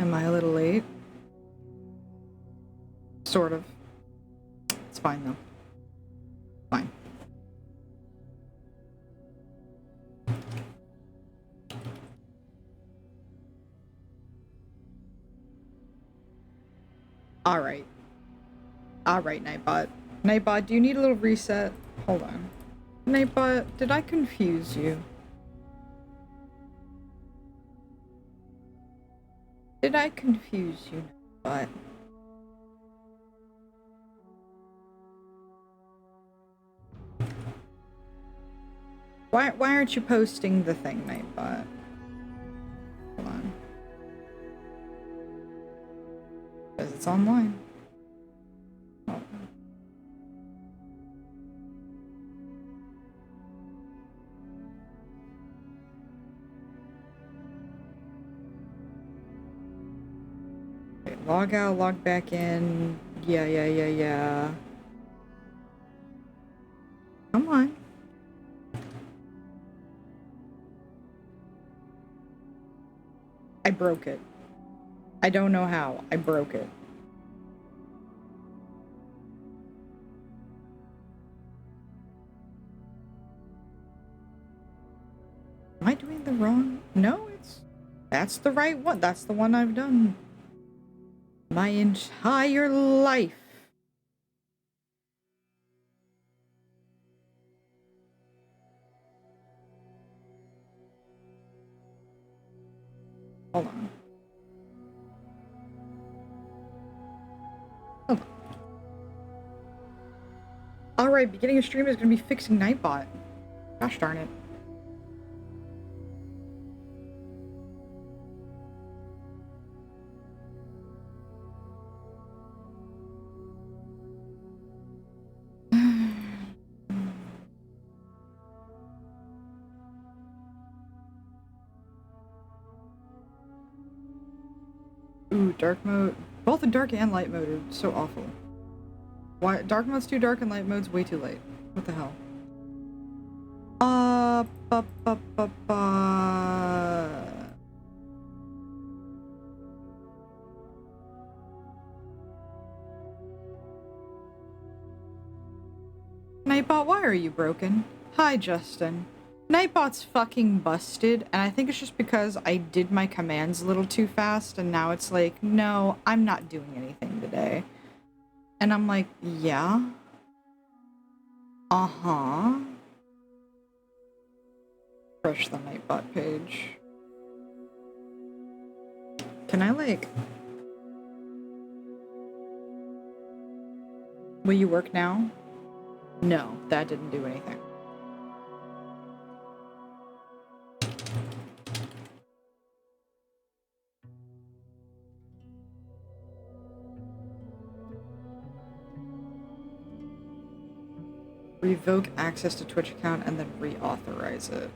Am I a little late? Sort of. It's fine though. Fine. Alright. Alright, Nightbot. Nightbot, do you need a little reset? Hold on. Nightbot, did I confuse you? Did I confuse you, Nightbot? Why aren't you posting the thing, Nightbot? Hold on. Because it's online. Oh. Okay, log out, log back in. Yeah. Come on. I broke it. I don't know how. I broke it. Am I doing the wrong? No, that's the right one. That's the one I've done my entire life. Hold on. Hold on. Alright, beginning of stream is gonna be fixing Nightbot. Gosh darn it. Ooh, dark mode. Both the dark and light mode are so awful. Why? Dark mode's too dark and light mode's way too light. What the hell? Nightbot, why are you broken? Hi, Justin. Nightbot's fucking busted, and I think it's just because I did my commands a little too fast, and now it's like, no, I'm not doing anything today. And I'm like, yeah? Uh-huh. Refresh the Nightbot page. Can I, like... Will you work now? No, that didn't do anything. Revoke access to Twitch account and then reauthorize it.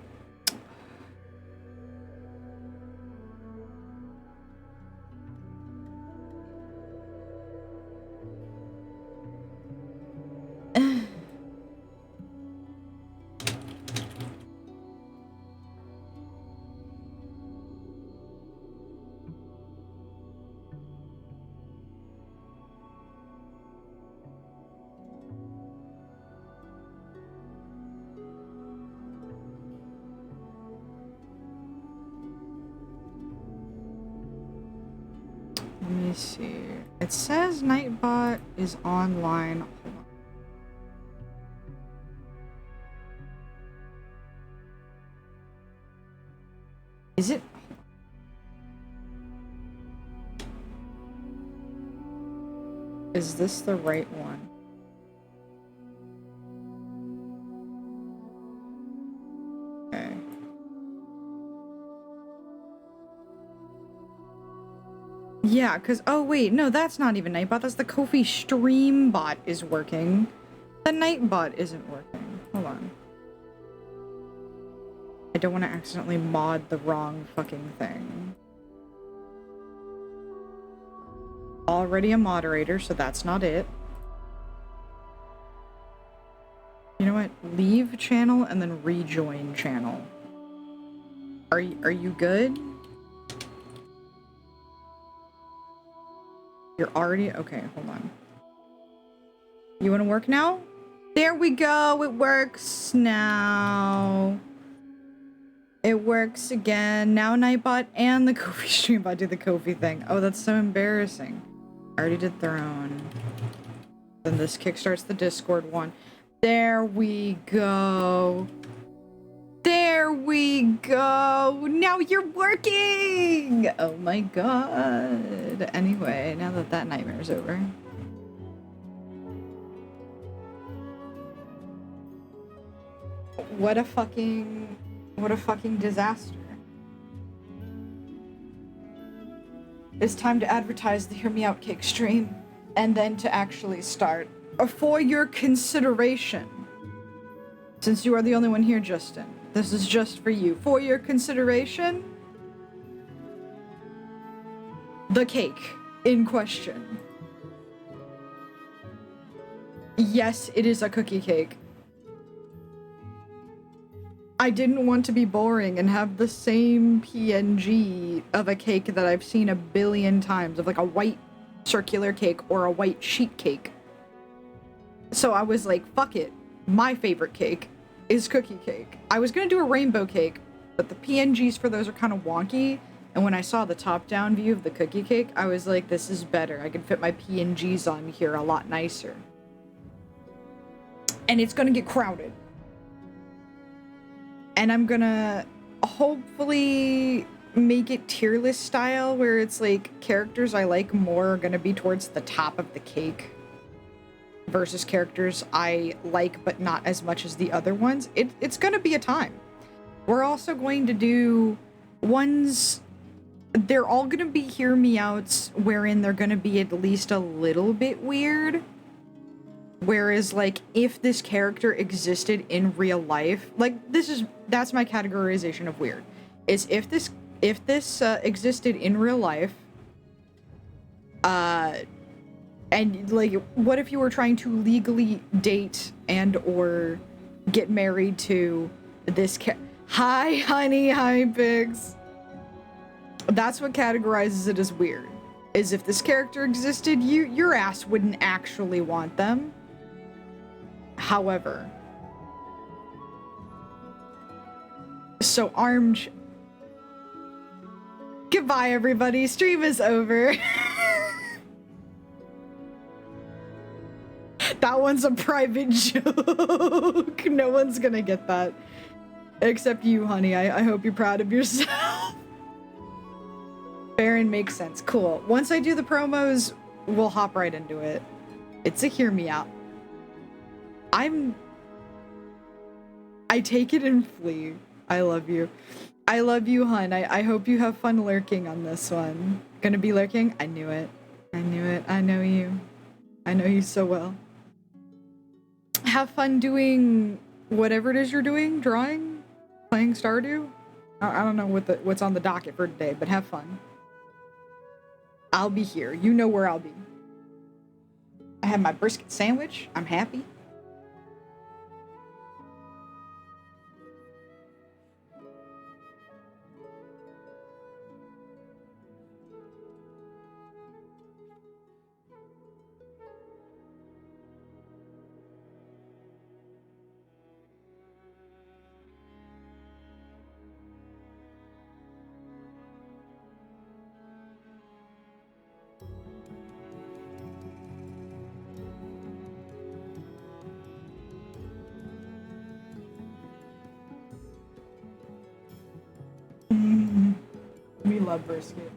Let me see. It says Nightbot is online. Hold on. Is it? Is this the right one? Okay. Yeah, because, oh wait, no, that's not even Nightbot, that's the Ko-fi stream bot is working. The Nightbot isn't working. Hold on. I don't want to accidentally mod the wrong fucking thing. Already a moderator, so that's not it. You know what? Leave channel and then rejoin channel. Are you good? You're already... Okay, hold on. You want to work now? There we go. It works now. It works again. Now Nightbot and the Ko-fi Streambot do the Ko-fi thing. Oh, that's so embarrassing. I already did Throne. Then this kickstarts the Discord one. There we go. There we go. Now you're working. Oh my god. Anyway, now that that nightmare's over. What a fucking disaster. It's time to advertise the Hear Me Out Cake stream and then to actually start. For your consideration. Since you are the only one here, Justin. This is just for you. For your consideration, the cake in question. Yes, it is a cookie cake. I didn't want to be boring and have the same PNG of a cake that I've seen a billion times, of like a white circular cake or a white sheet cake. So I was like, fuck it. My favorite cake is cookie cake. I was gonna do a rainbow cake, but the PNGs for those are kind of wonky. And when I saw the top-down view of the cookie cake, I was like, this is better. I can fit my PNGs on here a lot nicer. And it's gonna get crowded. And I'm gonna hopefully make it tier list style, where it's like characters I like more are gonna be towards the top of the cake versus characters I like but not as much as the other ones. It's gonna be a time. We're also going to do ones, they're all gonna be Hear Me Outs, wherein they're gonna be at least a little bit weird. Whereas, like, if this character existed in real life, like, that's my categorization of weird, is if this existed in real life, and, like, what if you were trying to legally date and or get married to this Hi, honey, hi, pigs. That's what categorizes it as weird, is if this character existed, your ass wouldn't actually want them. However, so armed. Goodbye, everybody. Stream is over. That one's a private joke. No one's gonna get that. Except you, honey. I hope you're proud of yourself. Baron makes sense. Cool. Once I do the promos, we'll hop right into it. It's a Hear Me Out. I take it and flee. I love you. I love you, hun. I hope you have fun lurking on this one. Gonna be lurking? I knew it. I knew it. I know you. I know you so well. Have fun doing whatever it is you're doing. Drawing? Playing Stardew? I don't know what's on the docket for today, but have fun. I'll be here. You know where I'll be. I have my brisket sandwich. I'm happy. We love brisket.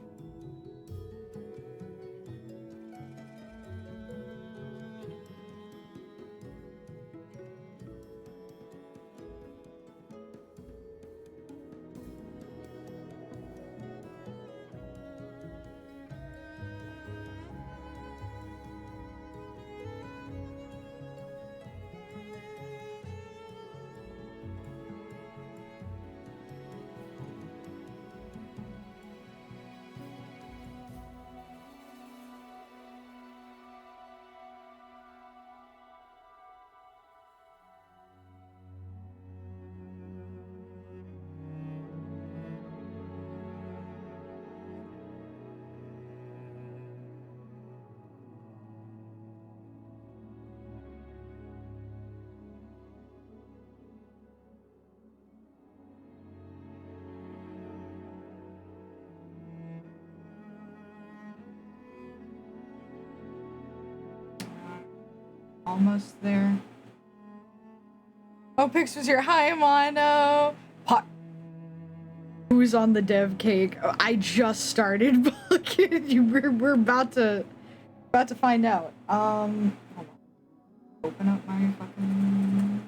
almost there. Oh, Pix was here. Hi, Mono. Who's on the dev cake? Oh, I just started. we're about to find out. Hold on. Open up my fucking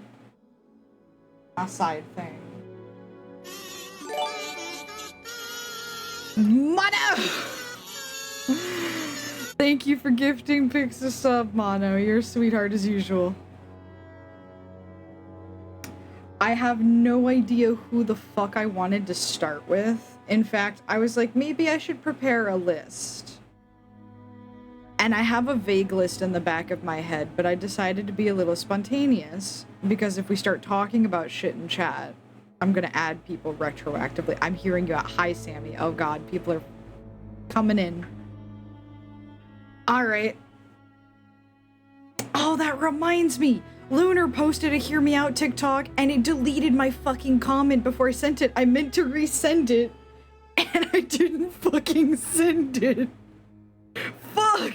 side thing. Mono! Thank you for gifting Pix a sub, Mono. You're a sweetheart as usual. I have no idea who the fuck I wanted to start with. In fact, I was like, maybe I should prepare a list. And I have a vague list in the back of my head, but I decided to be a little spontaneous because if we start talking about shit in chat, I'm gonna add people retroactively. I'm hearing you out. Hi, Sammy. Oh god, people are coming in. All right. Oh, that reminds me. Lunar posted a Hear Me Out TikTok and it deleted my fucking comment before I sent it. I meant to resend it and I didn't fucking send it. Fuck!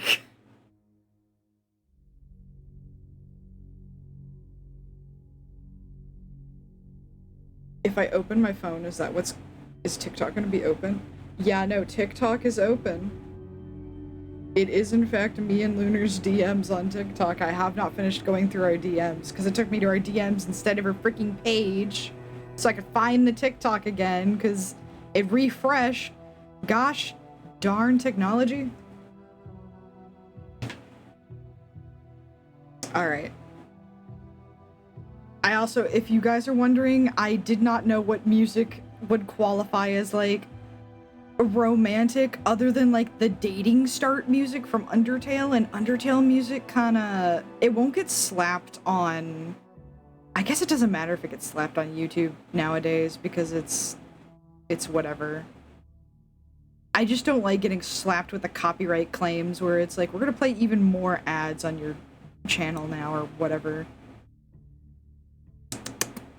If I open my phone, is TikTok gonna be open? Yeah, no, TikTok is open. It is, in fact, me and Lunar's DMs on TikTok. I have not finished going through our DMs, because it took me to our DMs instead of her freaking page, so I could find the TikTok again, because it refreshed. Gosh darn technology. Alright. I also, if you guys are wondering, I did not know what music would qualify as, like, romantic other than like the dating start music from Undertale, and Undertale music kinda, it won't get slapped on, I guess it doesn't matter if it gets slapped on YouTube nowadays because it's whatever. I just don't like getting slapped with the copyright claims where it's like, we're gonna play even more ads on your channel now or whatever.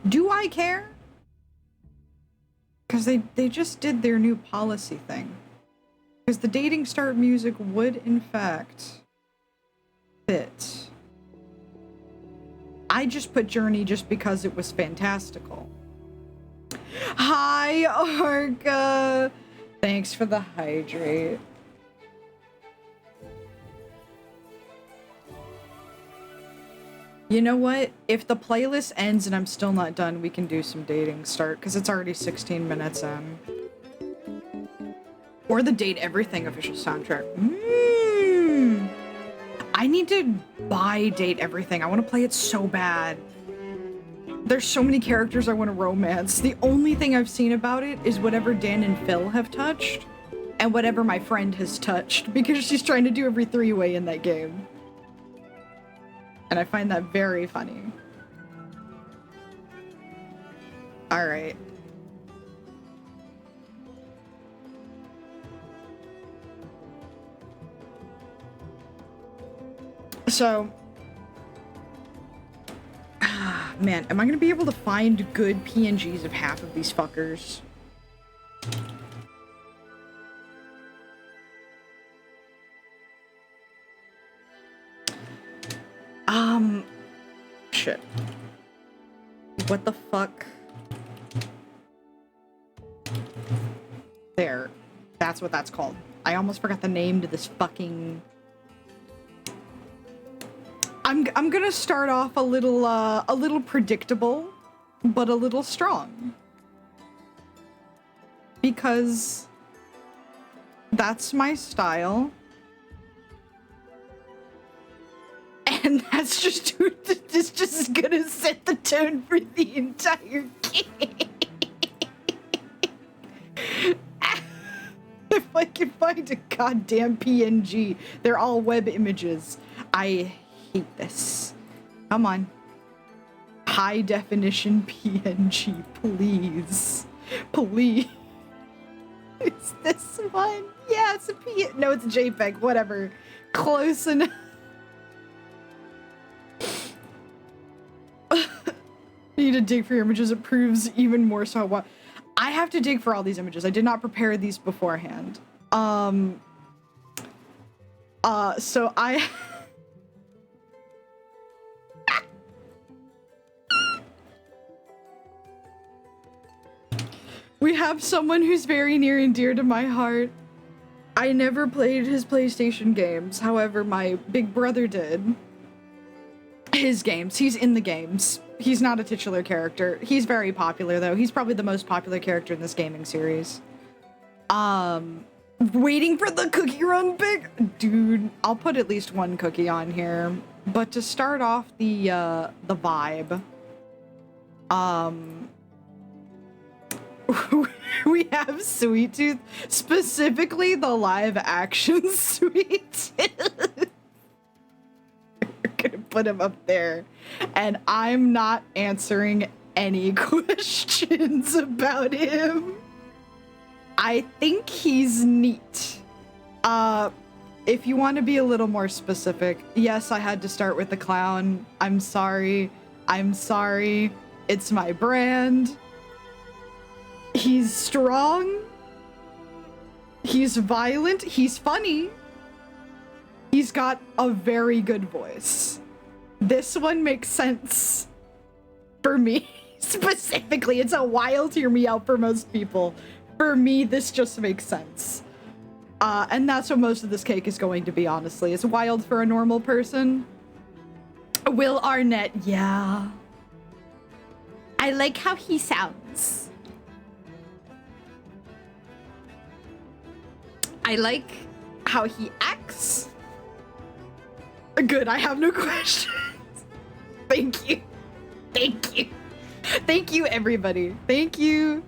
Do I care? Because they just did their new policy thing. Because the dating start music would, in fact, fit. I just put Journey just because it was fantastical. Hi, Arca! Thanks for the hydrate. You know what? If the playlist ends and I'm still not done, we can do some dating start, because it's already 16 minutes in. Or the Date Everything official soundtrack. I need to buy Date Everything. I want to play it so bad. There's so many characters I want to romance. The only thing I've seen about it is whatever Dan and Phil have touched, and whatever my friend has touched, because she's trying to do every three-way in that game. And I find that very funny. All right. So, man, am I gonna be able to find good PNGs of half of these fuckers? Shit. What the fuck? There. That's what that's called. I almost forgot the name to this fucking... I'm gonna start off a little predictable, but a little strong. Because that's my style. And that's just it's just gonna set the tone for the entire game. If I can find a goddamn PNG, they're all web images. I hate this. Come on. High definition PNG, please. Please. Is this one? Yeah, it's a PNG. No, it's a JPEG, whatever. Close enough. Need to dig for your images. It proves even more so what I have to dig for all these images. I did not prepare these beforehand. So We have someone who's very near and dear to my heart. I never played his PlayStation games. However, my big brother did. His games. He's in the games. He's not a titular character. He's very popular, though. He's probably the most popular character in this gaming series. Waiting for the cookie run pick? Dude, I'll put at least one cookie on here. But to start off the vibe, we have Sweet Tooth, specifically the live action Sweet Tooth. We're gonna put him up there, and I'm not answering any questions about him. I think he's neat. If you want to be a little more specific, yes, I had to start with the clown. I'm sorry. I'm sorry. It's my brand. He's strong. He's violent. He's funny. He's got a very good voice. This one makes sense for me specifically. It's a while to hear me out for most people. For me, this just makes sense. And that's what most of this cake is going to be, honestly. It's wild for a normal person. Will Arnett, yeah. I like how he sounds. I like how he acts. Good, I have no questions. Thank you. Thank you. Thank you, everybody. Thank you.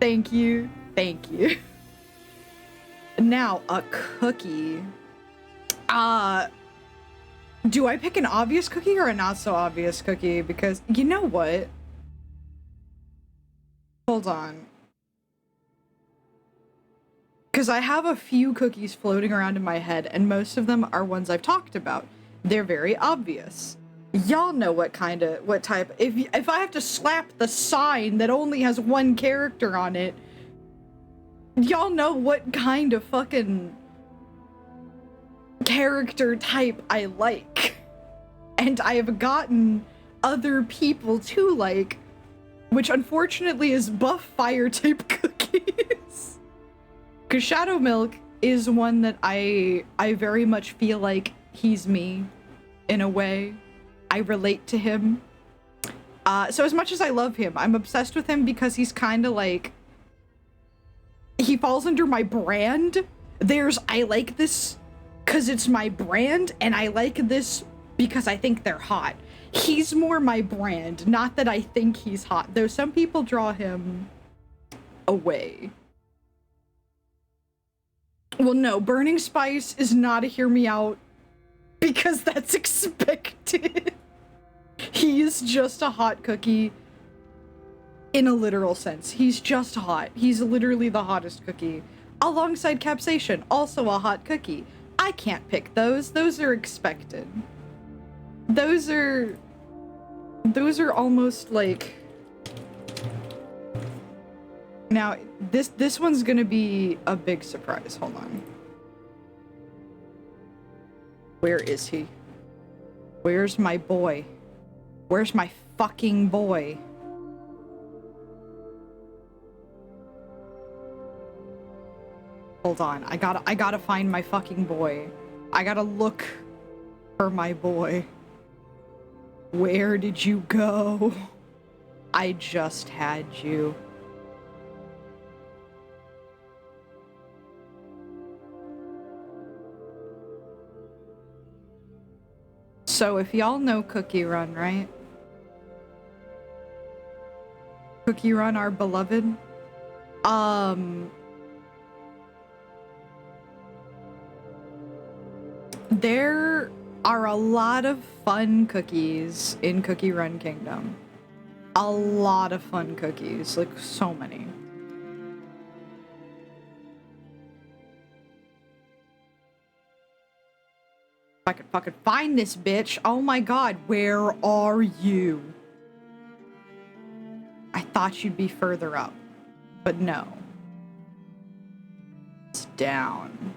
Thank you. Thank you. Now, a cookie. Do I pick an obvious cookie or a not so obvious cookie? Because you know what? Hold on. Because I have a few cookies floating around in my head, and most of them are ones I've talked about. They're very obvious. Y'all know what type. If I have to slap the sign that only has one character on it, y'all know what kind of fucking character type I like. And I have gotten other people to like, which unfortunately is buff fire type cookies. Because Shadow Milk is one that I very much feel like he's me, in a way. I relate to him. So as much as I love him, I'm obsessed with him because he's kind of like, he falls under my brand. I like this because it's my brand, and I like this because I think they're hot. He's more my brand, not that I think he's hot, though some people draw him away. Well, no, Burning Spice is not a hear me out because that's expected. He's just a hot cookie in a literal sense. He's just hot. He's literally the hottest cookie. Alongside Capsation, also a hot cookie. I can't pick those. Those are expected. Those are almost like... Now, this one's gonna be a big surprise. Hold on. Where is he? Where's my boy? Where's my fucking boy? Hold on. I gotta find my fucking boy. I gotta look for my boy. Where did you go? I just had you. So if y'all know Cookie Run, right? Cookie Run, our beloved. There are a lot of fun cookies in Cookie Run Kingdom. A lot of fun cookies, like so many. If I could fucking find this bitch. Oh my god, where are you? I thought you'd be further up, but no. It's down.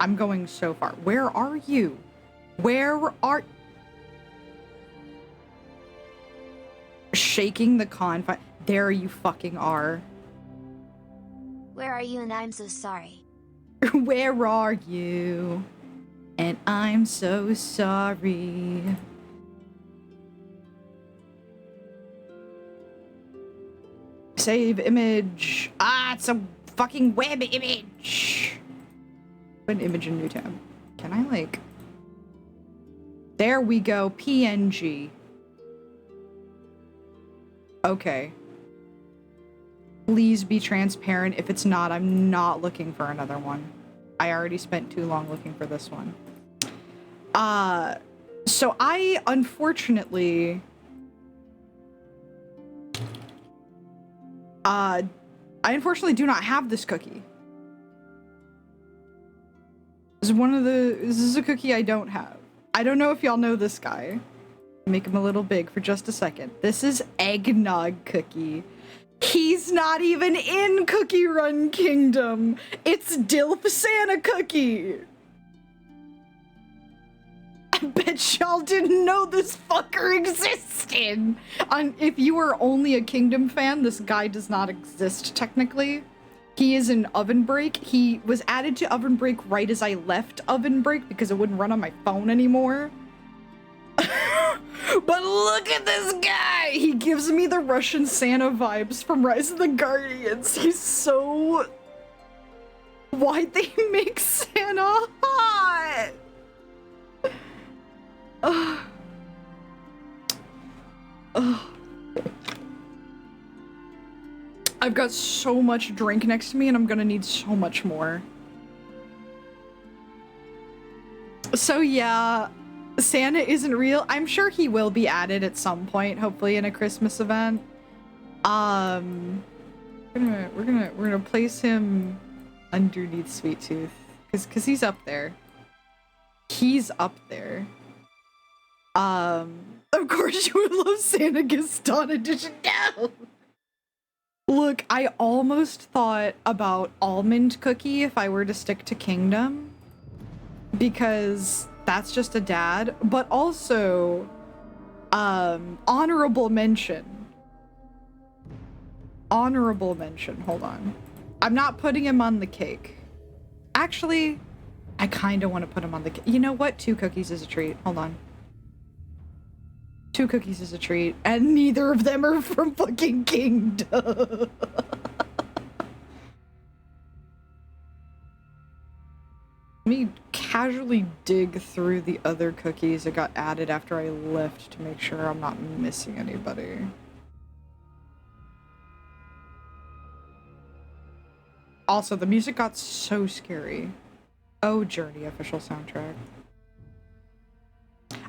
I'm going so far. Where are you? Where are... Shaking the confine. There you fucking are. are you and I'm so sorry. Where are you? And I'm so sorry. Save image. Ah, it's a fucking web image. Put an image in new tab. Can I like... There we go. PNG. Okay. Please be transparent. If it's not, I'm not looking for another one. I already spent too long looking for this one. So I unfortunately... I unfortunately do not have this cookie. This is a cookie I don't have. I don't know if y'all know this guy. Make him a little big for just a second. This is Eggnog Cookie. He's not even in Cookie Run Kingdom. It's Dilf Santa Cookie. I bet y'all didn't know this fucker existed. If you are only a Kingdom fan, this guy does not exist technically. He is in Oven Break. He was added to Oven Break right as I left Oven Break because it wouldn't run on my phone anymore. But look at this guy! He gives me the Russian Santa vibes from Rise of the Guardians. He's so... Why'd they make Santa hot? I've got so much drink next to me and I'm gonna need so much more. So yeah, Santa isn't real. I'm sure he will be added at some point, hopefully in a Christmas event. We're gonna place him underneath Sweet Tooth because he's up there. He's up there. Of course you would love Santa Gaston edition. No. Look, I almost thought about Almond Cookie if I were to stick to Kingdom, because that's just a dad, but also, honorable mention. Honorable mention, hold on. I'm not putting him on the cake. Actually, I kind of want to put him on the cake. You know what? 2 cookies is a treat. Hold on. 2 cookies is a treat, and neither of them are from fucking Kingdom. Let me casually dig through the other cookies that got added after I left to make sure I'm not missing anybody. Also, the music got so scary. Oh, Journey official soundtrack.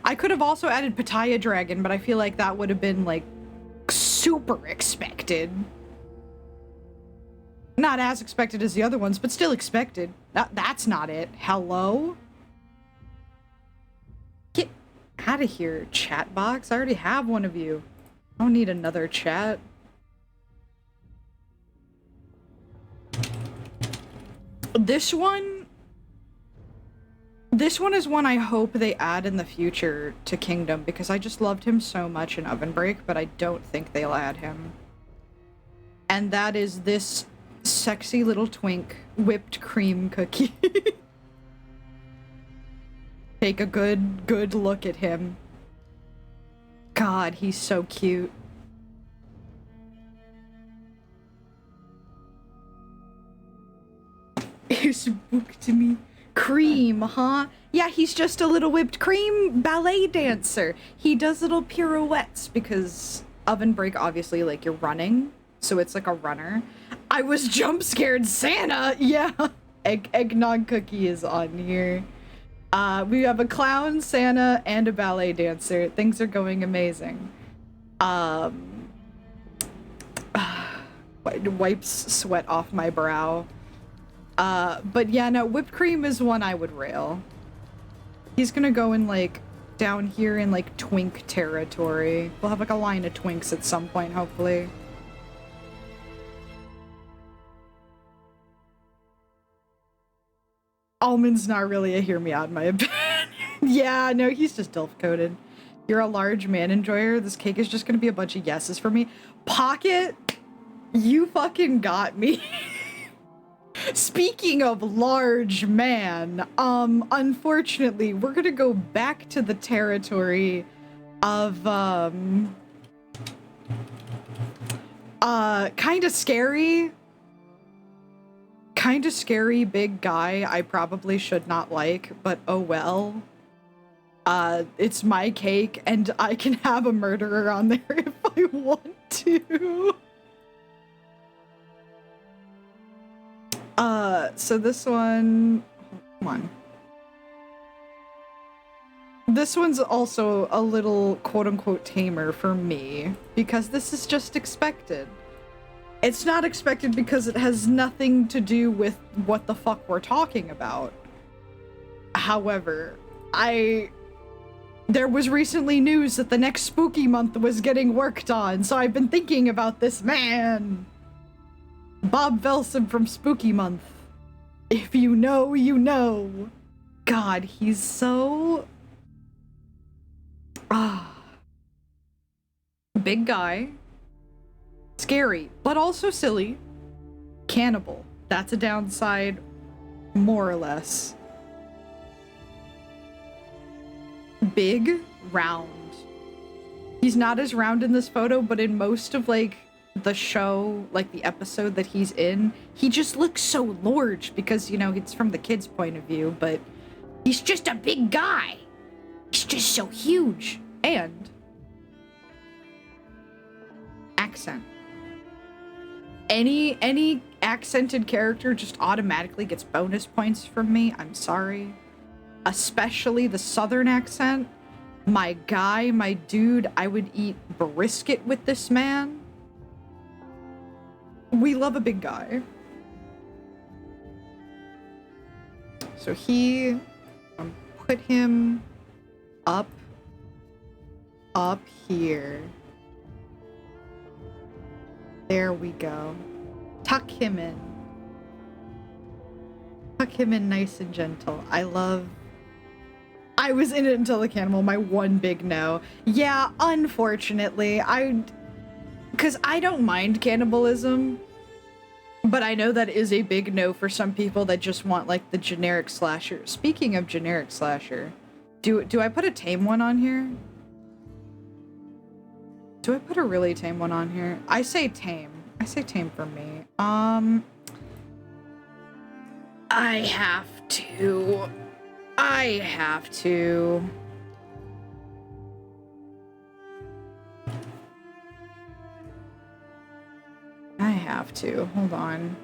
I could have also added Pattaya Dragon, but I feel like that would have been, like, super expected. Not as expected as the other ones, but still expected. That's not it. Hello? Get out of here, chat box. I already have one of you. I don't need another chat. This one is one I hope they add in the future to Kingdom, because I just loved him so much in Oven Break, but I don't think they'll add him. And that is this sexy little twink whipped cream cookie. Take a good look at him. God, he's so cute. You spooked me. Cream, huh? Yeah, he's just a little whipped cream ballet dancer. He does little pirouettes because Oven Break, obviously, like, you're running, so it's like a runner. I was jump scared Santa! Yeah! Eggnog Cookie is on here. We have a clown, Santa, and a ballet dancer. Things are going amazing. Wipes sweat off my brow. But yeah, no, whipped cream is one I would rail. He's gonna go in, like, down here in, like, twink territory. We'll have, like, a line of twinks at some point, hopefully. Almond's not really a hear me out, in my opinion. Yeah, no, he's just DILF-coded. You're a large man enjoyer. This cake is just gonna be a bunch of yeses for me. Pocket, you fucking got me. Speaking of large man, unfortunately, we're gonna go back to the territory of, kinda scary big guy I probably should not like, but oh well. It's my cake, and I can have a murderer on there if I want to. So this one, come on. This one's also a little quote-unquote tamer for me, because this is just expected. It's not expected because it has nothing to do with what the fuck we're talking about. However, there was recently news that the next spooky month was getting worked on, so I've been thinking about this man. Bob Velsom from Spooky Month. If you know, you know. God, he's so... Big guy. Scary, but also silly. Cannibal. That's a downside, more or less. Big, round. He's not as round in this photo, but in most of, like, the show, like the episode that he's in, he just looks so large because, you know, it's from the kid's point of view, but he's just a big guy. He's just so huge. And accent. Any accented character just automatically gets bonus points from me. I'm sorry. Especially the southern accent. My guy, my dude, I would eat brisket with this man. We love a big guy. So put him up here. There we go. Tuck him in. Tuck him in nice and gentle. I was in it until the cannibal, my one big no. Yeah, unfortunately, because I don't mind cannibalism, but I know that is a big no for some people that just want, like, the generic slasher. Speaking of generic slasher, do I put a tame one on here? Do I put a really tame one on here? I say tame. I say tame for me. I have to. I have to. Hold on.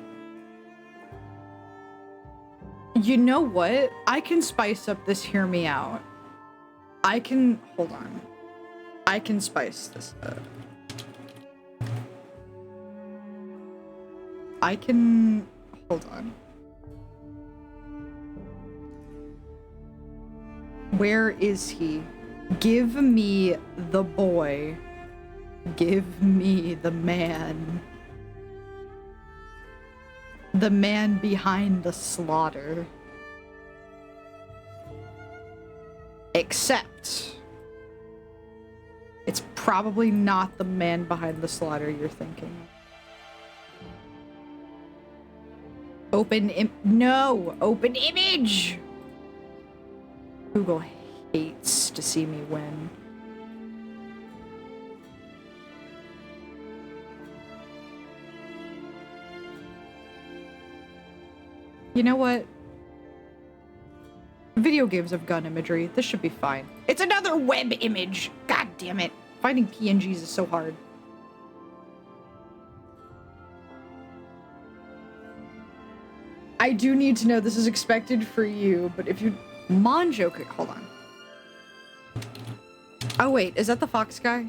You know what? I can spice up this hear me out. Hold on. I can spice this up. Hold on. Where is he? Give me the boy. Give me the man. The man behind the slaughter. Except... it's probably not the man behind the slaughter you're thinking. Open image! Google hates to see me win. You know what? Video games have gun imagery. This should be fine. It's another web image! God damn it. Finding PNGs is so hard. I do need to know this is expected for you, but if you... Monjo... Hold on. Oh wait, is that the fox guy?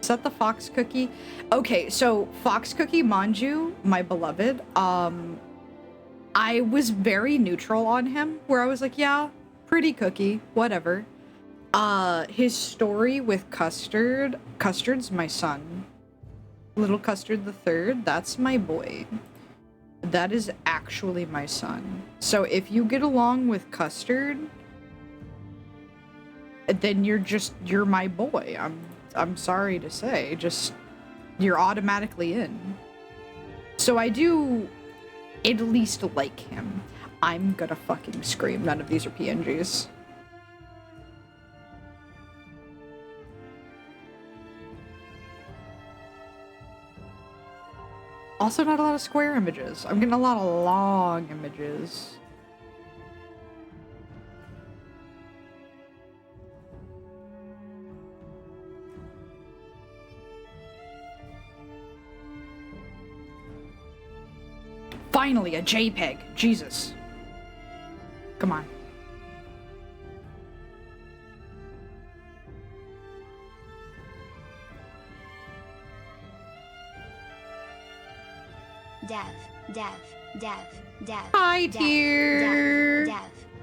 Is that the fox cookie? Okay, so Fox Cookie Manju, my beloved, I was very neutral on him, where I was like, yeah, pretty cookie, whatever. His story with Custard, Custard's my son. Little Custard the Third, that's my boy. That is actually my son. So if you get along with Custard, then you're my boy. I'm sorry to say, just, you're automatically in. So I do at least like him. I'm gonna fucking scream. None of these are PNGs. Also not a lot of square images. I'm getting a lot of long images. Finally, a JPEG. Jesus. Come on. Dev. Hi, dear.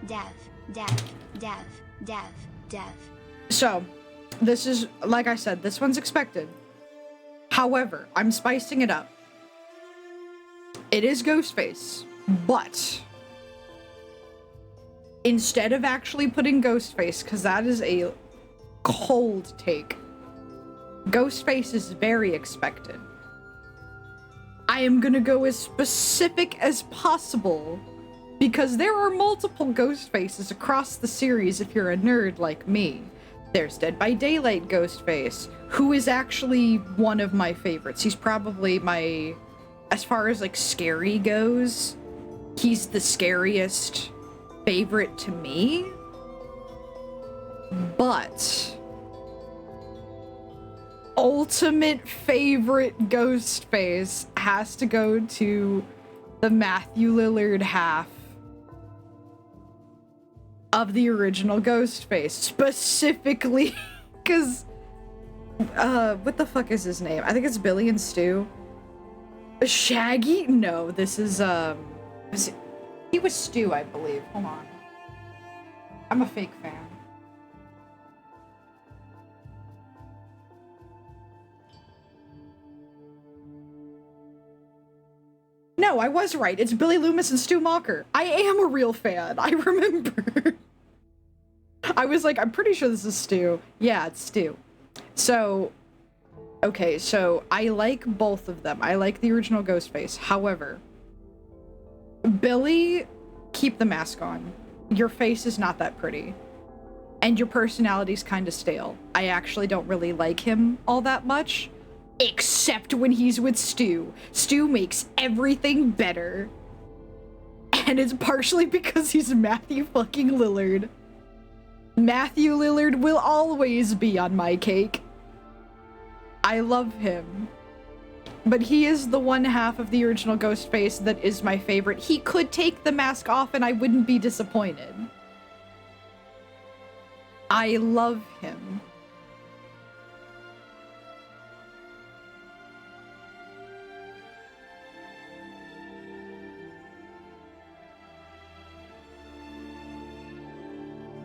Dev. So, this is, like I said, this one's expected. However, I'm spicing it up. It is Ghostface, but instead of actually putting Ghostface, because that is a cold take, Ghostface is very expected. I am gonna go as specific as possible because there are multiple Ghostfaces across the series if you're a nerd like me. There's Dead by Daylight Ghostface, who is actually one of my favorites. He's probably my, as far as like scary goes, he's the scariest favorite to me. But ultimate favorite Ghostface has to go to the Matthew Lillard half of the original Ghostface, specifically because what the fuck is his name? I think it's Billy and Stu. Shaggy? No, this is he was Stu, I believe. Hold on. I'm a fake fan. No, I was right. It's Billy Loomis and Stu Macher. I am a real fan. I remember. I was like, I'm pretty sure this is Stu. Yeah, it's Stu. So, okay, so I like both of them. I like the original Ghostface. However, Billy, keep the mask on. Your face is not that pretty. And your personality's kind of stale. I actually don't really like him all that much. Except when he's with Stu. Stu makes everything better. And it's partially because he's Matthew fucking Lillard. Matthew Lillard will always be on my cake. I love him. But he is the one half of the original Ghostface that is my favorite. He could take the mask off and I wouldn't be disappointed. I love him.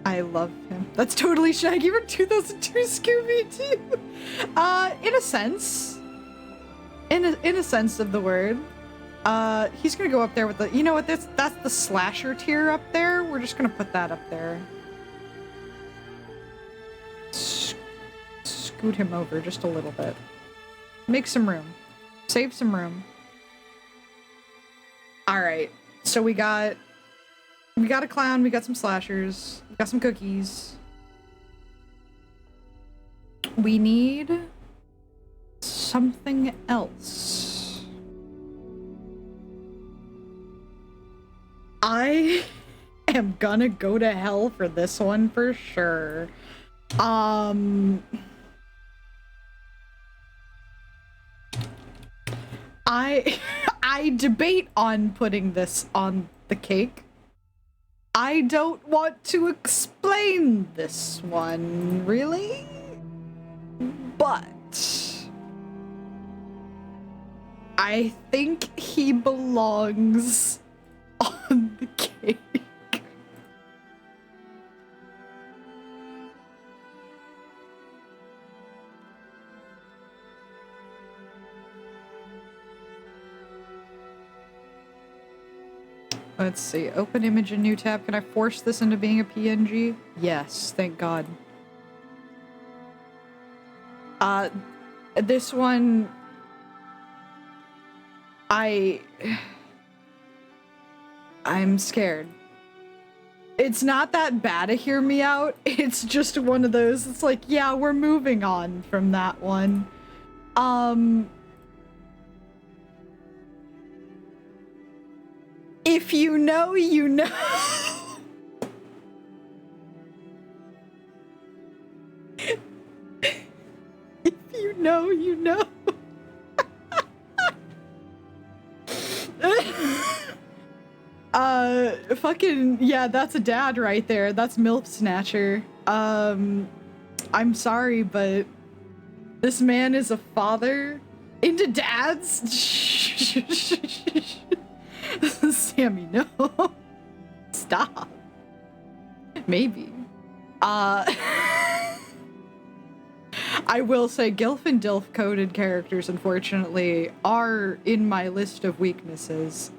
I love him. That's totally Shaggy from 2002 Scooby-Doo. In a sense. In a sense of the word. He's gonna go up there with the, you know what, that's the slasher tier up there. We're just gonna put that up there. Scoot him over just a little bit. Make some room. Save some room. Alright, so we got a clown, we got some slashers, we got some cookies. We need something else. I am gonna go to hell for this one for sure. I debate on putting this on the cake. I don't want to explain this one, really? But I think he belongs on the cake. Let's see. Open image in new tab. Can I force this into being a PNG? Yes, thank God. This one... I'm scared. It's not that bad a hear me out. It's just one of those, it's like, yeah, we're moving on from that one. If you know, you know. If you know, you know. Fucking, yeah, that's a dad right there. That's MILF Snatcher. I'm sorry, but this man is a father into dads? Sammy, no. Stop. Maybe. I will say Gilf and Dilf coded characters, unfortunately, are in my list of weaknesses.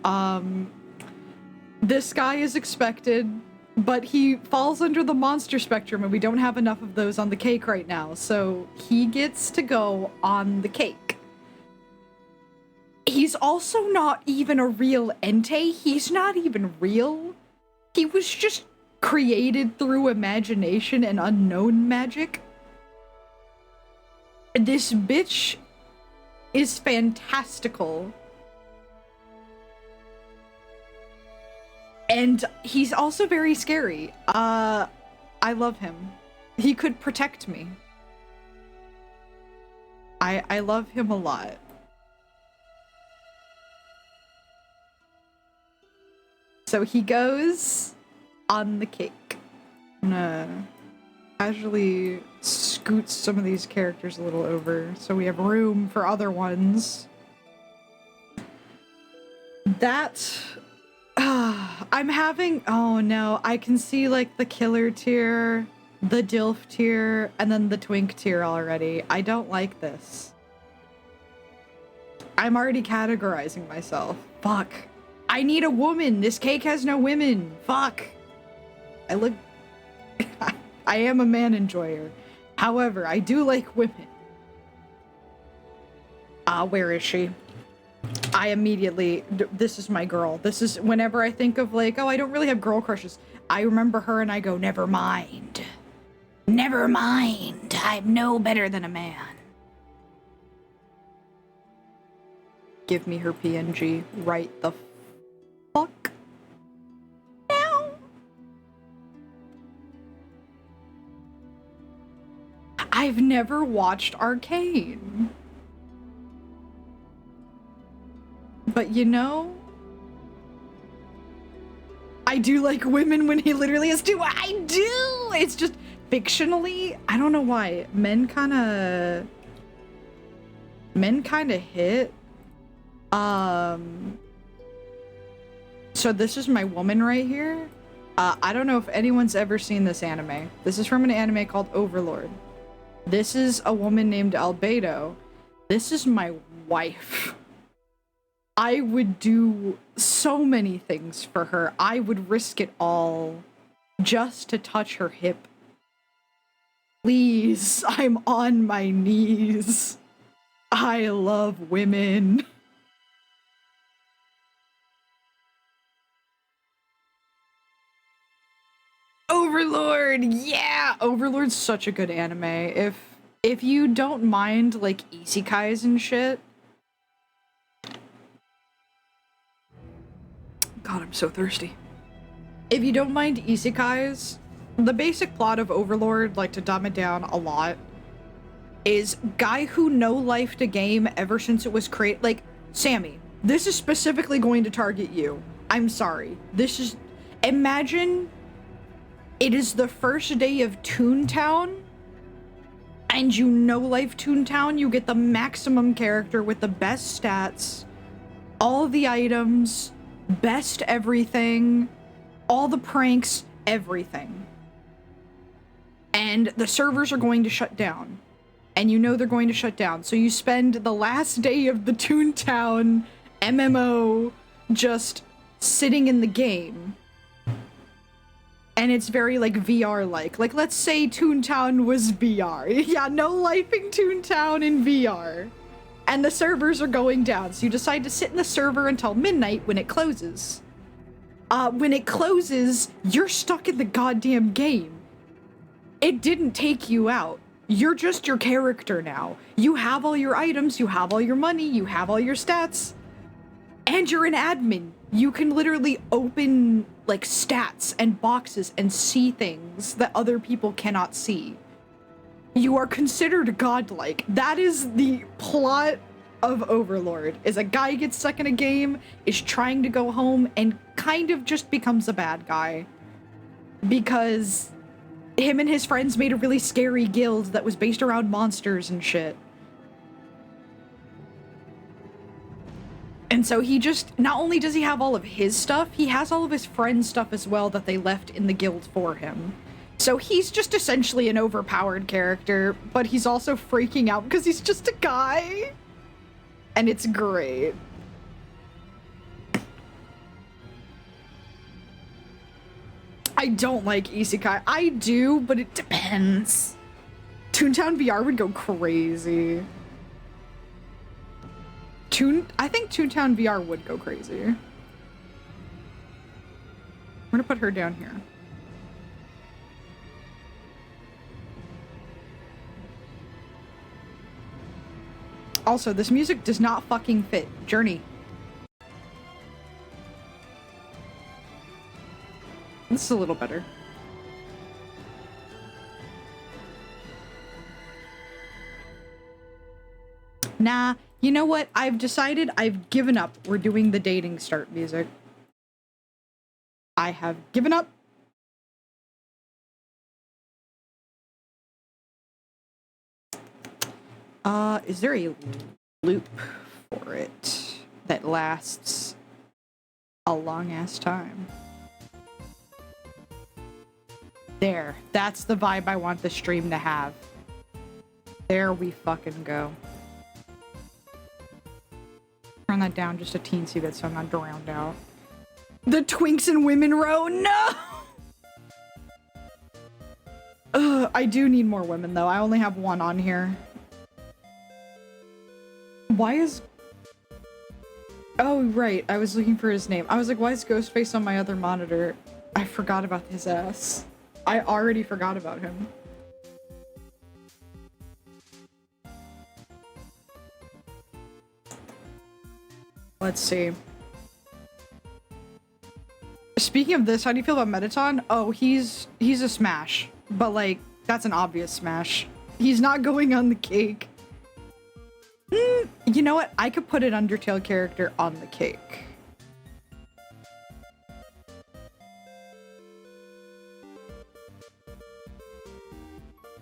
This guy is expected, but he falls under the monster spectrum and we don't have enough of those on the cake right now, so he gets to go on the cake. He's also not even a real Entei. He's not even real. He was just created through imagination and unknown magic. This bitch is fantastical. And he's also very scary. I love him. He could protect me. I love him a lot. So he goes on the cake. I'm gonna casually scoot some of these characters a little over so we have room for other ones. That... I'm having... Oh no, I can see like the killer tier, the Dilf tier, and then the twink tier already. I don't like this. I'm already categorizing myself. Fuck. I need a woman. This cake has no women. Fuck. I look... I am a man enjoyer. However, I do like women. Where is she? I immediately... This is my girl. This is... Whenever I think of like, oh, I don't really have girl crushes, I remember her and I go, never mind. Never mind. I'm no better than a man. Give me her PNG right the fuck now. I've never watched Arcane. But you know, I do like women when he literally has to. I do! It's just fictionally, I don't know why. Men kind of hit. So this is my woman right here. I don't know if anyone's ever seen this anime. This is from an anime called Overlord. This is a woman named Albedo. This is my wife. I would do so many things for her. I would risk it all just to touch her hip. Please, I'm on my knees. I love women. Overlord, yeah! Overlord's such a good anime. If you don't mind, like, isekais and shit. God, I'm so thirsty. If you don't mind isekais, the basic plot of Overlord, like to dumb it down a lot, is guy who no-lifed a game ever since it was created. Like, Sammy, this is specifically going to target you. I'm sorry. This is... Imagine it is the first day of Toontown, and you no-life Toontown, you get the maximum character with the best stats, all the items, best everything, all the pranks, everything. And the servers are going to shut down. And you know they're going to shut down. So you spend the last day of the Toontown MMO just sitting in the game. And it's very like VR-like. Like, let's say Toontown was VR. Yeah, no lifing Toontown in VR. and the servers are going down. So you decide to sit in the server until midnight when it closes. When it closes, you're stuck in the goddamn game. It didn't take you out. You're just your character now. You have all your items, you have all your money, you have all your stats, and you're an admin. You can literally open like stats and boxes and see things that other people cannot see. You are considered godlike. That is the plot of Overlord, is a guy gets stuck in a game, is trying to go home, and kind of just becomes a bad guy. Because him and his friends made a really scary guild that was based around monsters and shit. And so he just, not only does he have all of his stuff, he has all of his friends' stuff as well that they left in the guild for him. So he's just essentially an overpowered character, but he's also freaking out because he's just a guy. And it's great. I don't like isekai. I do, but it depends. Toontown VR would go crazy. I think Toontown VR would go crazy. I'm gonna put her down here. Also, this music does not fucking fit. Journey. This is a little better. Nah, you know what? I've decided I've given up. We're doing the dating start music. I have given up. Is there a loop for it that lasts a long ass time? There, that's the vibe I want the stream to have. There we fucking go. Turn that down just a teensy bit so I'm not drowned out. The Twinks and Women row, no! I do need more women though. I only have one on here. Why is... Oh, right. I was looking for his name. I was like, why is Ghostface on my other monitor? I forgot about his ass. I already forgot about him. Let's see. Speaking of this, how do you feel about Mettaton? Oh, he's a smash. But like, that's an obvious smash. He's not going on the cake. You know what? I could put an Undertale character on the cake.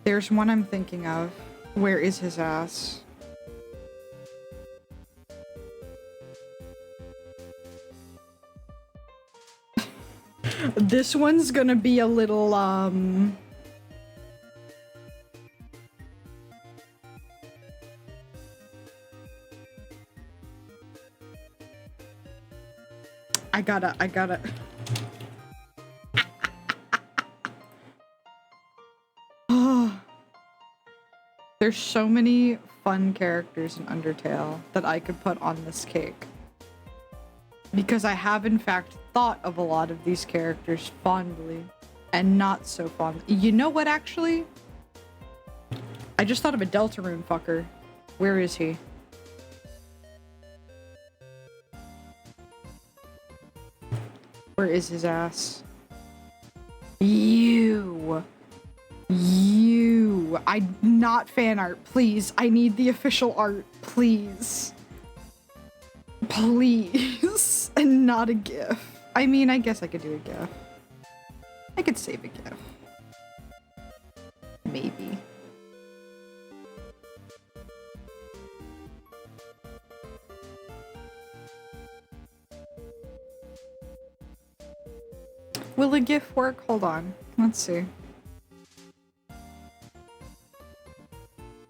There's one I'm thinking of. Where is his ass? This one's gonna be a little, I gotta... Oh. There's so many fun characters in Undertale that I could put on this cake. Because I have in fact thought of a lot of these characters fondly and not so fondly. You know what, actually? I just thought of a Deltarune fucker. Where is he? Where is his ass? You. Not fan art, please. I need the official art, please. Please. And not a GIF. I mean, I guess I could do a GIF. I could save a GIF. Maybe. Will a GIF work? Hold on. Let's see.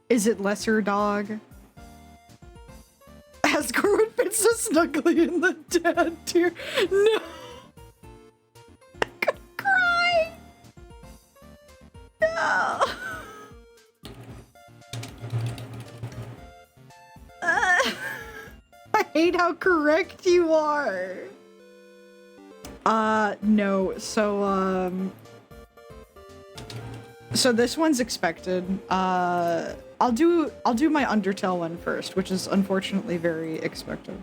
Is it lesser dog? Asgore would fit so snugly in the dad tier. No! I could cry! No! hate how correct you are. No. So this one's expected. I'll do my Undertale one first, which is unfortunately very expected.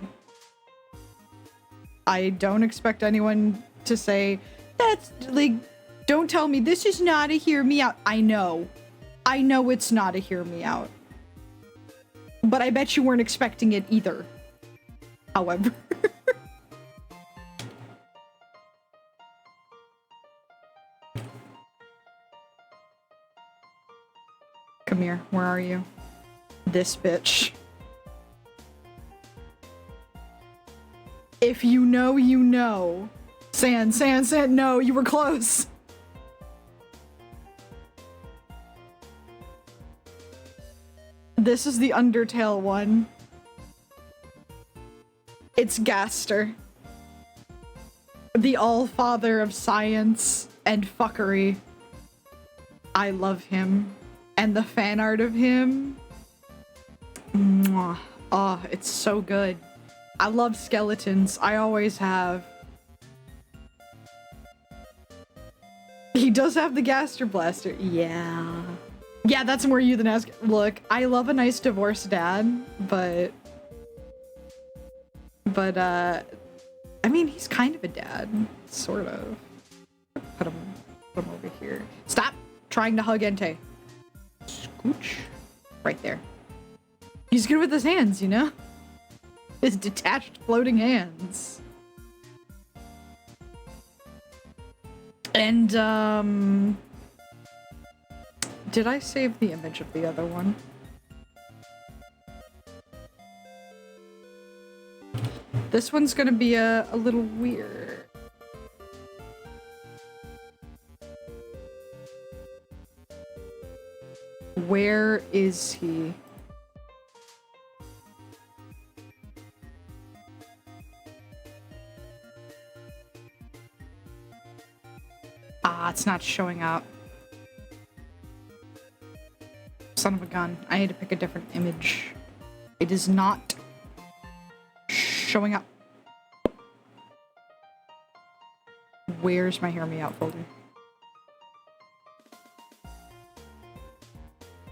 I don't expect anyone to say, that's, like, don't tell me this is not a hear me out. I know it's not a hear me out. But I bet you weren't expecting it either. However. Come here, where are you? This bitch. If you know, you know. Sand, no, you were close. This is the Undertale one. It's Gaster. The all-father of science and fuckery. I love him. And the fan art of him. Mwah. Oh, it's so good. I love skeletons. I always have. He does have the Gaster Blaster. Yeah. Yeah, that's more you than ask. Look, I love a nice divorced dad, but I mean, he's kind of a dad, sort of. Put him over here. Stop trying to hug Entei. Scooch. Right there. He's good with his hands, you know? His detached floating hands. And, did I save the image of the other one? This one's gonna be a little weird. Where is he? Ah, it's not showing up. Son of a gun. I need to pick a different image. It is not showing up. Where's my Hear Me Out folder?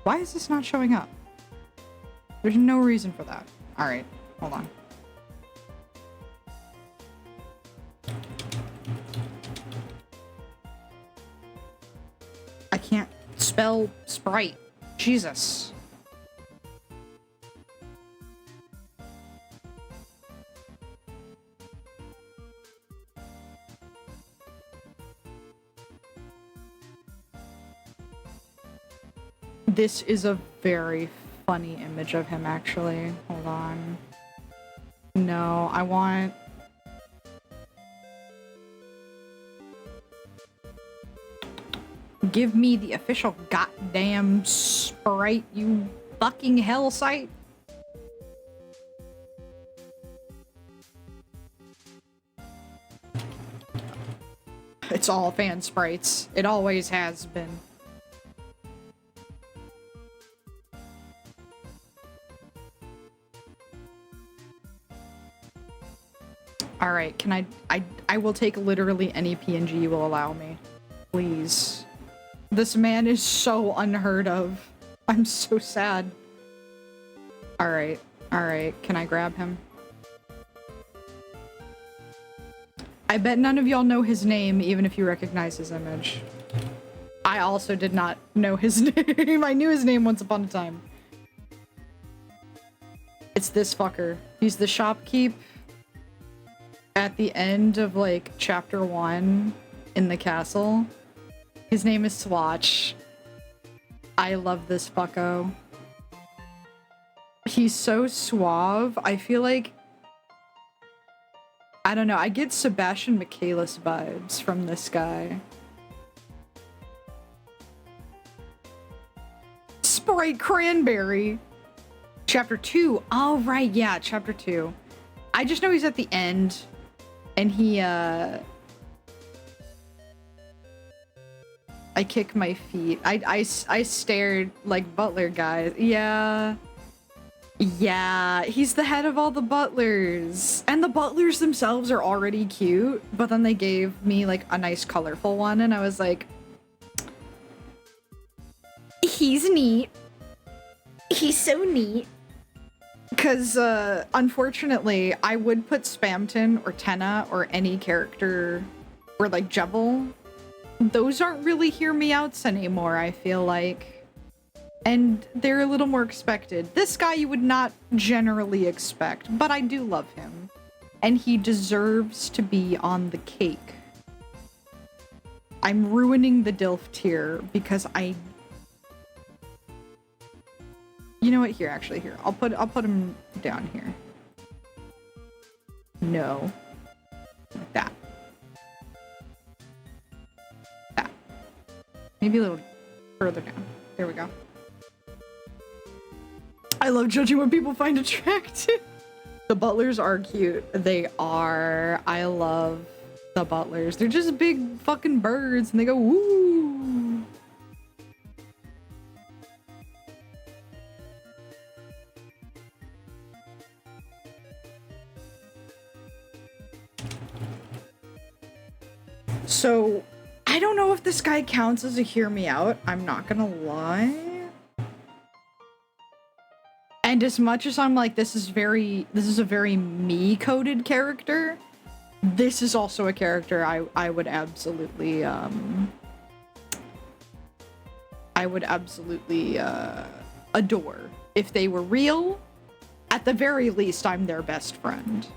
Why is this not showing up? There's no reason for that. Alright, hold on. I can't spell Sprite. Jesus. This is a very funny image of him, actually. Hold on. No, I want... Give me the official goddamn Sprite, you fucking hell site. It's all fan sprites. It always has been. Alright, can I will take literally any PNG you will allow me. Please. This man is so unheard of. I'm so sad. Alright, can I grab him? I bet none of y'all know his name, even if you recognize his image. I also did not know his name. I knew his name once upon a time. It's this fucker. He's the shopkeep at the end of, like, chapter 1 in the castle. His name is Swatch. I love this fucko. He's so suave. I feel like... I don't know, I get Sebastian Michaelis vibes from this guy. Sprite Cranberry! Chapter 2. Oh, right, yeah, chapter 2. I just know he's at the end. And he, I kick my feet. I stared like Butler guys. Yeah. Yeah, he's the head of all the butlers. And the butlers themselves are already cute, but then they gave me like a nice colorful one and I was like, he's neat. He's so neat. Because, unfortunately, I would put Spamton or Tenna or any character, or like Jevil. Those aren't really hear me outs anymore, I feel like. And they're a little more expected. This guy you would not generally expect, but I do love him. And he deserves to be on the cake. I'm ruining the Dilf tier because you know what? Here, actually, here. I'll put him down here. No. Like that. That. Maybe a little further down. There we go. I love judging what people find attractive. The butlers are cute. They are. I love the butlers. They're just big fucking birds and they go woo. So, I don't know if this guy counts as a hear me out. I'm not gonna lie. And as much as I'm like, this is a very me-coded character, this is also a character I would absolutely, adore. If they were real, at the very least, I'm their best friend.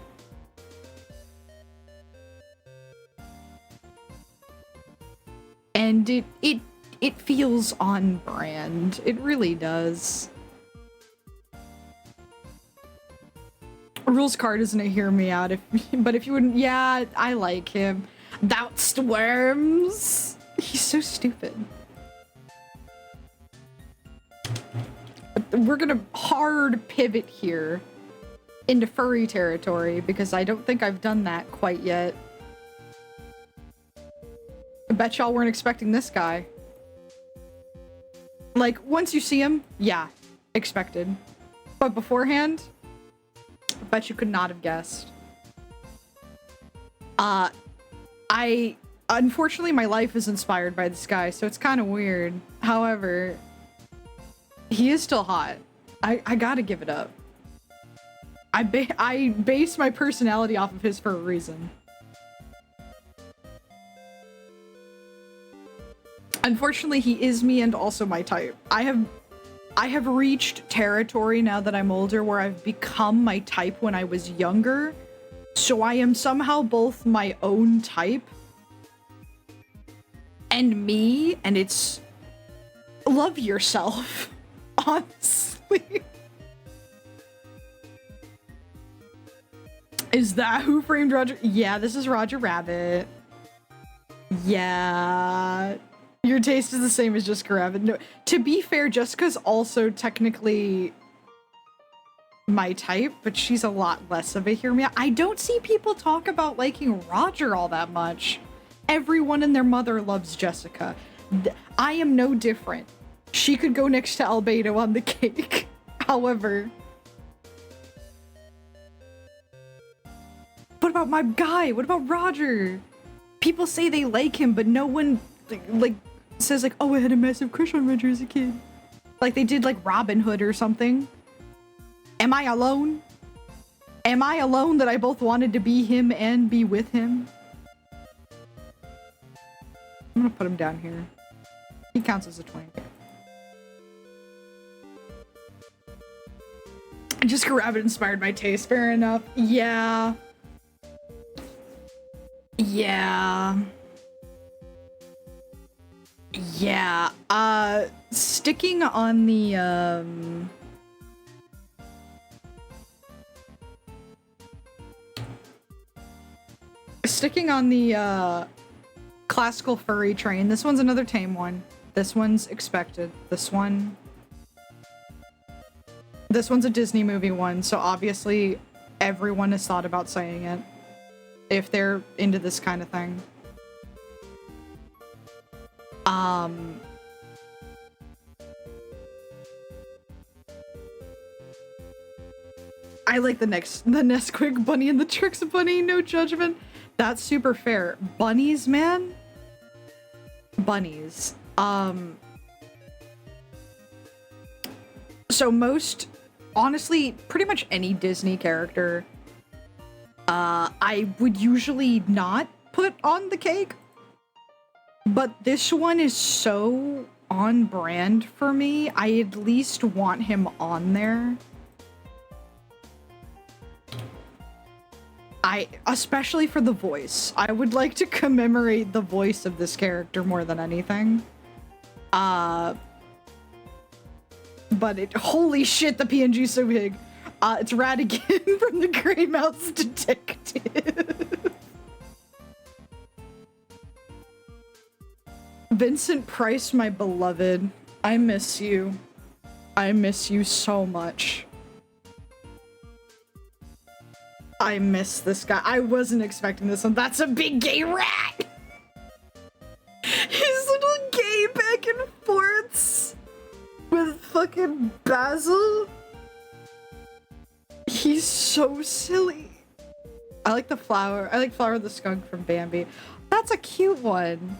And it feels on brand. It really does. Rules card isn't a hear me out, but if you wouldn't, yeah, I like him. That's Worms. He's so stupid. We're gonna hard pivot here into furry territory because I don't think I've done that quite yet. I bet y'all weren't expecting this guy. Like, once you see him, yeah, expected. But beforehand, I bet you could not have guessed. Unfortunately, my life is inspired by this guy, so it's kind of weird. However, he is still hot. I gotta give it up. I base my personality off of his for a reason. Unfortunately, he is me and also my type. I have reached territory now that I'm older where I've become my type when I was younger. So I am somehow both my own type and me, and it's love yourself, honestly. Is that Who Framed Roger? Yeah, this is Roger Rabbit. Yeah. Your taste is the same as Jessica Rabbit. No, to be fair, Jessica's also technically my type, but she's a lot less of a hear me out. I don't see people talk about liking Roger all that much. Everyone and their mother loves Jessica. I am no different. She could go next to Albedo on the cake. However, what about my guy? What about Roger? People say they like him, but no one like says like, oh, I had a massive crush on Roger as a kid. Like they did like Robin Hood or something. Am I alone? Am I alone that I both wanted to be him and be with him? I'm gonna put him down here. He counts as a 20. Jessica Rabbit inspired my taste, fair enough. Yeah. Yeah. Yeah. Sticking on the, classical furry train. This one's another tame one. This one's expected. This one's a Disney movie one, so obviously everyone has thought about saying it if they're into this kind of thing. I like the Nesquik bunny and the Trix bunny, no judgment. That's super fair. Bunnies, man. Bunnies. So honestly, pretty much any Disney character, I would usually not put on the cake. But this one is so on brand for me. I at least want him on there. Especially for the voice. I would like to commemorate the voice of this character more than anything. But holy shit, the PNG's so big. It's Ratigan from the Grey Mouse Detective. Vincent Price, my beloved. I miss you. I miss you so much. I miss this guy. I wasn't expecting this one. That's a big gay rat! His little gay back and forths with fucking Basil. He's so silly. I like the flower. I like Flower the Skunk from Bambi. That's a cute one.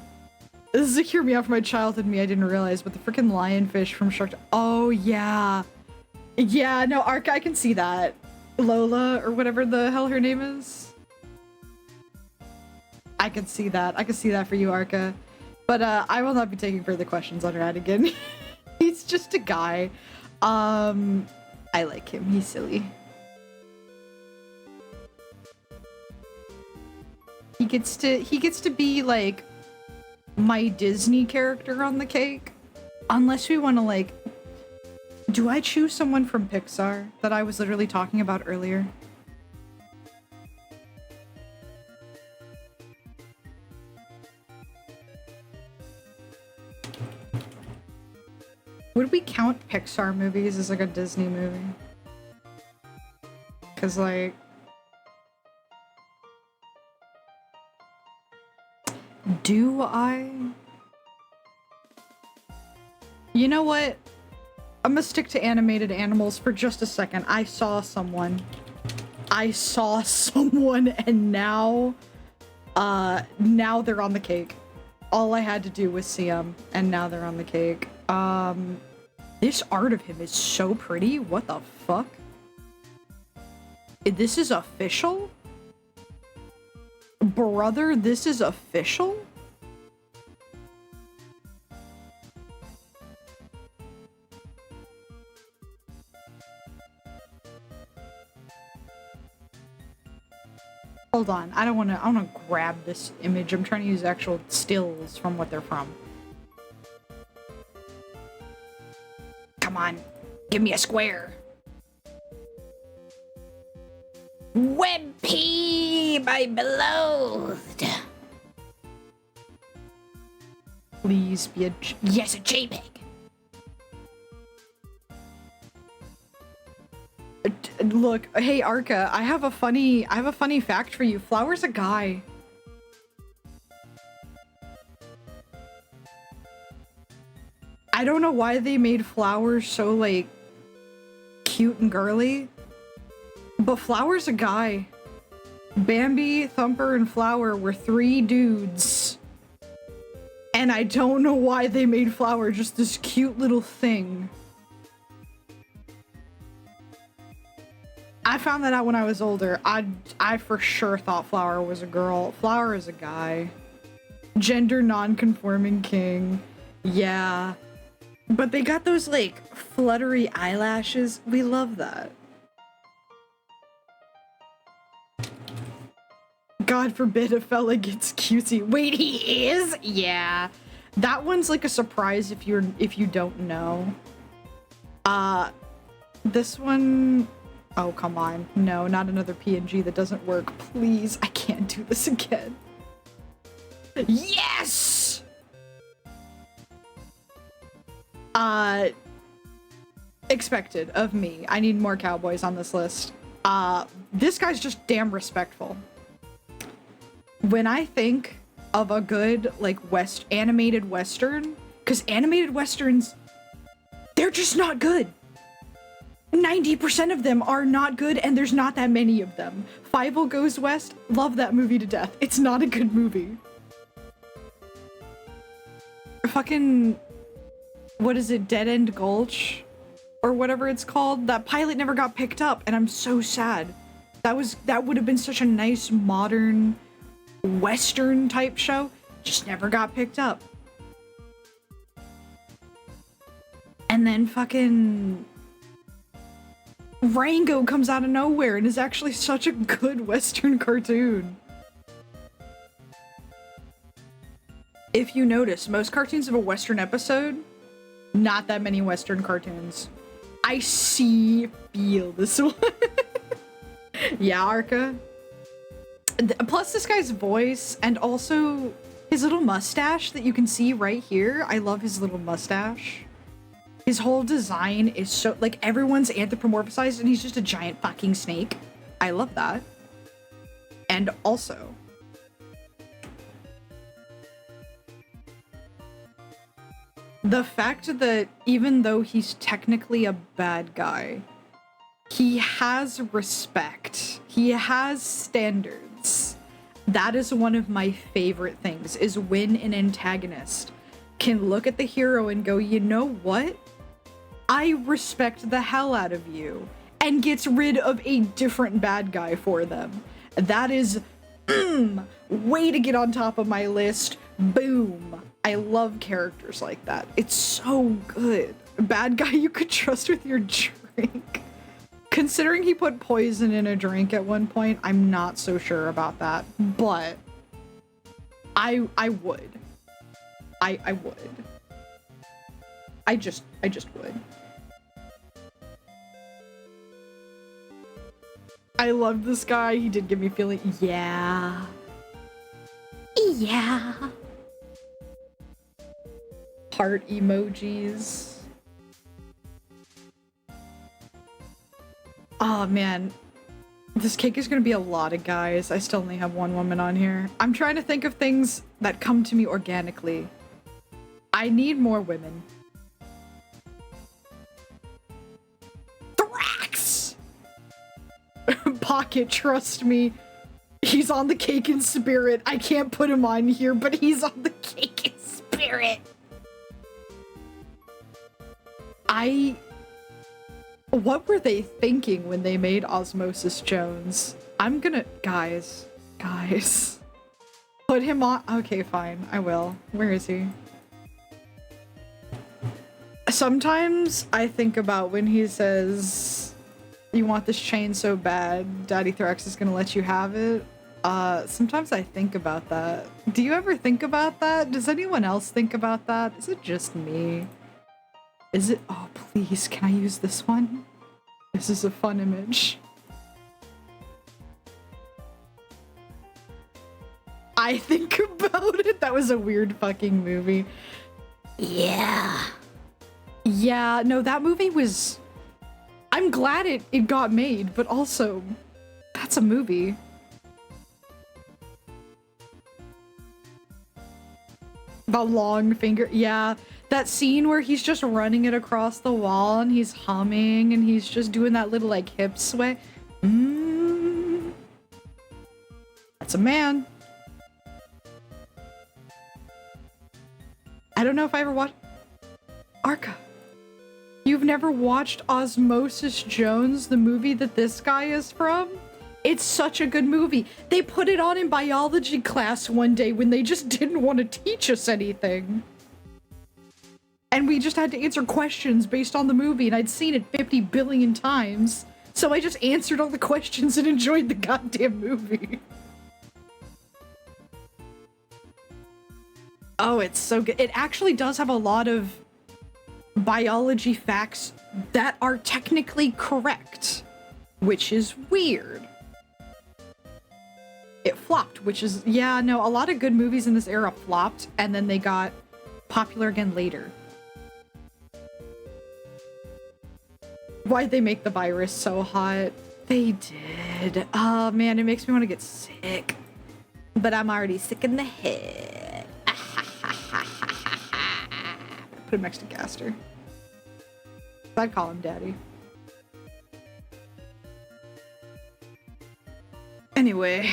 This is a hear me out for my childhood me I didn't realize, but the freaking lionfish from Shark. Oh yeah. Yeah, no, Arca, I can see that. Lola, or whatever the hell her name is. I can see that. I can see that for you, Arca. But I will not be taking further questions on Ratigan. He's just a guy. I like him. He's silly. He gets to be like my Disney character on the cake. Unless we want to like, do I choose someone from Pixar that I was literally talking about earlier? Would we count Pixar movies as like a Disney movie? Cause like, do I? You know what? I'm gonna stick to animated animals for just a second. I saw someone and now they're on the cake. All I had to do was see them and now they're on the cake. This art of him is so pretty. What the fuck? This is official? Brother, this is official? Hold on, I wanna grab this image. I'm trying to use actual stills from what they're from. Come on, give me a square. Webp, my beloved. Please be a yes, a JPEG. Look, hey Arca, I have a funny fact for you. Flower's a guy. I don't know why they made Flower so like cute and girly, but Flower's a guy. Bambi, Thumper, and Flower were 3 dudes. And I don't know why they made Flower just this cute little thing. I found that out when I was older. I for sure thought Flower was a girl. Flower is a guy. Gender non-conforming king. Yeah. But they got those like fluttery eyelashes. We love that. God forbid a fella gets cutesy. Wait, he is? Yeah. That one's like a surprise if you don't know. This one, oh come on. No, not another PNG that doesn't work. Please, I can't do this again. Yes! Expected of me. I need more cowboys on this list. This guy's just damn respectful. When I think of a good, like, animated Western, because animated Westerns, they're just not good. 90% of them are not good, and there's not that many of them. Fievel Goes West, love that movie to death. It's not a good movie. Fucking, what is it, Dead End Gulch? Or whatever it's called? That pilot never got picked up, and I'm so sad. That would have been such a nice, modern, Western type show. Just never got picked up. And then fucking Rango comes out of nowhere and is actually such a good Western cartoon. If you notice, most cartoons have a Western episode. Not that many Western cartoons. I feel this one. Yeah, Arca. Plus this guy's voice and also his little mustache that you can see right here. I love his little mustache. His whole design is so, like, everyone's anthropomorphized and he's just a giant fucking snake. I love that. And also, the fact that even though he's technically a bad guy, he has respect. He has standards. That is one of my favorite things, is when an antagonist can look at the hero and go, you know what? I respect the hell out of you, and gets rid of a different bad guy for them. That is, way to get on top of my list. Boom. I love characters like that. It's so good. A bad guy you could trust with your drink. Considering he put poison in a drink at one point, I'm not so sure about that, but I would. I would. I just would. I love this guy. He did give me feeling. Yeah. Yeah. Heart emojis. Oh man. This cake is gonna be a lot of guys. I still only have one woman on here. I'm trying to think of things that come to me organically. I need more women. Thrax! Pocket, trust me. He's on the cake in spirit. I can't put him on here, but he's on the cake in spirit. What were they thinking when they made Osmosis Jones? I'm gonna... Guys. Put him on... Okay, fine. I will. Where is he? Sometimes I think about when he says, you want this chain so bad, Daddy Thrax is gonna let you have it. Sometimes I think about that. Do you ever think about that? Does anyone else think about that? Is it just me? Is it? Oh, please, can I use this one? This is a fun image. I think about it. That was a weird fucking movie. Yeah. Yeah, no, that movie was... I'm glad it got made, but also, that's a movie. The long finger, yeah. That scene where he's just running it across the wall and he's humming and he's just doing that little like hip sway. That's a man. I don't know if I ever watched... Arca. You've never watched Osmosis Jones, the movie that this guy is from? It's such a good movie. They put it on in biology class one day when they just didn't want to teach us anything. And we just had to answer questions based on the movie, and I'd seen it 50 billion times. So I just answered all the questions and enjoyed the goddamn movie. Oh, it's so good. It actually does have a lot of biology facts that are technically correct, which is weird. It flopped, which is, yeah, no, a lot of good movies in this era flopped, and then they got popular again later. Why'd they make the virus so hot? They did. Oh man, it makes me want to get sick. But I'm already sick in the head. Put him next to Gaster. I'd call him Daddy. Anyway.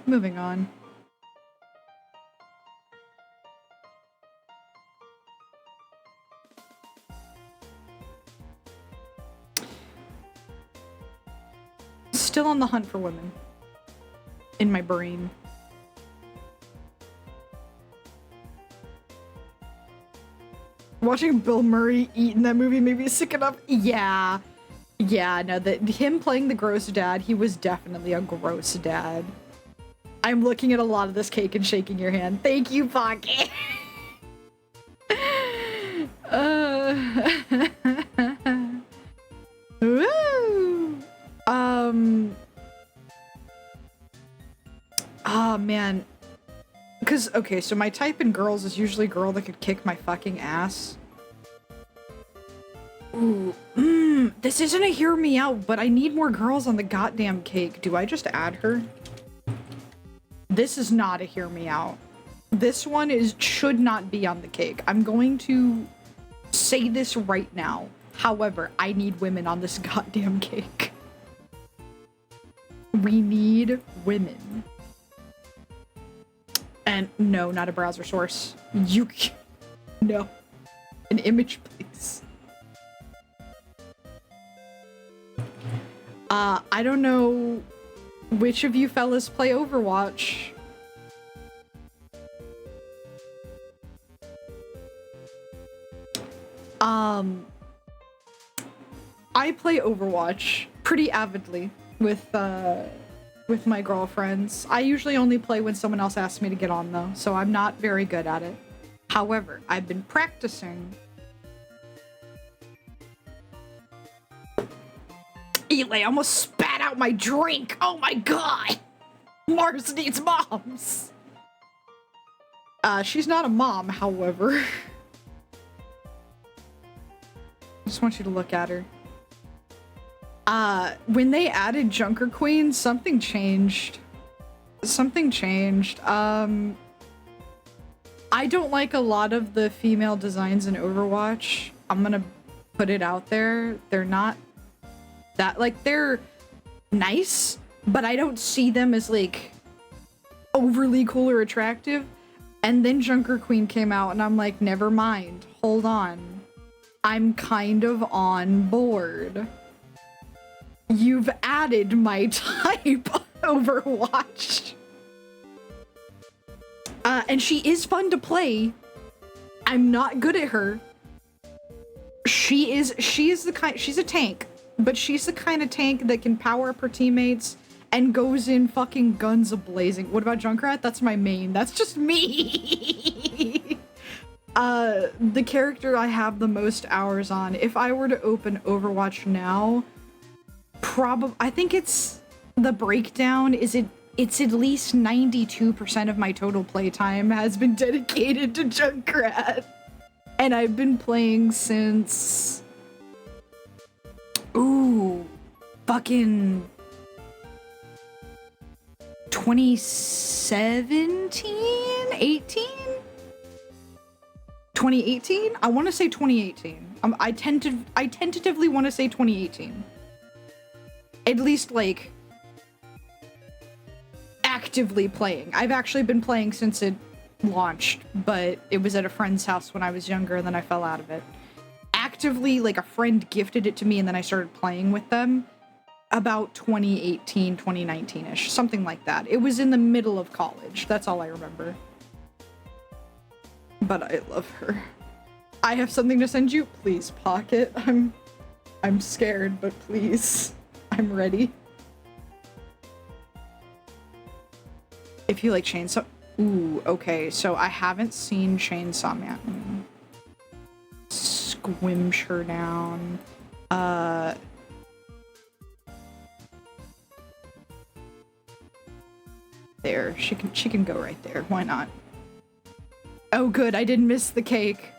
Moving on. Still on the hunt for women. In my brain. Watching Bill Murray eat in that movie made me sick enough. Yeah. Yeah, no, him playing the gross dad, he was definitely a gross dad. I'm looking at a lot of this cake and shaking your hand. Thank you, Pocket. Woo! Oh, man. Because, okay, so my type in girls is usually a girl that could kick my fucking ass. Ooh, this isn't a hear me out, but I need more girls on the goddamn cake. Do I just add her? This is not a hear me out. This one should not be on the cake. I'm going to say this right now. However, I need women on this goddamn cake. We need women. And no, not a browser source. No. An image, please. I don't know which of you fellas play Overwatch. I play Overwatch pretty avidly with my girlfriends. I usually only play when someone else asks me to get on though, so I'm not very good at it. However, I've been practicing. Eli almost spat out my drink. Oh my god. Mars needs moms. She's not a mom, however. I just want you to look at her. When they added Junker Queen, something changed. Something changed. I don't like a lot of the female designs in Overwatch. I'm gonna put it out there. They're not that, like, they're nice, but I don't see them as, like, overly cool or attractive. And then Junker Queen came out, and I'm like, never mind. Hold on. I'm kind of on board. You've added my type, Overwatch. And she is fun to play. I'm not good at her. She is the kind, she's a tank, but she's the kind of tank that can power up her teammates and goes in fucking guns a-blazing. What about Junkrat? That's my main. That's just me. The character I have the most hours on, if I were to open Overwatch now, I think it's the breakdown is it's at least 92% of my total playtime has been dedicated to Junkrat. And I've been playing since fucking 2017, 18? 2018? I want to say 2018. I tentatively want to say 2018. At least, like, actively playing. I've actually been playing since it launched, but it was at a friend's house when I was younger, and then I fell out of it. Actively, like, a friend gifted it to me, and then I started playing with them about 2018, 2019-ish, something like that. It was in the middle of college. That's all I remember. But I love her. I have something to send you. Please, Pocket. I'm scared, but please. I'm ready. If you like Chainsaw... Ooh, okay. So I haven't seen Chainsaw Man. Squimsh her down. There. She can go right there. Why not? Oh, good. I didn't miss the cake.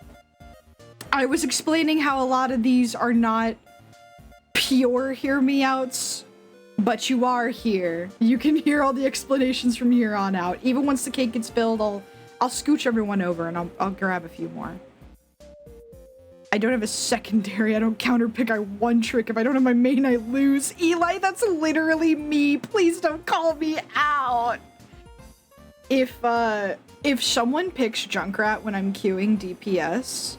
I was explaining how a lot of these are not pure hear me outs, but you are here. You can hear all the explanations from here on out. Even once the cake gets filled, I'll scooch everyone over and I'll grab a few more. I don't have a secondary. I don't counterpick. I one trick. If I don't have my main, I lose. Eli, that's literally me. Please don't call me out. If someone picks Junkrat when I'm queuing DPS,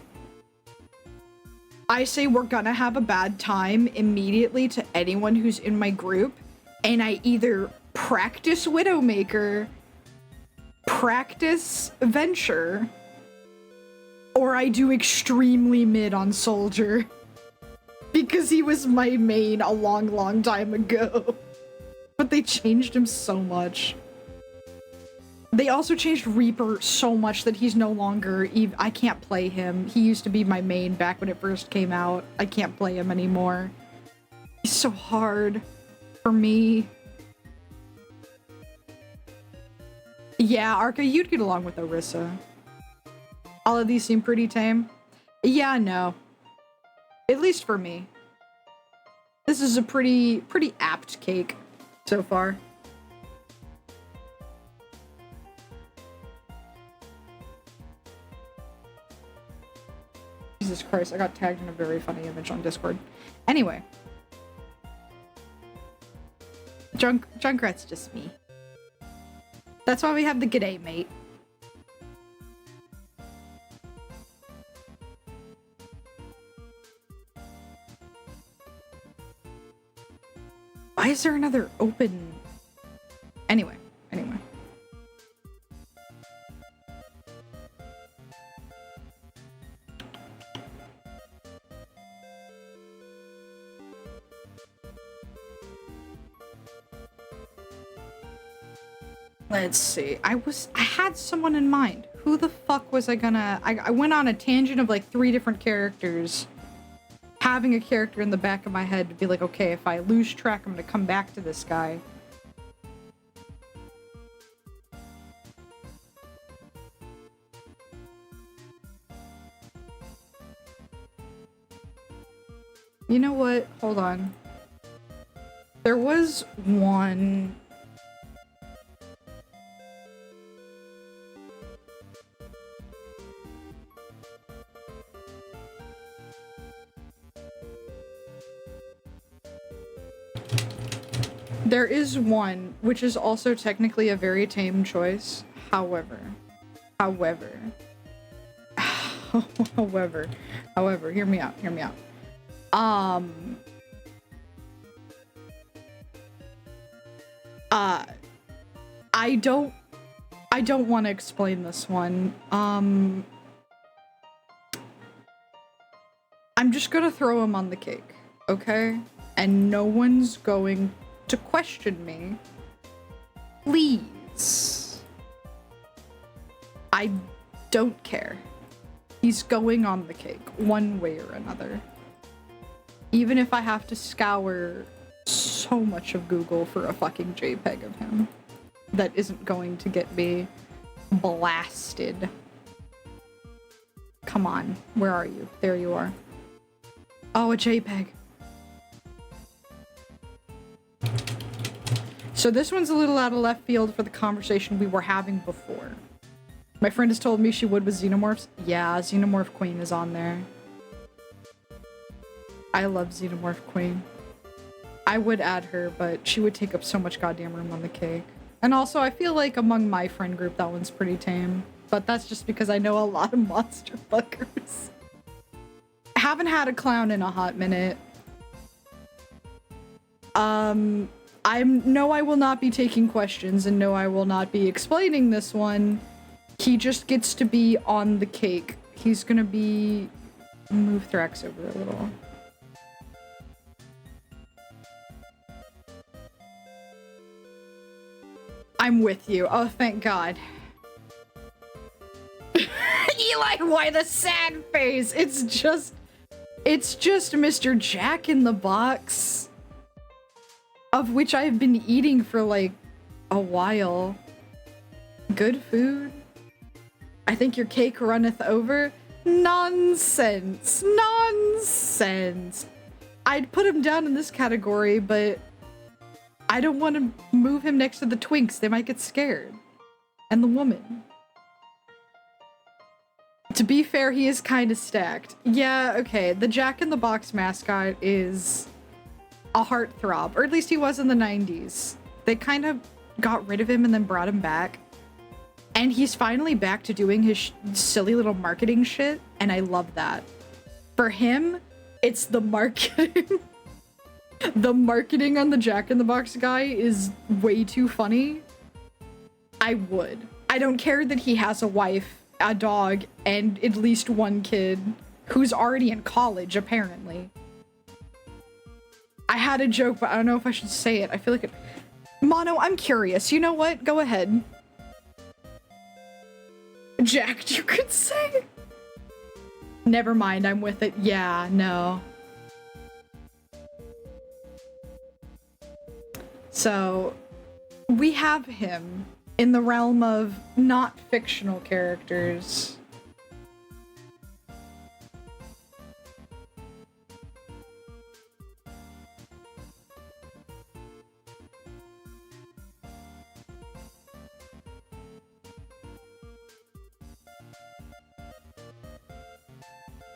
I say we're gonna have a bad time immediately to anyone who's in my group, and I either practice Widowmaker, practice Venture, or I do extremely mid on Soldier. Because he was my main a long time ago. But they changed him so much. They also changed Reaper so much that he's no longer I can't play him. He used to be my main back when it first came out. I can't play him anymore. He's so hard for me. Yeah, Arca, you'd get along with Orisa. All of these seem pretty tame. Yeah, no. At least for me. This is a pretty apt cake so far. Jesus Christ, I got tagged in a very funny image on Discord. Anyway. Junkrat's just me. That's why we have the g'day, mate. Why is there another open? Anyway. Let's see. I had someone in mind. Who the fuck was I gonna... I went on a tangent of like 3 different characters. Having a character in the back of my head to be like, okay, if I lose track, I'm gonna come back to this guy. You know what? Hold on. There was one... There is one, which is also technically a very tame choice. However, hear me out. I don't want to explain this one. I'm just gonna throw him on the cake, okay? And no one's going to question me. Please. I don't care. He's going on the cake, one way or another. Even if I have to scour so much of Google for a fucking JPEG of him. That isn't going to get me blasted. Come on, where are you? There you are. Oh, a JPEG. So this one's a little out of left field for the conversation we were having before. My friend has told me she would with Xenomorphs. Yeah, Xenomorph Queen is on there. I love Xenomorph Queen. I would add her, but she would take up so much goddamn room on the cake. And also, I feel like among my friend group, that one's pretty tame. But that's just because I know a lot of monster fuckers. I haven't had a clown in a hot minute. No, I will not be taking questions, and no, I will not be explaining this one. He just gets to be on the cake. He's gonna be... Move Thrax over a little. I'm with you. Oh, thank God. Eli, why the sad face? It's just Mr. Jack in the Box. Of which I've been eating for like a while. Good food. I think your cake runneth over. Nonsense. Nonsense. I'd put him down in this category, but I don't want to move him next to the Twinks. They might get scared. And the woman. To be fair, he is kind of stacked. Yeah, okay, the Jack in the Box mascot is a heartthrob, or at least he was in the 90s. They kind of got rid of him and then brought him back. And he's finally back to doing his silly little marketing shit, and I love that. For him, it's the marketing. The marketing on the Jack in the Box guy is way too funny. I would. I don't care that he has a wife, a dog, and at least one kid who's already in college, apparently. I had a joke, but I don't know if I should say it. I feel like it... Mono, I'm curious. You know what? Go ahead. Jacked, you could say. Never mind, I'm with it. Yeah, no. So, we have him in the realm of not fictional characters.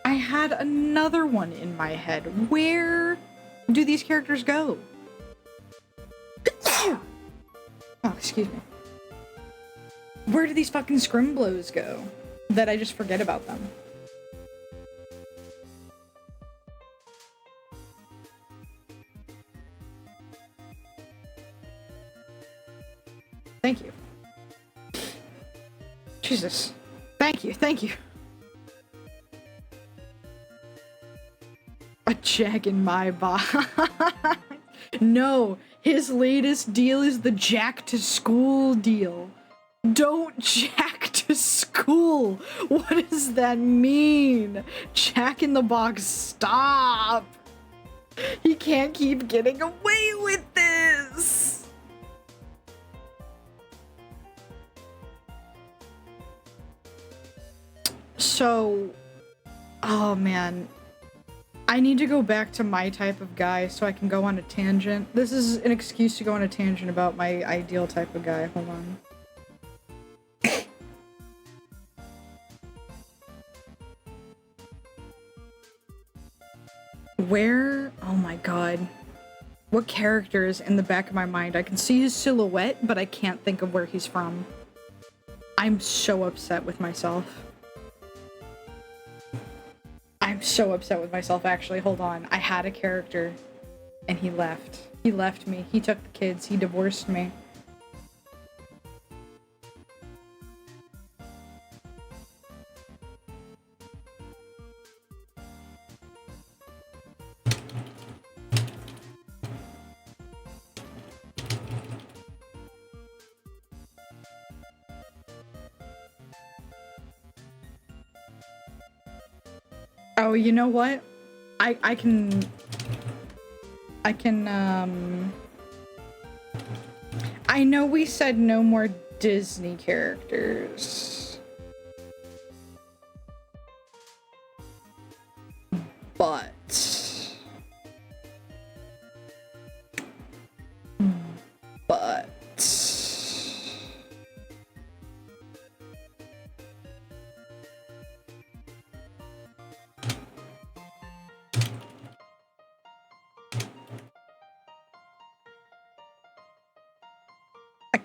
I had another one in my head. Where do these characters go? Oh, excuse me. Where do these fucking Scrimblows go? That I just forget about them. Thank you. Jesus. Thank you, thank you. A Jack in my box. No, his latest deal is the Jack to school deal. Don't Jack to school. What does that mean? Jack in the Box, stop. He can't keep getting away with this. So, oh man. I need to go back to my type of guy so I can go on a tangent. This is an excuse to go on a tangent about my ideal type of guy. Hold on. Where? Oh my god. What character is in the back of my mind? I can see his silhouette, but I can't think of where he's from. I'm so upset with myself. I'm so upset with myself, actually. Hold on. I had a character, and he left. He left me. He took the kids. He divorced me. Oh, you know what? I can I know we said no more Disney characters. But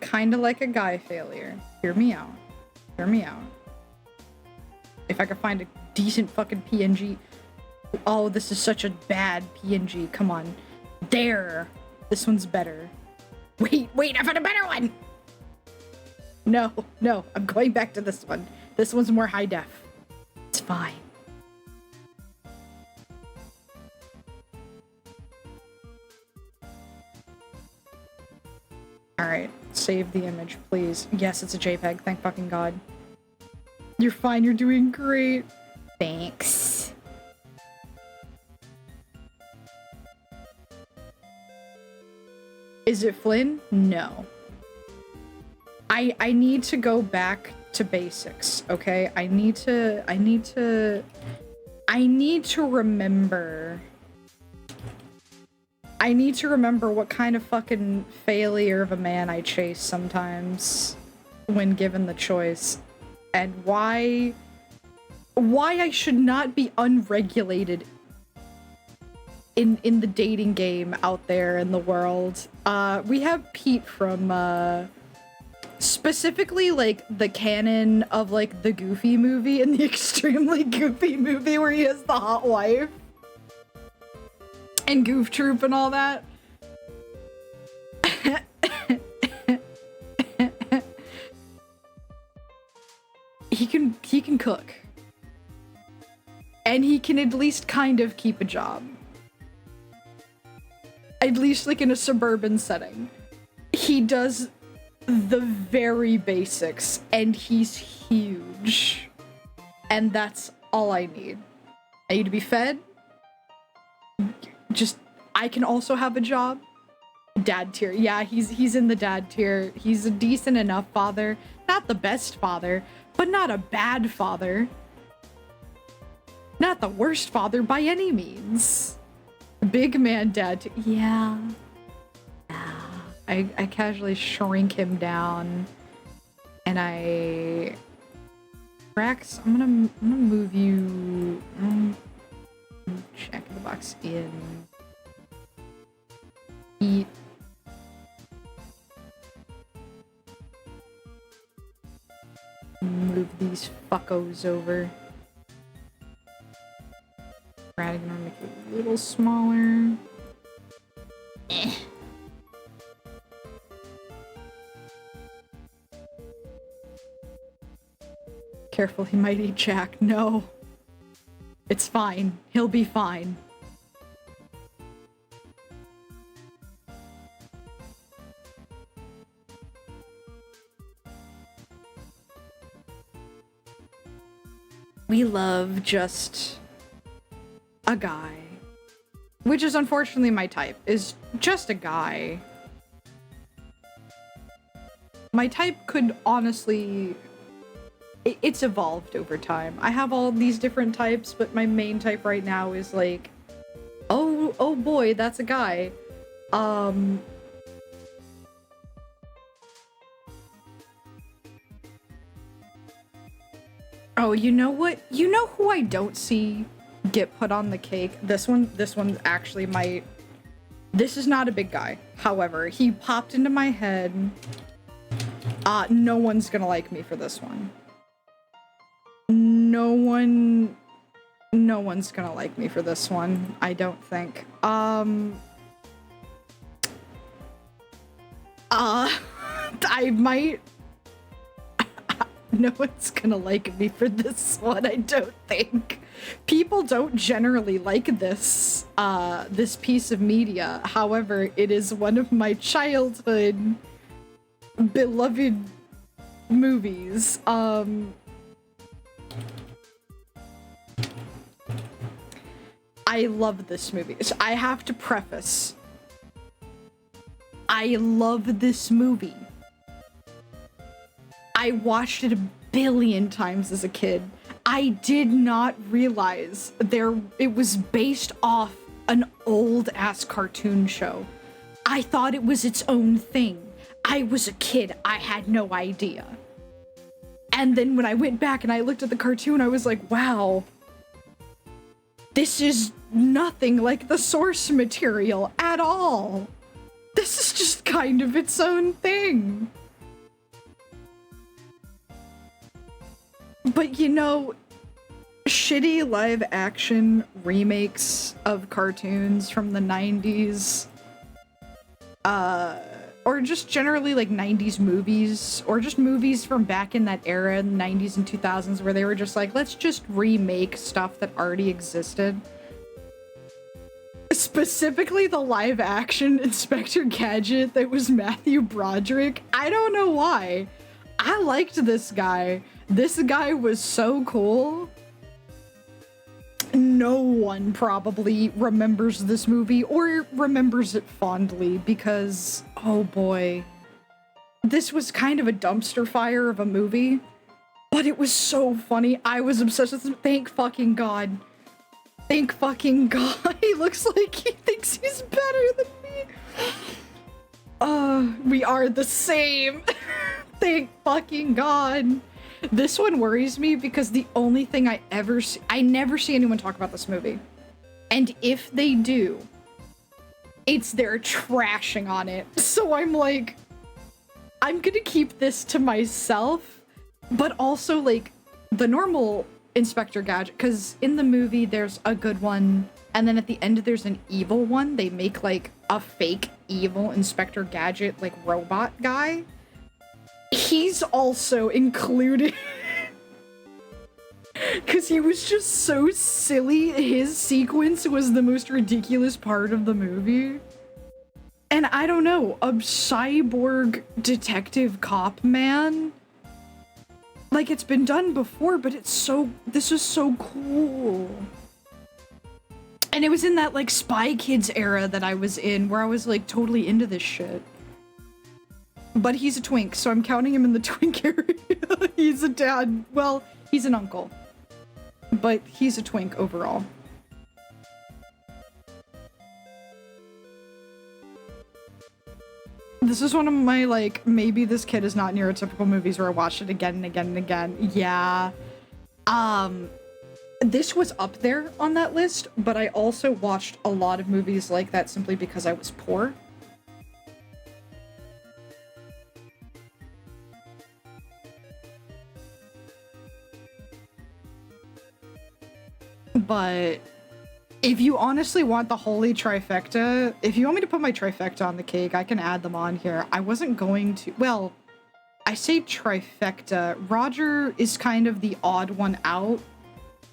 kind of like a guy failure. Hear me out. Hear me out. If I could find a decent fucking PNG. Oh, this is such a bad PNG. Come on. There. This one's better. Wait, I found a better one! No, I'm going back to this one. This one's more high def. It's fine. Alright, save the image, please. Yes, it's a JPEG, thank fucking god. You're fine, you're doing great. Thanks. Is it Flynn? No. I need to go back to basics, okay? I need to remember. I need to remember what kind of fucking failure of a man I chase sometimes when given the choice. And why why I should not be unregulated in the dating game out there in the world. We have Pete from specifically like the canon of like the Goofy movie and the extremely Goofy movie where he has the hot wife and Goof Troop and all that. He can cook. And he can at least kind of keep a job. At least like in a suburban setting. He does the very basics and he's huge. And that's all I need. I need to be fed. Just, I can also have a job. Dad tier. Yeah, he's in the dad tier. He's a decent enough father. Not the best father, but not a bad father. Not the worst father by any means. Big man dad tier. Yeah. I casually shrink him down. And I... Rex, I'm gonna move you... check the box in. Eat. Move these fuckos over. I'm gonna make it a little smaller. Careful, he might eat Jack. No. It's fine. He'll be fine. We love just a guy. Which is unfortunately my type, is just a guy. My type could honestly... It's evolved over time. I have all these different types, but my main type right now is like, oh boy, that's a guy. Oh, you know what? You know who I don't see get put on the cake? This one actually might... This is not a big guy. However, he popped into my head. No one's gonna like me for this one. No one's gonna like me for this one, I don't think. I might... No one's gonna like me for this one, I don't think. People don't generally like this, this piece of media. However, it is one of my childhood beloved movies. I love this movie. So I have to preface. I love this movie. I watched it a billion times as a kid. I did not realize it was based off an old-ass cartoon show. I thought it was its own thing. I was a kid. I had no idea. And then when I went back and I looked at the cartoon, I was like, wow. This is nothing like the source material at all. This is just kind of its own thing. But you know, shitty live action remakes of cartoons from the 90s, or just generally like 90s movies, or just movies from back in that era in the 90s and 2000s where they were just like, let's just remake stuff that already existed. Specifically the live action Inspector Gadget that was Matthew Broderick. I don't know why. I liked this guy. This guy was so cool. No one probably remembers this movie or remembers it fondly because, oh boy, this was kind of a dumpster fire of a movie, but it was so funny. I was obsessed with it. Thank fucking God. Thank fucking God. He looks like he thinks he's better than me. We are the same. Thank fucking God. This one worries me because the only thing I never see anyone talk about this movie. And if they do, it's they're trashing on it. So I'm like, I'm gonna keep this to myself, but also like the normal Inspector Gadget, because in the movie there's a good one, and then at the end there's an evil one. They make like a fake evil Inspector Gadget like robot guy. He's also included because he was just so silly. His sequence was the most ridiculous part of the movie. And I don't know, a cyborg detective cop man? Like, it's been done before, but this is so cool. And it was in that, like, Spy Kids era that I was in, where I was, like, totally into this shit. But he's a twink, so I'm counting him in the twink area. He's a dad. Well, he's an uncle. But he's a twink overall. This is one of my, like, maybe this kid is not neurotypical movies where I watched it again and again and again. Yeah. This was up there on that list, but I also watched a lot of movies like that simply because I was poor. But if you honestly want the holy trifecta, if you want me to put my trifecta on the cake, I can add them on here. I wasn't going to, well, I say trifecta. Roger is kind of the odd one out.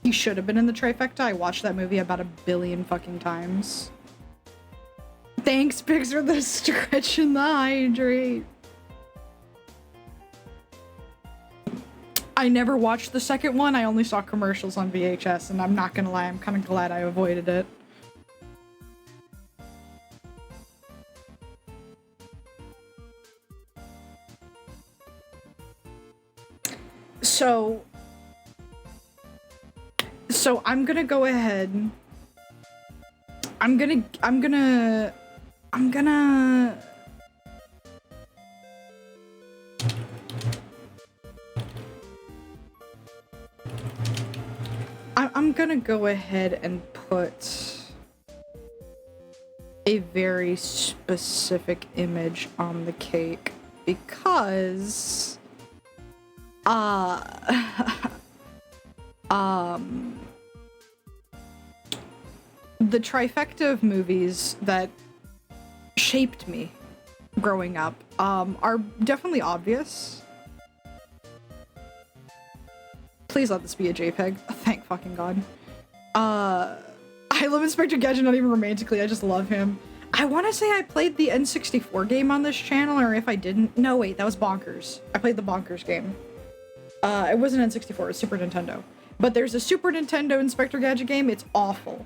He should have been in the trifecta. I watched that movie about 1 billion fucking times. Thanks, Pigs, for the stretch and the hydrate. I never watched the second one. I only saw commercials on VHS, and I'm not gonna lie, I'm kind of glad I avoided it. So I'm gonna go ahead. I'm gonna go ahead and put a very specific image on the cake because the trifecta of movies that shaped me growing up are definitely obvious. Please let this be a JPEG. Thank fucking God. I love Inspector Gadget, not even romantically. I just love him. I want to say I played the N64 game on this channel, or if I didn't... No, wait, that was Bonkers. I played the Bonkers game. It wasn't N64, it was Super Nintendo. But there's a Super Nintendo Inspector Gadget game. It's awful.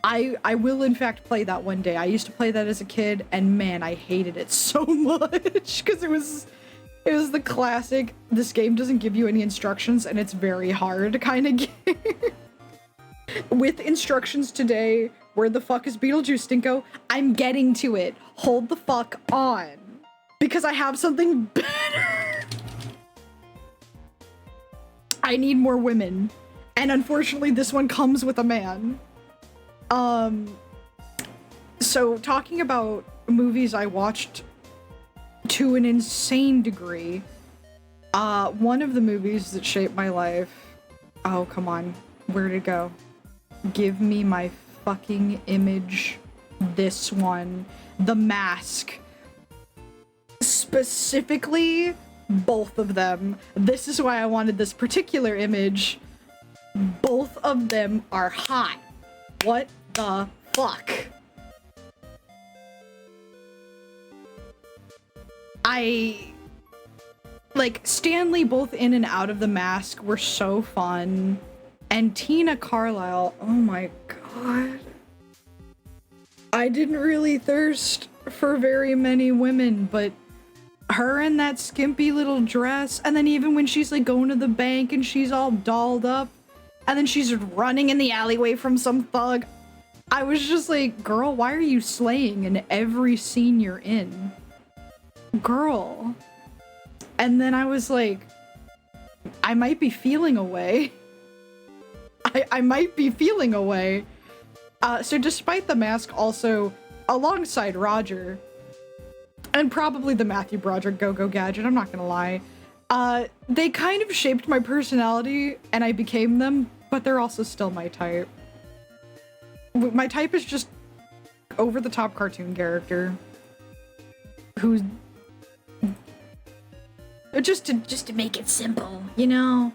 I will, in fact, play that one day. I used to play that as a kid, and man, I hated it so much, because it was the classic, this game doesn't give you any instructions, and it's very hard kind of game. With instructions today, where the fuck is Beetlejuice, Stinko? I'm getting to it. Hold the fuck on. Because I have something better. I need more women. And unfortunately, this one comes with a man. So talking about movies I watched to an insane degree, one of the movies that shaped my life, oh, come on, where'd it go? Give me my fucking image. This one, The Mask. Specifically, both of them. This is why I wanted this particular image. Both of them are hot. What the fuck? Like, Stanley both in and out of The Mask were so fun. And Tina Carlisle, oh my god. I didn't really thirst for very many women, but her in that skimpy little dress, and then even when she's like going to the bank and she's all dolled up, and then she's running in the alleyway from some thug, I was just like, girl, why are you slaying in every scene you're in? Girl. And then I was like, I might be feeling away. I might be feeling away. So despite the mask also, alongside Roger, and probably the Matthew Broderick Go-Go Gadget, I'm not gonna lie, they kind of shaped my personality and I became them, but they're also still my type. My type is just over-the-top cartoon character who's just to make it simple, you know?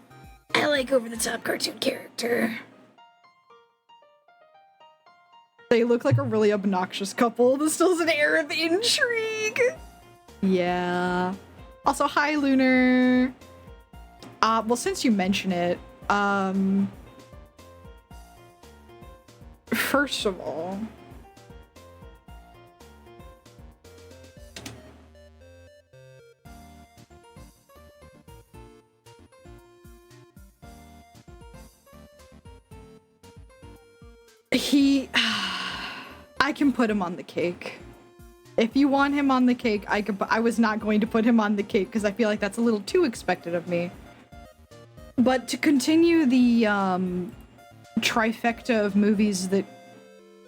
I like over-the-top cartoon character. They look like a really obnoxious couple. This still has an air of intrigue. Yeah. Also, hi, Lunar. Well, since you mention it, first of all, I can put him on the cake. If you want him on the cake, I was not going to put him on the cake because I feel like that's a little too expected of me. But to continue the trifecta of movies that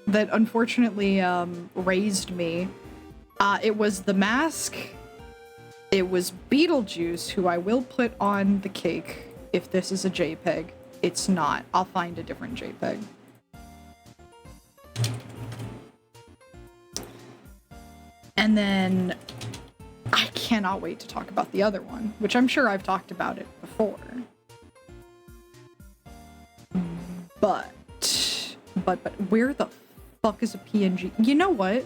unfortunately raised me, it was The Mask, it was Beetlejuice, who I will put on the cake if this is a JPEG. It's not. I'll find a different JPEG. And then I cannot wait to talk about the other one, which I'm sure I've talked about it before. But where the fuck is a PNG? You know what?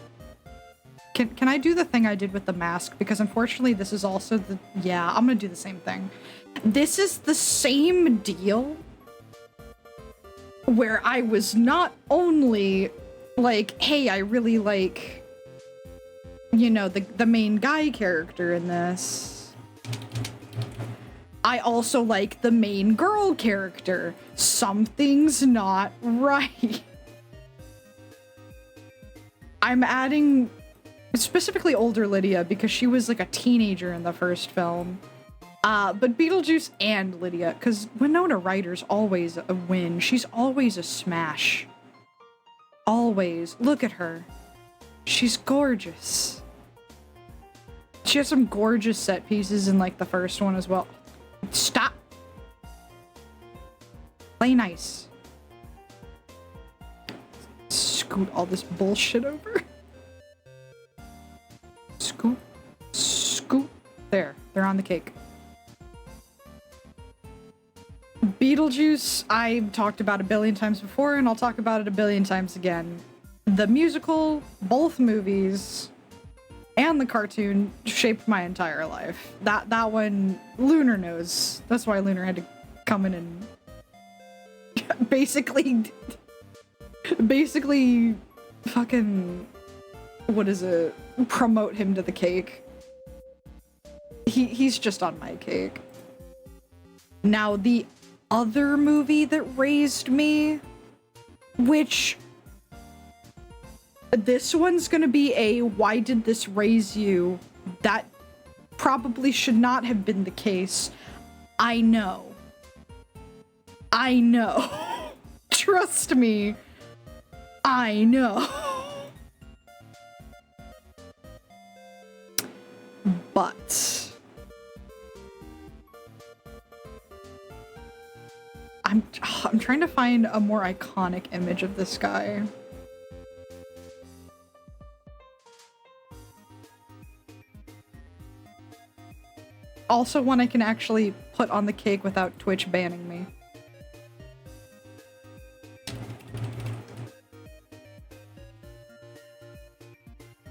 Can I do the thing I did with the mask? Because unfortunately this is also the... Yeah, I'm gonna do the same thing. This is the same deal where I was not only like, hey, I really like... you know, the main guy character in this. I also like the main girl character. Something's not right. I'm adding specifically older Lydia because she was like a teenager in the first film. But Beetlejuice and Lydia, because Winona Ryder's always a win. She's always a smash. Always. Look at her. She's gorgeous. She has some gorgeous set pieces in, like, the first one as well. Stop! Play nice. Scoot all this bullshit over. Scoot. Scoot. There. They're on the cake. Beetlejuice, I've talked about a billion times before, and I'll talk about it a billion times again. The musical, both movies... and the cartoon shaped my entire life. That one, Lunar knows. That's why Lunar had to come in and basically fucking, what is it? Promote him to the cake. He's just on my cake. Now, the other movie that raised me, which... this one's gonna be a why did this raise you? That probably should not have been the case. I know. I know. Trust me. I know. But I'm trying to find a more iconic image of this guy. Also one I can actually put on the cake without Twitch banning me.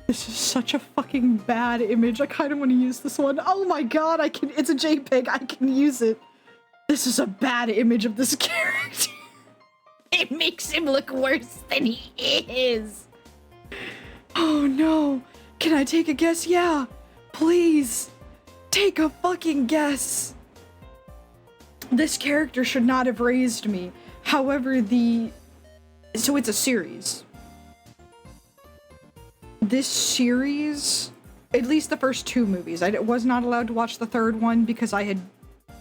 This is such a fucking bad image. I kind of want to use this one. Oh my god, it's a JPEG. I can use it. This is a bad image of this character. It makes him look worse than he is. Oh no. Can I take a guess? Yeah. Please. Take a fucking guess. This character should not have raised me. However, so it's a series. This series, at least the first two movies, I was not allowed to watch the third one because I had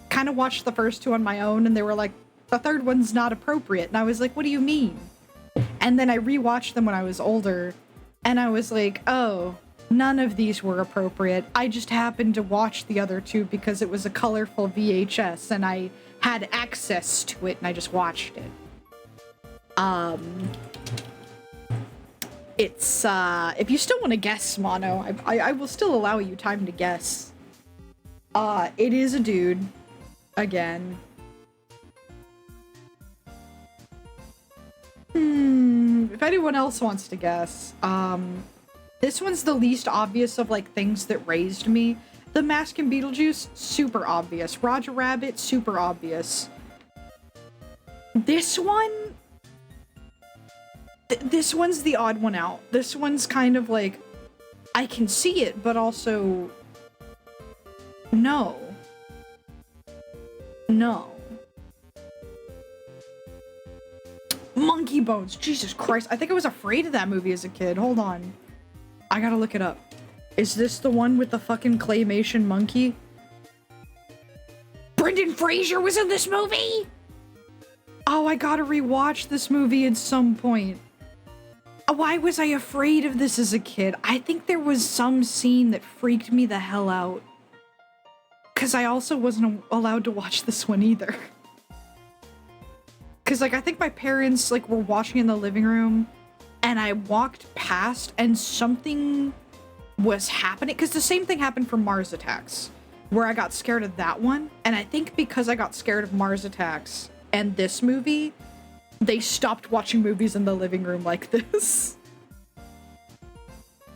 kind of watched the first two on my own, and they were like, the third one's not appropriate. And I was like, what do you mean? And then I rewatched them when I was older, and I was like, oh, none of these were appropriate. I just happened to watch the other two because it was a colorful VHS, and I had access to it, and I just watched it. It's, if you still want to guess, Mono, I will still allow you time to guess. It is a dude. Again. If anyone else wants to guess, this one's the least obvious of, like, things that raised me. The Mask and Beetlejuice, super obvious. Roger Rabbit, super obvious. This one... this one's the odd one out. This one's kind of like, I can see it, but also... no. No. Monkey Bones. Jesus Christ. I think I was afraid of that movie as a kid. Hold on. I gotta look it up. Is this the one with the fucking claymation monkey? Brendan Fraser was in this movie? Oh, I gotta rewatch this movie at some point. Why was I afraid of this as a kid? I think there was some scene that freaked me the hell out. Because I also wasn't allowed to watch this one either. Because, like, I think my parents, like, were watching in the living room, and I walked past, and something was happening. Because the same thing happened for Mars Attacks, where I got scared of that one. And I think because I got scared of Mars Attacks and this movie, they stopped watching movies in the living room like this.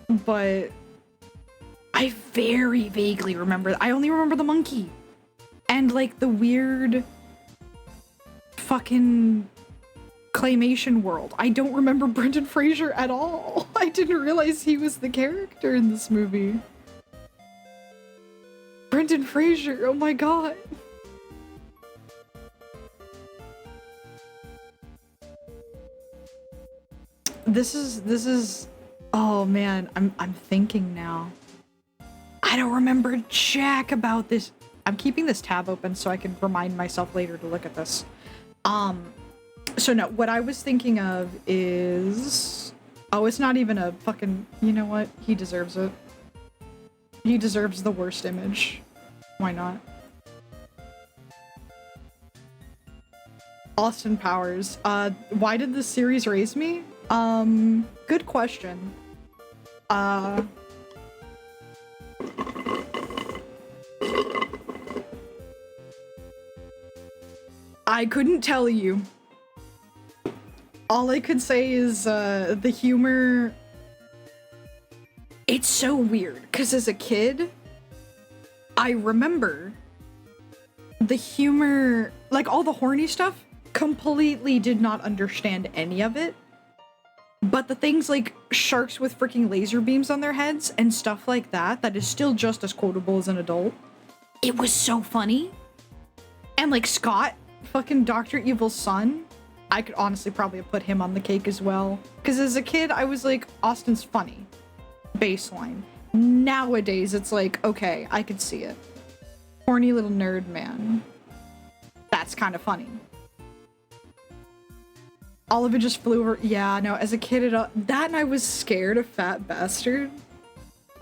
But I very vaguely remember. I only remember the monkey. And, like, the weird fucking claymation world. I don't remember Brendan Fraser at all. I didn't realize he was the character in this movie. Brendan Fraser, oh my god. This is oh man, I'm thinking now. I don't remember jack about this. I'm keeping this tab open so I can remind myself later to look at this. So no, what I was thinking of is, oh, it's not even a fucking, you know what? He deserves it. He deserves the worst image. Why not? Austin Powers. Why did this series raise me? Good question. I couldn't tell you. All I could say is, the humor... It's so weird, because as a kid, I remember the humor, like all the horny stuff, completely did not understand any of it. But the things like sharks with freaking laser beams on their heads and stuff like that, that is still just as quotable as an adult. It was so funny. And like Scott, fucking Dr. Evil's son, I could honestly probably have put him on the cake as well. Because as a kid, I was like, Austin's funny. Baseline. Nowadays, it's like, okay, I could see it. Horny little nerd man. That's kind of funny. All of it just flew over. Yeah, no, as a kid, that and I was scared of Fat Bastard.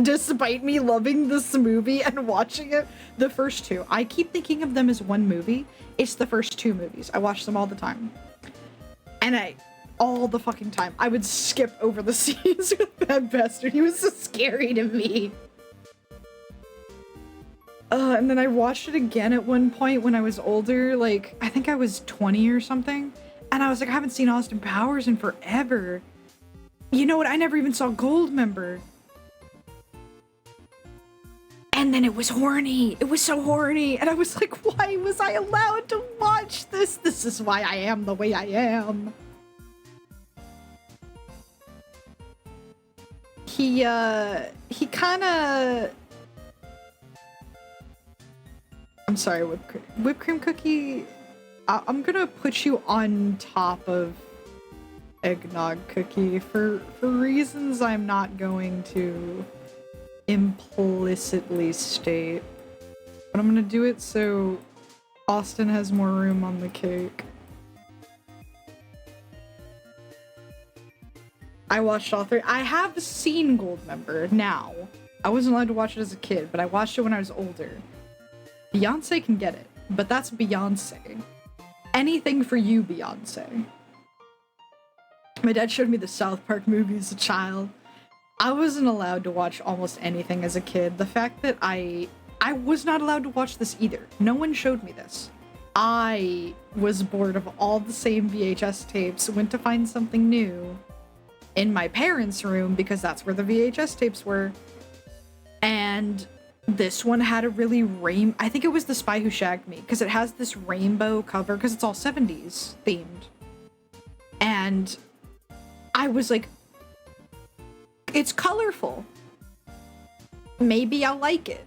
Despite me loving this movie and watching it, the first two. I keep thinking of them as one movie. It's the first two movies. I watch them all the time. And all the fucking time, I would skip over the scenes with Fat Bastard. He was so scary to me. And then I watched it again at one point when I was older, like, I think I was 20 or something. And I was like, I haven't seen Austin Powers in forever. You know what? I never even saw Goldmember. And then it was horny. It was so horny. And I was like, why was I allowed to watch this? This is why I am the way I am. He kind of... I'm sorry, whipped cream cookie... I'm gonna put you on top of eggnog cookie for reasons I'm not going to implicitly state. But I'm gonna do it so Austin has more room on the cake. I watched all three. I have seen Goldmember now. I wasn't allowed to watch it as a kid, but I watched it when I was older. Beyonce can get it, but that's Beyonce. Anything for you, Beyonce. My dad showed me the South Park movie as a child. I wasn't allowed to watch almost anything as a kid. The fact that I was not allowed to watch this either. No one showed me this. I was bored of all the same VHS tapes, went to find something new in my parents' room because that's where the VHS tapes were. And this one had a really I think it was The Spy Who Shagged Me, because it has this rainbow cover because it's all 70s themed. And I was like, it's colorful. Maybe I'll like it.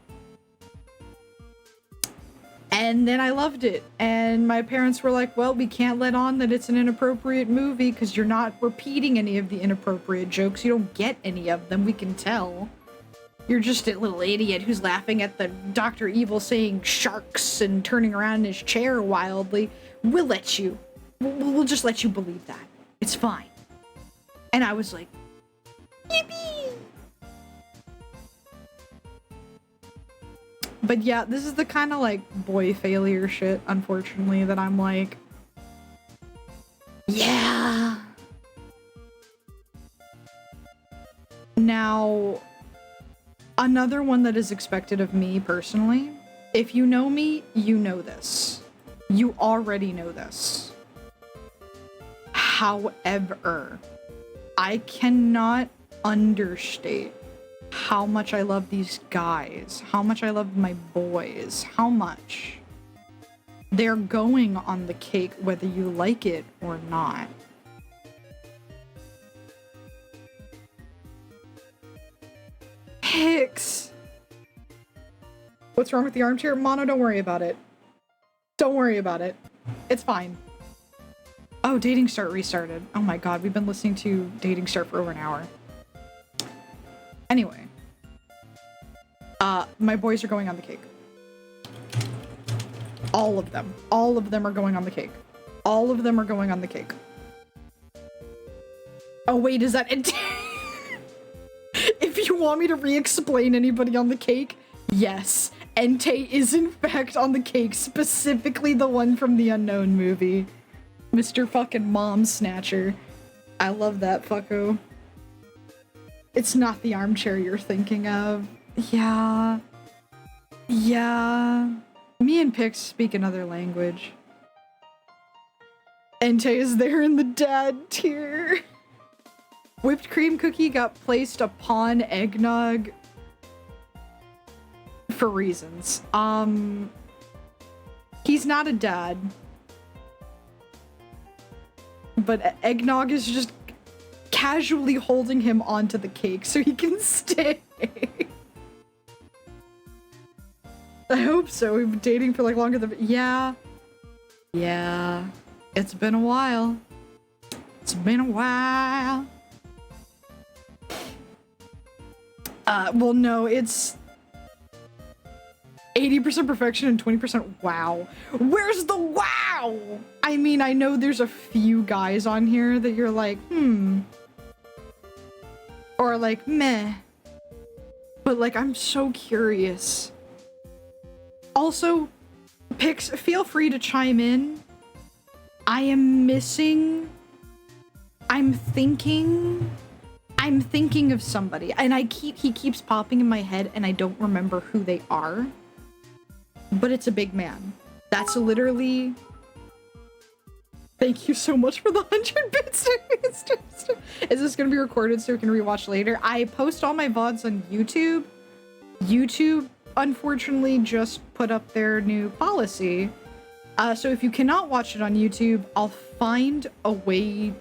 And then I loved it. And my parents were like, well, we can't let on that it's an inappropriate movie because you're not repeating any of the inappropriate jokes. You don't get any of them, we can tell. You're just a little idiot who's laughing at the Dr. Evil saying sharks and turning around in his chair wildly. We'll let you. We'll just let you believe that. It's fine. And I was like, yippee! But yeah, this is the kind of like boy failure shit, unfortunately, that I'm like, yeah. Now, another one that is expected of me personally, if you know me, you know this. You already know this. However, I cannot understate how much I love these guys, how much I love my boys, how much they're going on the cake whether you like it or not. Hicks! What's wrong with the armchair? Mono, don't worry about it. Don't worry about it. It's fine. Oh, Dating Start restarted. Oh my god, we've been listening to Dating Start for over an hour. Anyway. My boys are going on the cake. All of them. All of them are going on the cake. All of them are going on the cake. Oh wait, is that it? If you want me to re-explain anybody on the cake, yes. Entei is in fact on the cake, specifically the one from the Unknown movie. Mr. fucking Mom Snatcher. I love that fucko. It's not the armchair you're thinking of. Yeah. Yeah. Me and Pix speak another language. Entei is there in the dad tier. Whipped cream cookie got placed upon eggnog for reasons. He's not a dad. But eggnog is just casually holding him onto the cake so he can stay. I hope so. We've been dating for like longer than... Yeah. Yeah. It's been a while. It's been a while. Well, no, it's 80% perfection and 20% wow. Where's the wow? I mean, I know there's a few guys on here that you're like, or like, meh. But like, I'm so curious. Also, Pix, feel free to chime in. I am missing... I'm thinking of somebody, and he keeps popping in my head, and I don't remember who they are. But it's a big man. That's literally... Thank you so much for the 100 bits. Is this gonna be recorded so we can rewatch later? I post all my VODs on YouTube. YouTube, unfortunately, just put up their new policy. So if you cannot watch it on YouTube, I'll find a way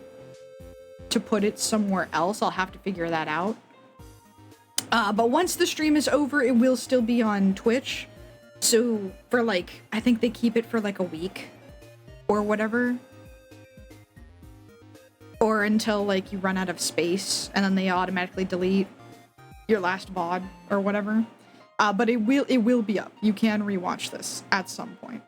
to put it somewhere else. I'll have to figure that out. But once the stream is over, it will still be on Twitch. So for like, I think they keep it for like a week or whatever. Or until like you run out of space and then they automatically delete your last VOD or whatever. But it will be up. You can rewatch this at some point.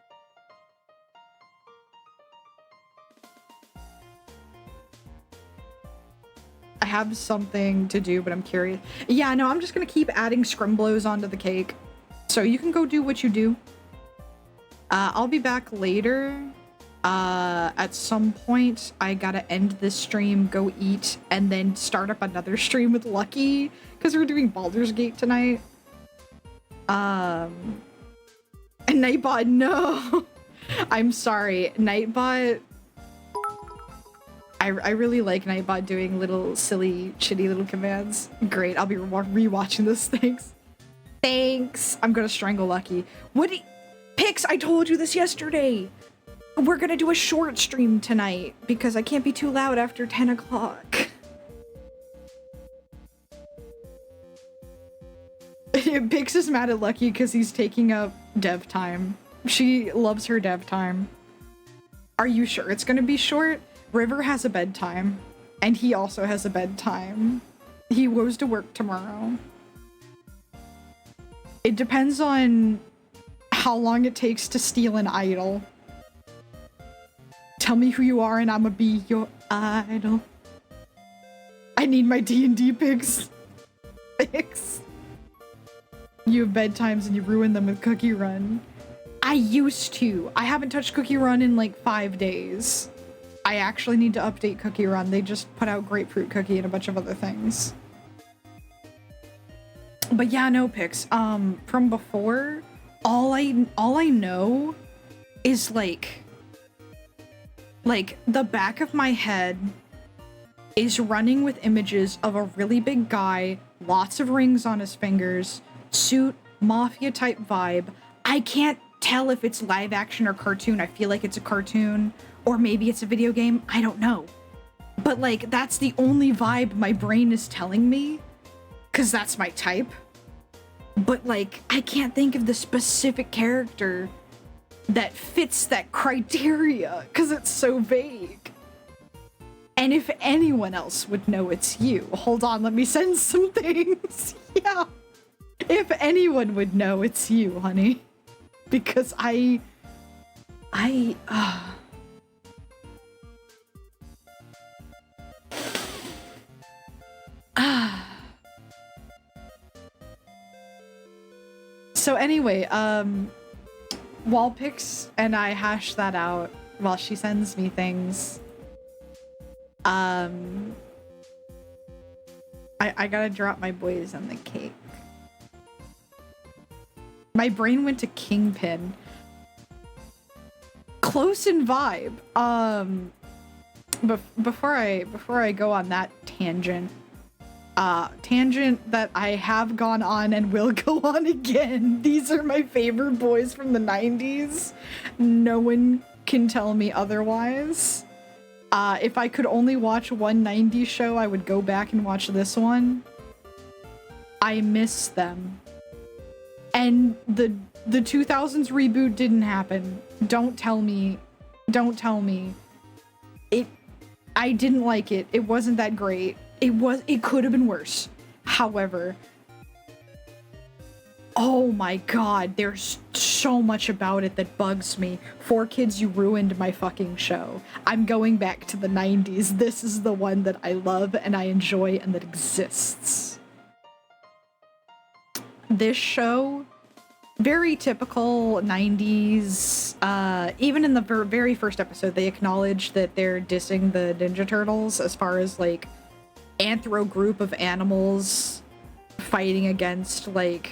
have something to do, but I'm curious. Yeah, no, I'm just gonna keep adding scrimblows onto the cake. So you can go do what you do. I'll be back later. At some point, I gotta end this stream, go eat, and then start up another stream with Lucky, because we're doing Baldur's Gate tonight. And Nightbot, no! I'm sorry, Nightbot... I really like Nightbot doing little silly, shitty little commands. Great, I'll be rewatching this, thanks. Thanks! I'm gonna strangle Lucky. What do you... Pix, I told you this yesterday! We're gonna do a short stream tonight, because I can't be too loud after 10 o'clock. Pix is mad at Lucky because he's taking up dev time. She loves her dev time. Are you sure it's gonna be short? River has a bedtime, and he also has a bedtime. He goes to work tomorrow. It depends on how long it takes to steal an idol. Tell me who you are and I'ma be your idol. I need my D&D pics. Pics. You have bedtimes and you ruin them with Cookie Run. I used to. I haven't touched Cookie Run in like 5 days. I actually need to update Cookie Run. They just put out Grapefruit Cookie and a bunch of other things. But yeah, no pics. From before, all I know is like the back of my head is running with images of a really big guy, lots of rings on his fingers, suit, mafia type vibe. I can't tell if it's live action or cartoon. I feel like it's a cartoon, or maybe it's a video game. I don't know. But like, that's the only vibe my brain is telling me, because that's my type. But like, I can't think of the specific character that fits that criteria, because it's so vague. And if anyone else would know, it's you. Hold on, let me send some things. Yeah. If anyone would know, it's you, honey. Because So anyway, while Pix and I hash that out, while she sends me things, I gotta drop my boys on the cake. My brain went to Kingpin. Close in vibe. Before I go on that tangent that I have gone on and will go on again. These are my favorite boys from the 90s. No one can tell me otherwise. If I could only watch one 90s show, I would go back and watch this one. I miss them. And the 2000s reboot didn't happen. Don't tell me. Don't tell me. I didn't like it. It wasn't that great. It could have been worse. However, oh my god, there's so much about it that bugs me. 4Kids, you ruined my fucking show. I'm going back to the 90s. This is the one that I love and I enjoy and that exists. This show, very typical 90s. Even in the very first episode, they acknowledge that they're dissing the Ninja Turtles as far as like anthro group of animals fighting against like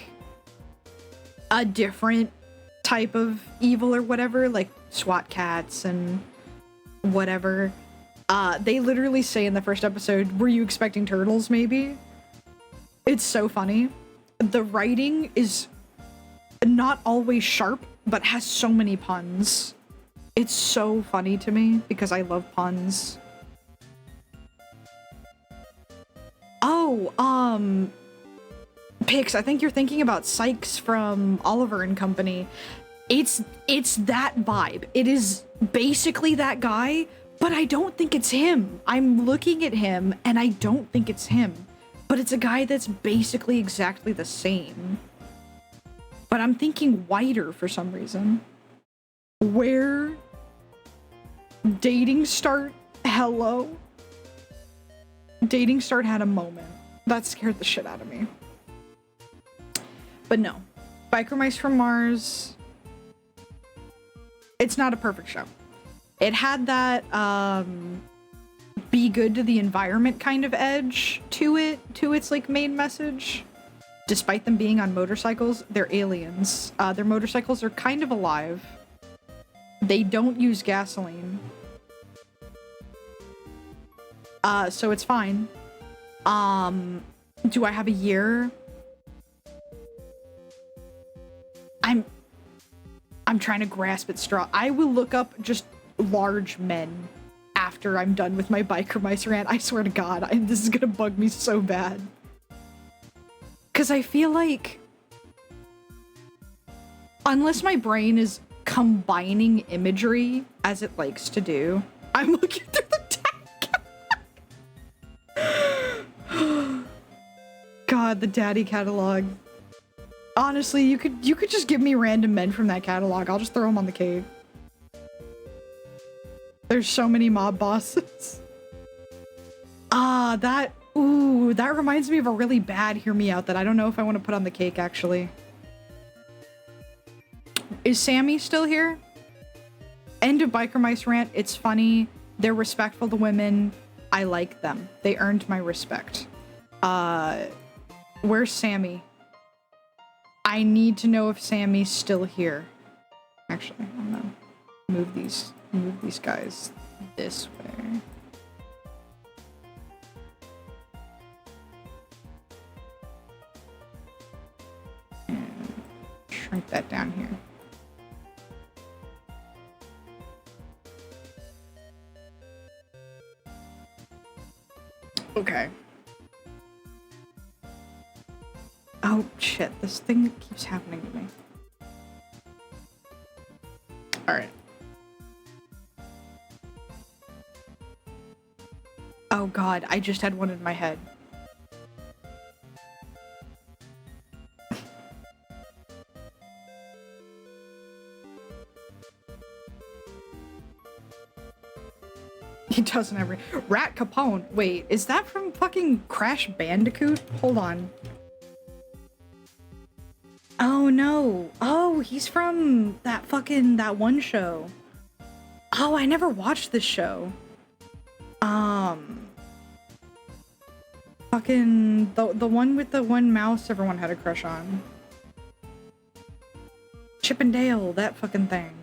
a different type of evil or whatever, like SWAT cats and whatever. They literally say in the first episode, were you expecting turtles maybe? It's so funny. The writing is not always sharp, but has so many puns. It's so funny to me because I love puns. Oh, Pix, I think you're thinking about Sykes from Oliver and Company. It's that vibe. It is basically that guy, but I don't think it's him. I'm looking at him and I don't think it's him, but it's a guy that's basically exactly the same. But I'm thinking whiter for some reason. Where dating start? Hello? Dating Start had a moment. That scared the shit out of me. But no. Biker Mice from Mars, it's not a perfect show. It had that be good to the environment kind of edge to it, to its like main message. Despite them being on motorcycles, they're aliens. Their motorcycles are kind of alive. They don't use gasoline. So it's fine. Do I have a year? I'm trying to grasp at straw. I will look up just large men after I'm done with my Biker Mice rant. I swear to God, this is gonna bug me so bad. Because I feel like, unless my brain is combining imagery as it likes to do, I'm looking through the catalog. God, the daddy catalog. Honestly, you could just give me random men from that catalog. I'll just throw them on the cake. There's so many mob bosses. That reminds me of a really bad Hear Me Out that I don't know if I want to put on the cake, actually. Is Sammy still here? End of Biker Mice rant. It's funny. They're respectful to women. I like them. They earned my respect. Where's Sammy? I need to know if Sammy's still here. Actually, I'm gonna move these guys this way. And shrink that down here. Okay. Oh shit, this thing keeps happening to me. Alright. Oh god, I just had one in my head. He doesn't ever. Rat Capone. Wait, is that from fucking Crash Bandicoot? Hold on. Oh no. Oh, he's from that one show. Oh, I never watched this show. Fucking the one with the one mouse everyone had a crush on. Chip and Dale, that fucking thing.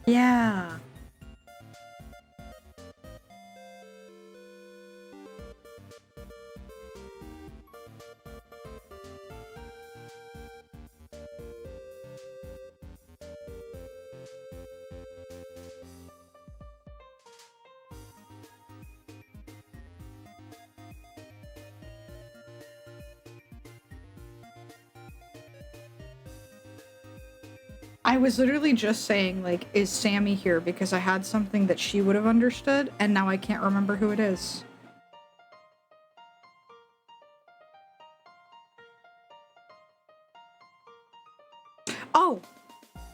Yeah. I was literally just saying, like, is Sammy here? Because I had something that she would have understood, and now I can't remember who it is. Oh!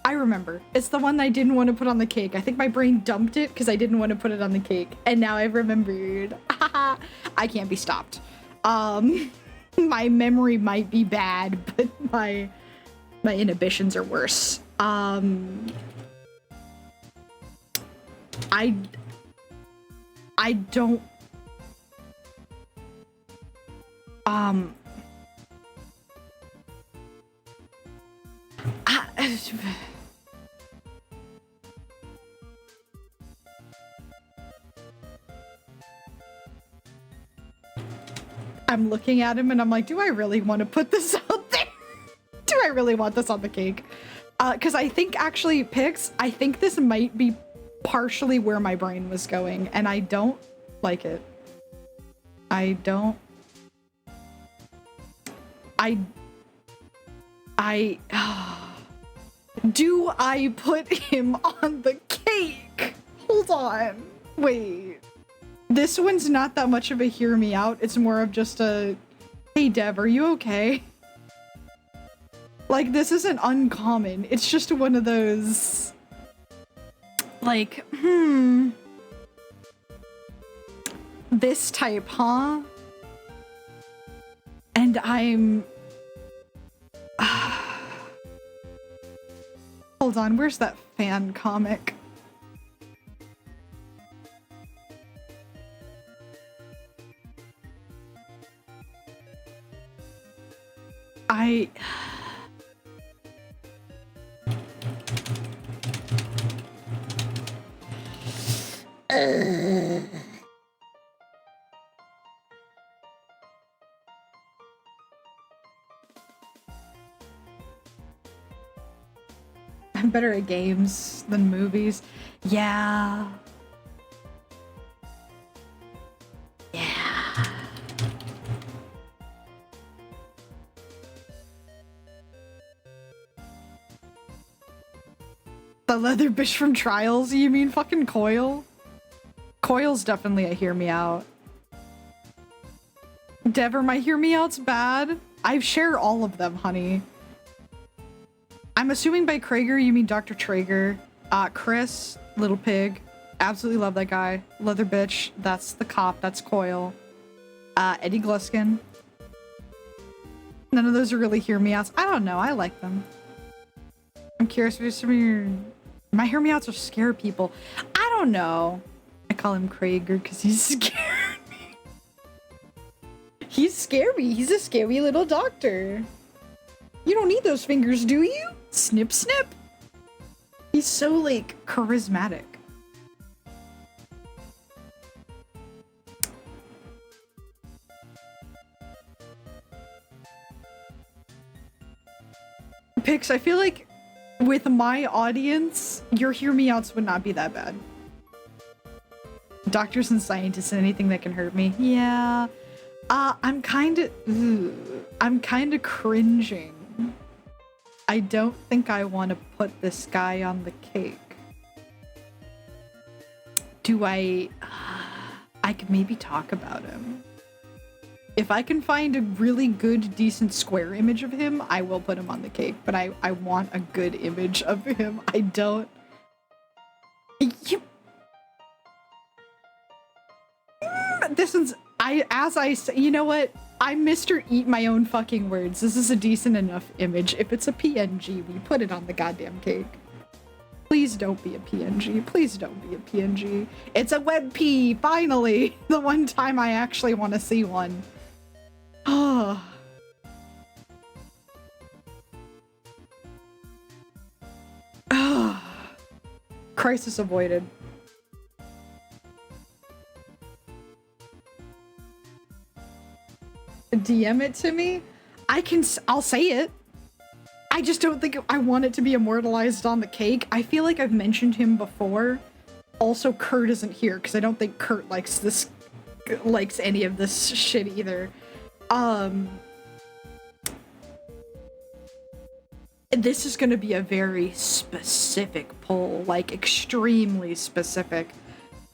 I remember. It's the one I didn't want to put on the cake. I think my brain dumped it because I didn't want to put it on the cake. And now I've remembered. I can't be stopped. My memory might be bad, but my inhibitions are worse. I don't I'm looking at him and I'm like, do I really want to put this out there? Do I really want this on the cake? Because I think actually, Pix, I think this might be partially where my brain was going, and I don't like it. Do I put him on the cake? Hold on. Wait. This one's not that much of a hear me out. It's more of just a, hey Dev, are you okay? Like, this isn't uncommon. It's just one of those, like, This type, huh? And I'm... Hold on, where's that fan comic? I'm better at games than movies. Yeah. Yeah. The leather bitch from Trials? You mean fucking Coil? Coil's definitely a hear me out. Dever, my hear me out's bad. I share all of them, honey. I'm assuming by Krager you mean Dr. Traeger. Chris, Little Pig. Absolutely love that guy. Leather bitch, that's the cop, that's Coil. Eddie Gluskin. None of those are really hear me outs. I don't know, I like them. I'm curious if some of your... My hear me outs are scare people. I don't know. I call him Krager because he's scared me. He's scary. He's a scary little doctor. You don't need those fingers, do you? Snip, snip. He's so, like, charismatic. Pix, I feel like with my audience, your hear me outs would not be that bad. Doctors and scientists and anything that can hurt me. Yeah. I'm kind of cringing. I don't think I want to put this guy on the cake. Do I could maybe talk about him. If I can find a really good, decent square image of him, I will put him on the cake. But I want a good image of him. I don't... This one's... As I say... You know what? I'm Mr. Eat My Own fucking words. This is a decent enough image. If it's a PNG, we put it on the goddamn cake. Please don't be a PNG. Please don't be a PNG. It's a WebP, finally! The one time I actually want to see one. Oh. Crisis avoided. DM it to me? I'll say it. I just don't think I want it to be immortalized on the cake. I feel like I've mentioned him before. Also, Kurt isn't here because I don't think Kurt likes any of this shit either. This is gonna be a very specific poll, like extremely specific.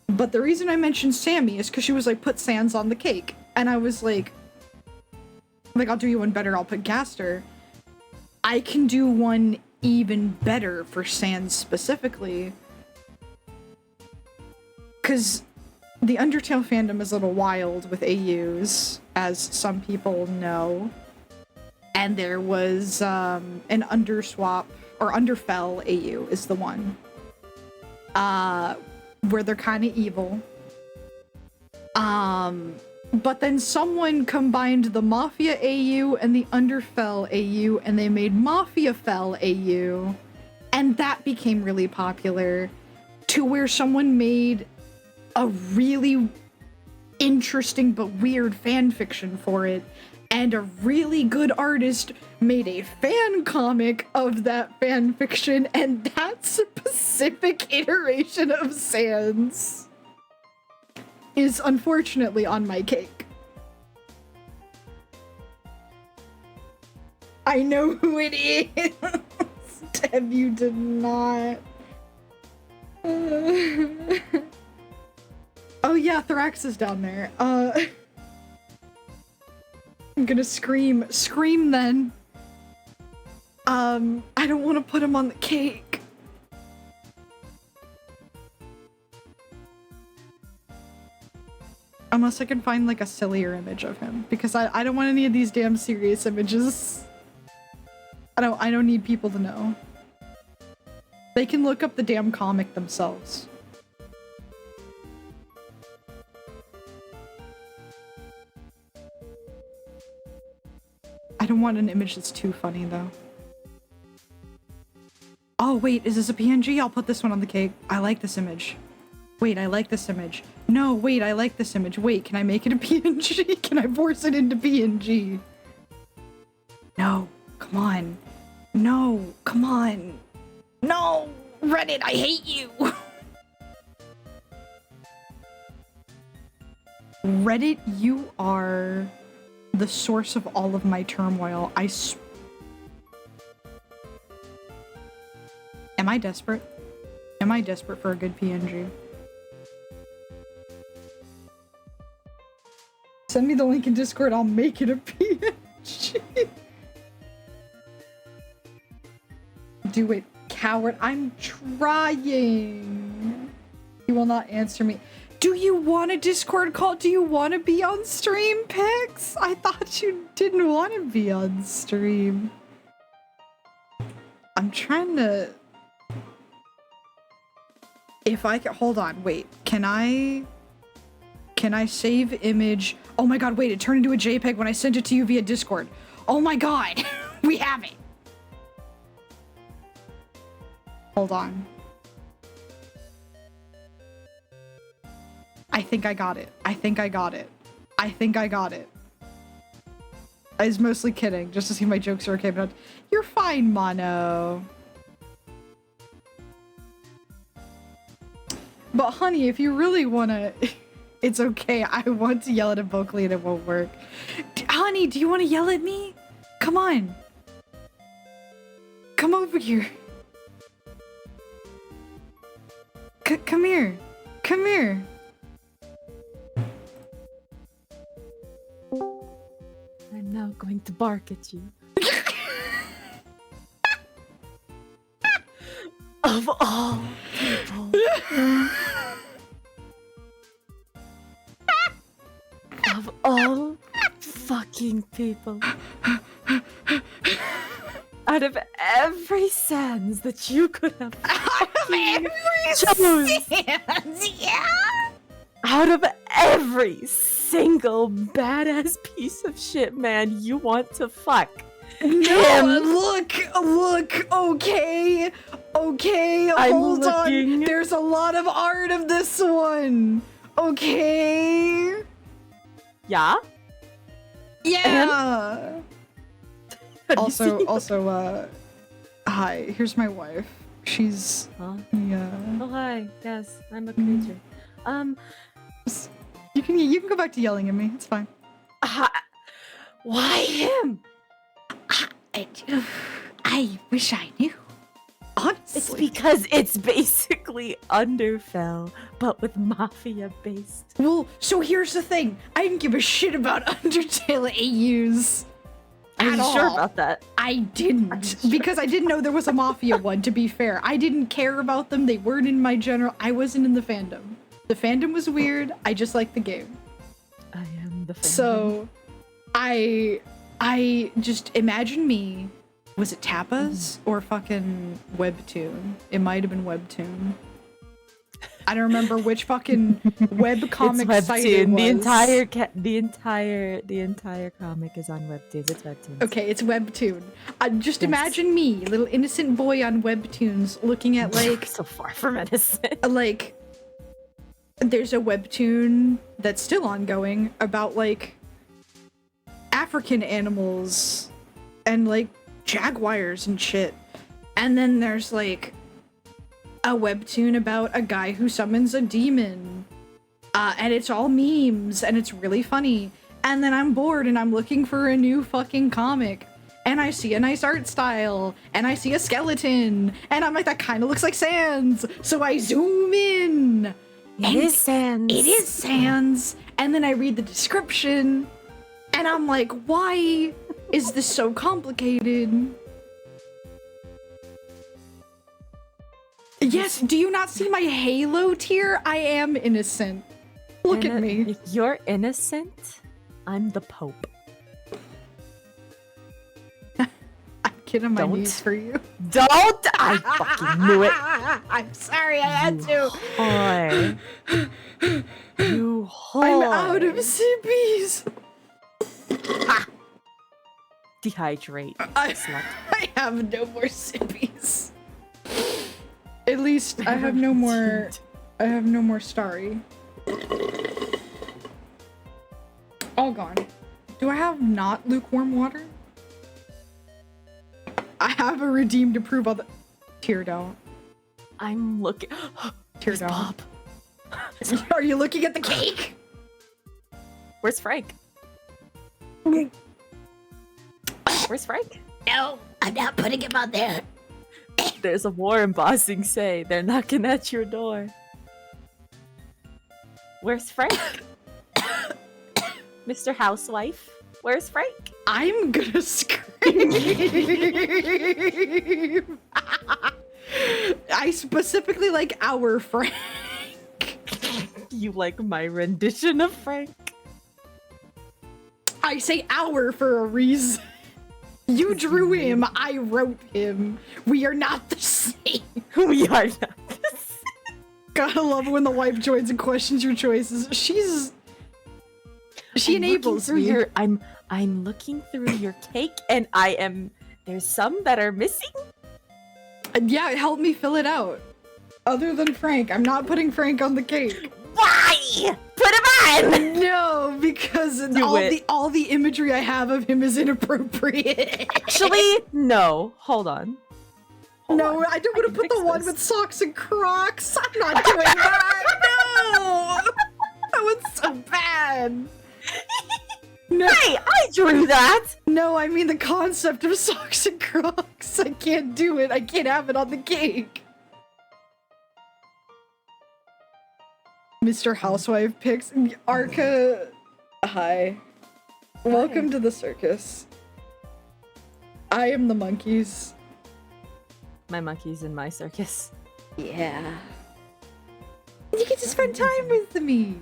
But the reason I mentioned Sammy is because she was like, put Sans on the cake. And I was like, I'll do you one better, I'll put Gaster. I can do one even better for Sans specifically. Because the Undertale fandom is a little wild with AUs, as some people know. And there was an Underswap, or Underfell AU is the one. Where they're kind of evil. But then someone combined the Mafia AU and the Underfell AU, and they made Mafiafell AU. And that became really popular, to where someone made a really interesting but weird fan fiction for it. And a really good artist made a fan comic of that fan fiction, and that specific iteration of Sans is unfortunately on my cake. I know who it is! Deb, you did not. Oh yeah, Thorax is down there. I'm gonna scream. Scream then. I don't want to put him on the cake. Unless I can find like a sillier image of him, because I don't want any of these damn serious images. I don't need people to know. They can look up the damn comic themselves. I don't want an image that's too funny though. Oh wait, is this a PNG? I'll put this one on the cake. I like this image. Wait, I like this image. No, wait, I like this image. Wait, can I make it a PNG? Can I force it into PNG? No, come on. No, come on. No, Reddit, I hate you. Reddit, you are the source of all of my turmoil. Am I desperate? Am I desperate for a good PNG? Send me the link in Discord, I'll make it a PNG. Do it, coward. I'm trying. He will not answer me. Do you want a Discord call? Do you want to be on stream, Pix? I thought you didn't want to be on stream. I'm trying to... If I can... Hold on, wait. Can I save image? Oh my god, wait, it turned into a JPEG when I sent it to you via Discord. Oh my god, we have it. Hold on. I think I got it. I think I got it. I think I got it. I was mostly kidding, just to see my jokes are okay, but you're fine, Mono. But honey, if you really wanna... It's okay. I want to yell at him vocally and it won't work. Honey, do you want to yell at me? Come on. Come over here. Come here. Come here. I'm now going to bark at you. Of all people. Of all fucking people. Out of every sans that you could have chose. Yeah. Out of every single badass piece of shit man you want to fuck. No, look, okay, hold on. There's a lot of art of this one. Okay. Yeah? Yeah. Also, hi, here's my wife. She's, Huh? yeah. Oh, hi. Yes, I'm a creature. You can go back to yelling at me. It's fine. Why him? I wish I knew. Honestly. It's because it's basically Underfell, but with mafia based. Well, so here's the thing. I didn't give a shit about Undertale AUs. Are you sure about that? I didn't. Sure? Because I didn't know there was a Mafia one, to be fair. I didn't care about them. They weren't in my general... I wasn't in the fandom. The fandom was weird. I just liked the game. I am the fandom. So, I just... Imagine me... Was it Tapas or fucking Webtoon? It might have been Webtoon. I don't remember which fucking webcomic site it was. The entire comic is on Webtoons. It's Webtoons. Okay, it's Webtoon. Just imagine me, little innocent boy on Webtoons, looking at like so far from innocent. Like, there's a Webtoon that's still ongoing about like African animals and like jaguars and shit, and then there's like a webtoon about a guy who summons a demon, and it's all memes and it's really funny, and then I'm bored and I'm looking for a new fucking comic and I see a nice art style and I see a skeleton and I'm like, that kind of looks like Sans, so I zoom in. It is Sans. It is Sans. And then I read the description and I'm like, why is this so complicated? Yes, do you not see my Halo tier? I am innocent. Look at me. If you're innocent, I'm the Pope. I get on my Don't. knees for you. Don't! I fucking knew it. I'm sorry, I had to. Whore. You whore. I'm out of sippies. Dehydrate. I, Slut. I have no more sippies. At least I have no more. I have no more starry. All gone. Do I have not lukewarm water? I have a redeem to prove on the. Tear don't. I'm looking. Tear Where's don't. Bob? Are you looking at the cake? Where's Frank? Where's Frank? No, I'm not putting him on there. There's a war in Bossing Say. They're knocking at your door. Where's Frank? Mr. Housewife? Where's Frank? I'm gonna scream. I specifically like our Frank. You like my rendition of Frank? I say our for a reason. You drew him, I wrote him. We are not the same. We are not this. Gotta love when the wife joins and questions your choices. She I'm enables looking me. through I'm looking through your cake and there's some that are missing. Yeah, help me fill it out. Other than Frank, I'm not putting Frank on the cake. Why? Put him on! No, because Do it. all the imagery I have of him is inappropriate. Actually, no. Hold on. Hold No, on. I don't want to can put fix the one this. with socks and Crocs. I'm not doing that. No, that was so bad. No, Hey, I drew that! no, I mean the concept of socks and Crocs. I can't do it. I can't have it on the cake. Mr. Housewife picks Arca. Hi. Welcome to the circus. I am the monkeys. My monkey's in my circus. Yeah. You get to spend time with me.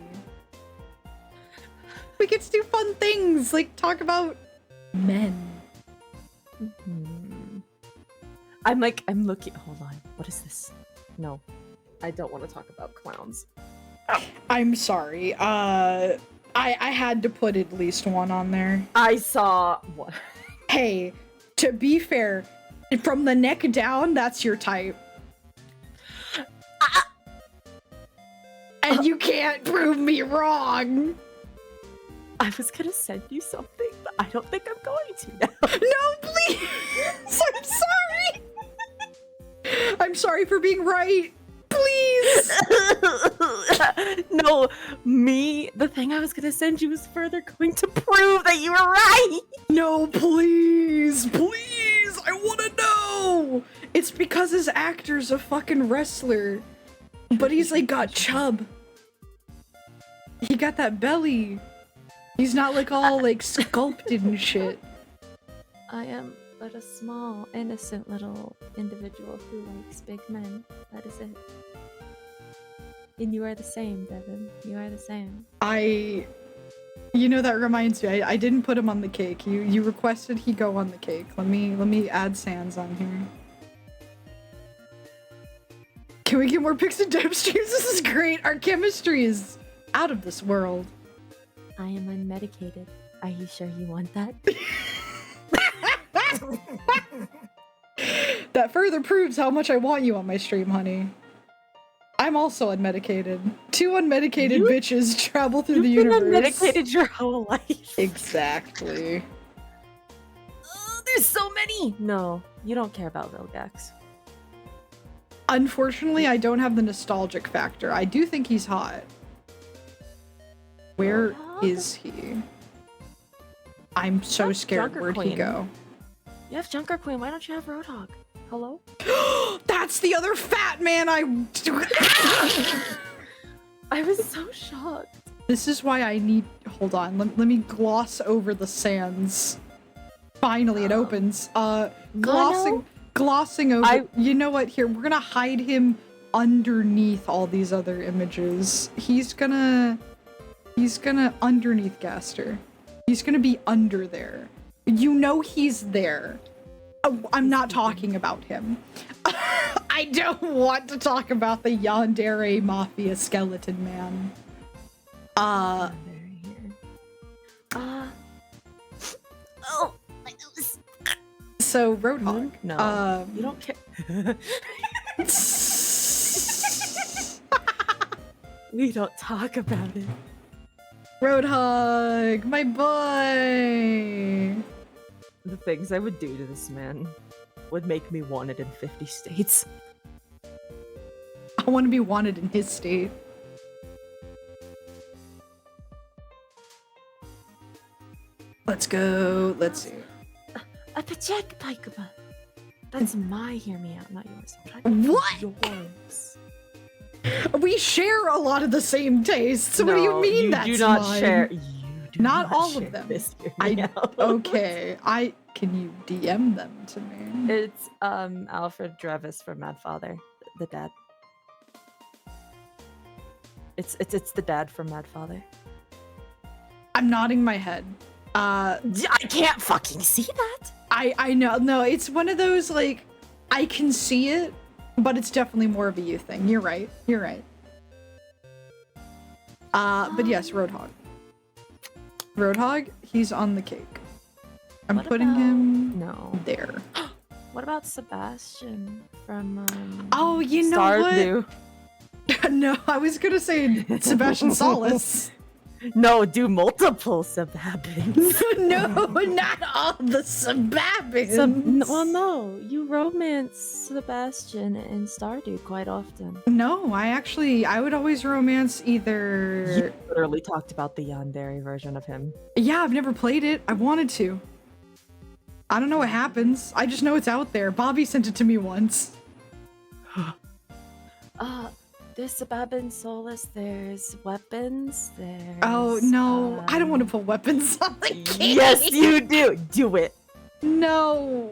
We get to do fun things, like talk about men. Mhm. I'm looking. Hold on. What is this? No. I don't want to talk about clowns. I'm sorry. I had to put at least one on there. I saw what? Hey, to be fair, from the neck down, that's your type. And you can't prove me wrong. I was gonna send you something, but I don't think I'm going to now. No, please. I'm sorry. I'm sorry for being right. Please. No, the thing I was gonna send you was further going to prove that you were right. No, please. Please. I want to know. It's because his actor's a fucking wrestler. But he's like got chub. He got that belly. He's not like all like sculpted and shit. I am but a small, innocent little individual who likes big men. That is it. And you are the same, Devin. You are the same. You know, that reminds me, I didn't put him on the cake. You requested he go on the cake. Let me add Sans on here. Can we get more pics and dev streams? This is great. Our chemistry is out of this world. I am unmedicated. Are you sure you want that? That further proves how much I want you on my stream, honey. I'm also unmedicated. Two unmedicated bitches travel through the You've universe. been unmedicated your whole life. Exactly. Oh, there's so many. No, you don't care about Vilgax. Unfortunately, I don't have the nostalgic factor. I do think he's hot. Where Roadhog? is he? I'm so That's scared. Junker Where'd he Queen. go? You have Junker Queen. Why don't you have Roadhog? Hello? That's the other fat man I... I was so shocked. This is why I need... Hold on. Let me gloss over the sands. Finally, it opens. Glossing over... You know what? Here, we're gonna hide him underneath all these other images. He's gonna... He's gonna underneath Gaster. He's gonna be under there. You know he's there. Oh, I'm not talking about him. I don't want to talk about the Yandere Mafia skeleton man. They're here. Oh, my nose. So Roadhog. No, you don't care. We don't talk about it. Roadhog, my boy. The things I would do to this man would make me wanted in 50 states. I want to be wanted in his state. Let's go. Let's see. A Pachek Paikaba. That's my hear me out, not yours. I'm trying to What? yours. We share a lot of the same tastes. What do you No, mean you that's do not mine? share. You do Not not all share of them. This hear me out. Okay. Can you DM them to me? It's Alfred Drevis from Mad Father, the dad. It's the dad from Mad Father. I'm nodding my head. I can't fucking see that. I know. No, it's one of those like I can see it, but it's definitely more of a you thing. You're right. You're right. But yes, Roadhog. Roadhog, he's on the cake. I'm What putting about- him No. there. What about Sebastian from Oh, you know what? Stardew? No, I was gonna say Sebastian Salas. No, do multiple Sebabins. No, not all the Sebabins. Well, no, you romance Sebastian in Stardew quite often. No, I would always romance either. You literally talked about the Yandere version of him. Yeah, I've never played it. I wanted to. I don't know what happens. I just know it's out there. Bobby sent it to me once. There's Sebabin Solus, there's weapons, there's... Oh no, I don't want to put weapons on the cake. Yes, you do! Do it! No.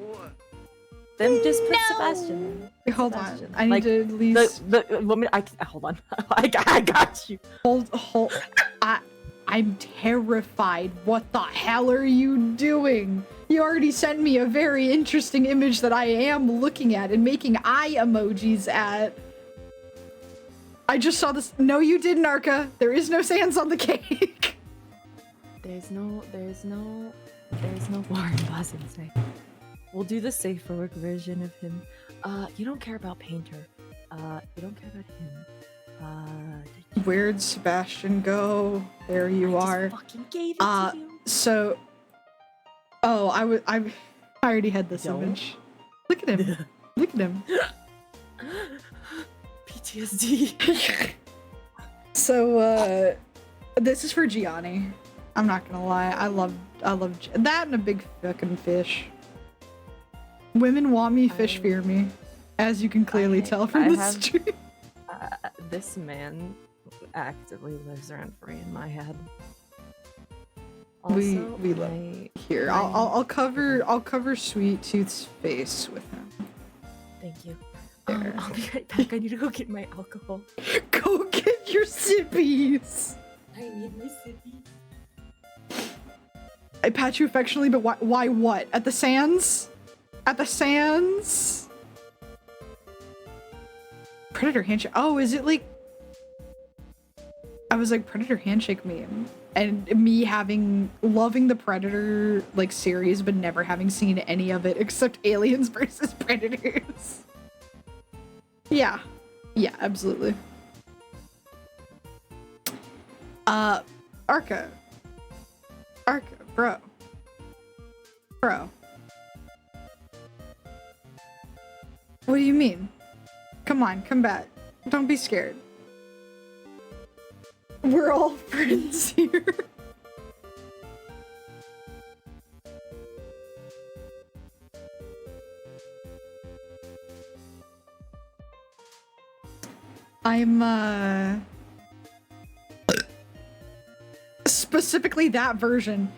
Then just put No. Sebastian. Put Hold on. Sebastian. I need Like, to at least The woman, hold on. I got you. hold. I'm terrified. What the hell are you doing? You already sent me a very interesting image that I am looking at and making eye emojis at. I just saw this. No, you didn't, Arca. There is no sands on the cake. There's no Warren Bosensei. We'll do the safer version of him. You don't care about Painter. You don't care about him. Where'd Sebastian go? There you I are. just fucking gave it to you. So, oh, I already had this Don't. image. Look at him. Look at him. PTSD. So, this is for Gianni. I'm not gonna lie. I love that and a big fucking fish. Women want me, fish fear me, as you can clearly tell from I the have- stream. This man actively lives rent free in my head. We Also, love my- Here, my- I'll cover Sweet Tooth's face with him. Thank you. There. I'll be right back. I need to go get my alcohol. Go get your sippies. I need my sippy. I pat you affectionately, but why what? At the sands? At the sands? Predator handshake. Oh, is it like... I was like, Predator handshake meme. And me loving the Predator, like, series, but never having seen any of it except Aliens versus Predators. Yeah. Yeah, absolutely. Arca, bro. What do you mean? Come on, come back. Don't be scared. We're all friends here. I'm, specifically that version.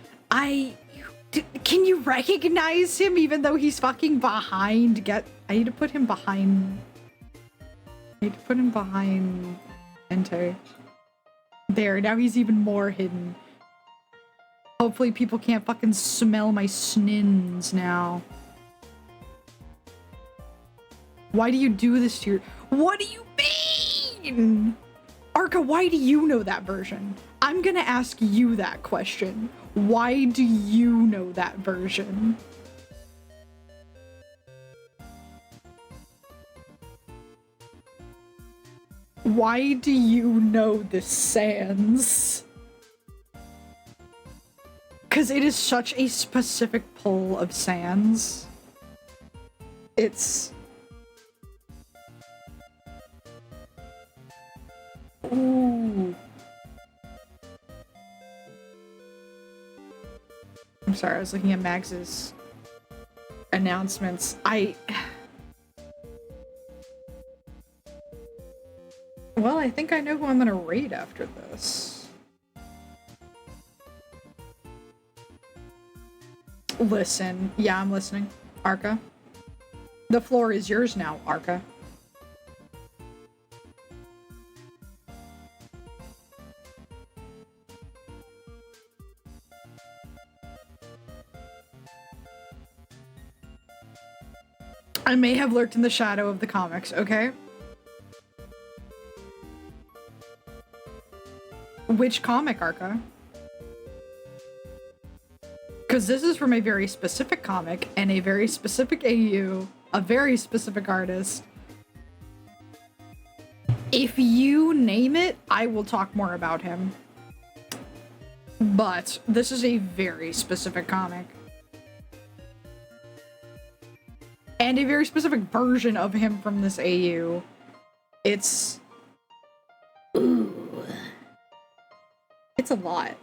Can you recognize him even though he's fucking behind? I need to put him behind. I need to put him behind Enter. There, now he's even more hidden. Hopefully people can't fucking smell my snins now. Why do you do this to your... What do you mean? Arca, why do you know that version? I'm gonna ask you that question. Why do you know that version? Why do you know the Sans? Because it is such a specific pull of Sans. It's... Ooh. I'm sorry, I was looking at Max's announcements. Well, I think I know who I'm gonna raid after this. Listen. Yeah, I'm listening. Arca. The floor is yours now, Arca. I may have lurked in the shadow of the comics, okay? Which comic, Arca? Because this is from a very specific comic and a very specific AU, a very specific artist. If you name it, I will talk more about him. But this is a very specific comic. And a very specific version of him from this AU. It's... Ooh. It's a lot.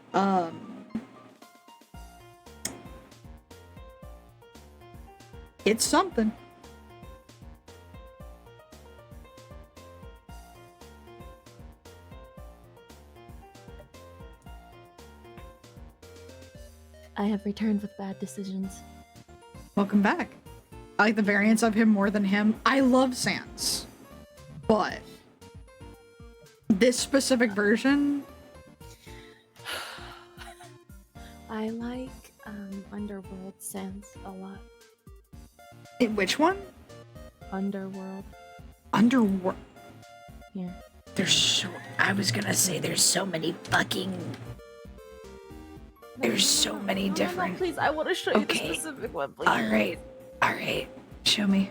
It's something. I have returned with bad decisions. Welcome back. I like the variants of him more than him. I love Sans. But this specific version... I like Underworld Sans a lot. Which one? Underworld. Underworld. Yeah. There's so... I was gonna say there's so many fucking... There's so many different... No, please, I want to show you Okay. the specific one, please. Alright. Show me.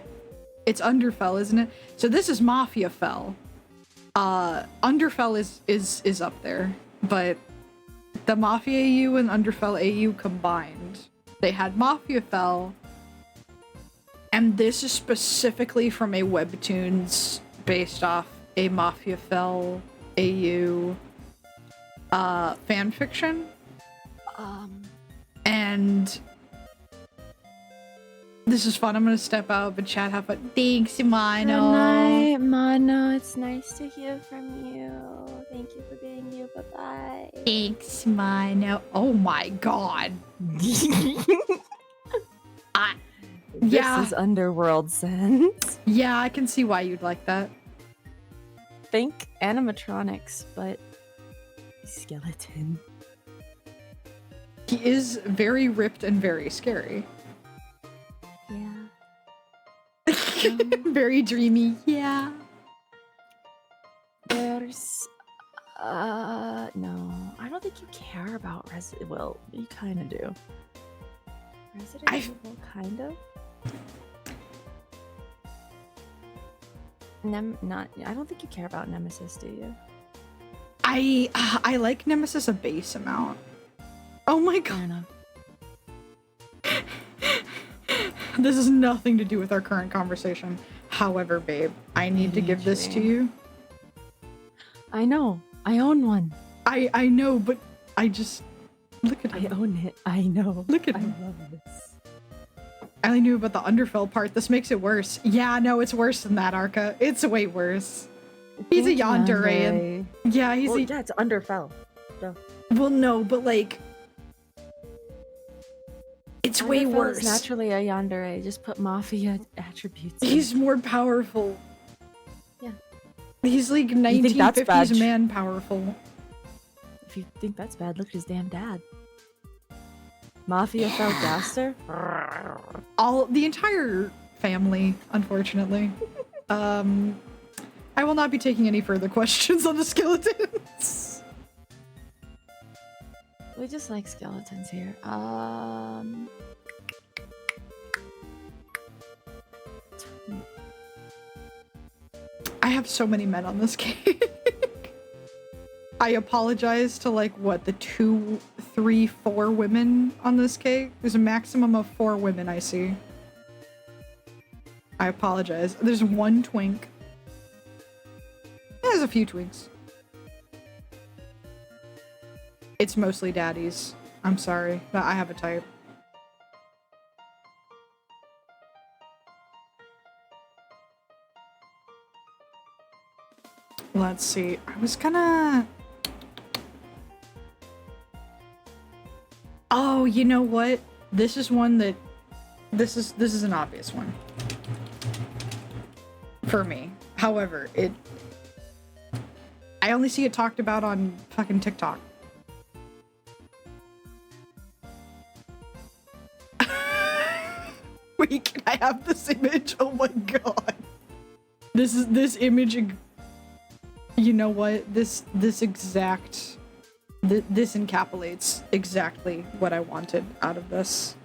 It's Underfell, isn't it? So this is Mafia Fell. Underfell is up there, but the Mafia AU and Underfell AU combined, they had Mafia Fell, and this is specifically from a Webtoons based off a Mafia Fell AU fanfiction. And this is fun. I'm gonna step out, but chat have fun. Thanks, Mano. Good night, Mano. It's nice to hear from you. Thank you for being you. Bye-bye. Thanks, Mano. Oh my god. Yeah. This is Underworld Sense. Yeah, I can see why you'd like that. Think animatronics, but skeleton. He is very ripped and very scary. Yeah. Very dreamy. Yeah. There's no, I don't think you care about Resident. Well, you kind of do. Resident Evil, kind of. Not. I don't think you care about Nemesis, do you? I like Nemesis a base amount. Oh my god. Fair enough. This has nothing to do with our current conversation. However, babe, I need to give this to you. I know. I own one. I know, but I just look at I him. own it. I know. Look at I him. love this. I only knew about the Underfell part. This makes it worse. Yeah, no, it's worse than that, Arca. It's way worse. He's a yandere. And yeah, he's yeah, it's Underfell. So. Well, no, but like, it's way Underfell worse. is naturally a yandere. Just put mafia attributes. He's more powerful. Yeah. He's like think that's bad? 1950s man powerful. If you think that's bad, look at his damn dad. Mafia Felgaster? The entire family, unfortunately. I will not be taking any further questions on the skeletons. We just like skeletons here. I have so many men on this cake. I apologize to like what, the 2, 3, 4 women on this cake? There's a maximum of 4 women I see. I apologize. There's 1 twink. There's a few twinks. It's mostly daddies. I'm sorry, but I have a type. Let's see. I was gonna... Oh, you know what? This is one that... This is an obvious one. For me. However, I only see it talked about on fucking TikTok. Wait, can I have this image? Oh my god. This image... You know what? This encapsulates exactly what I wanted out of this.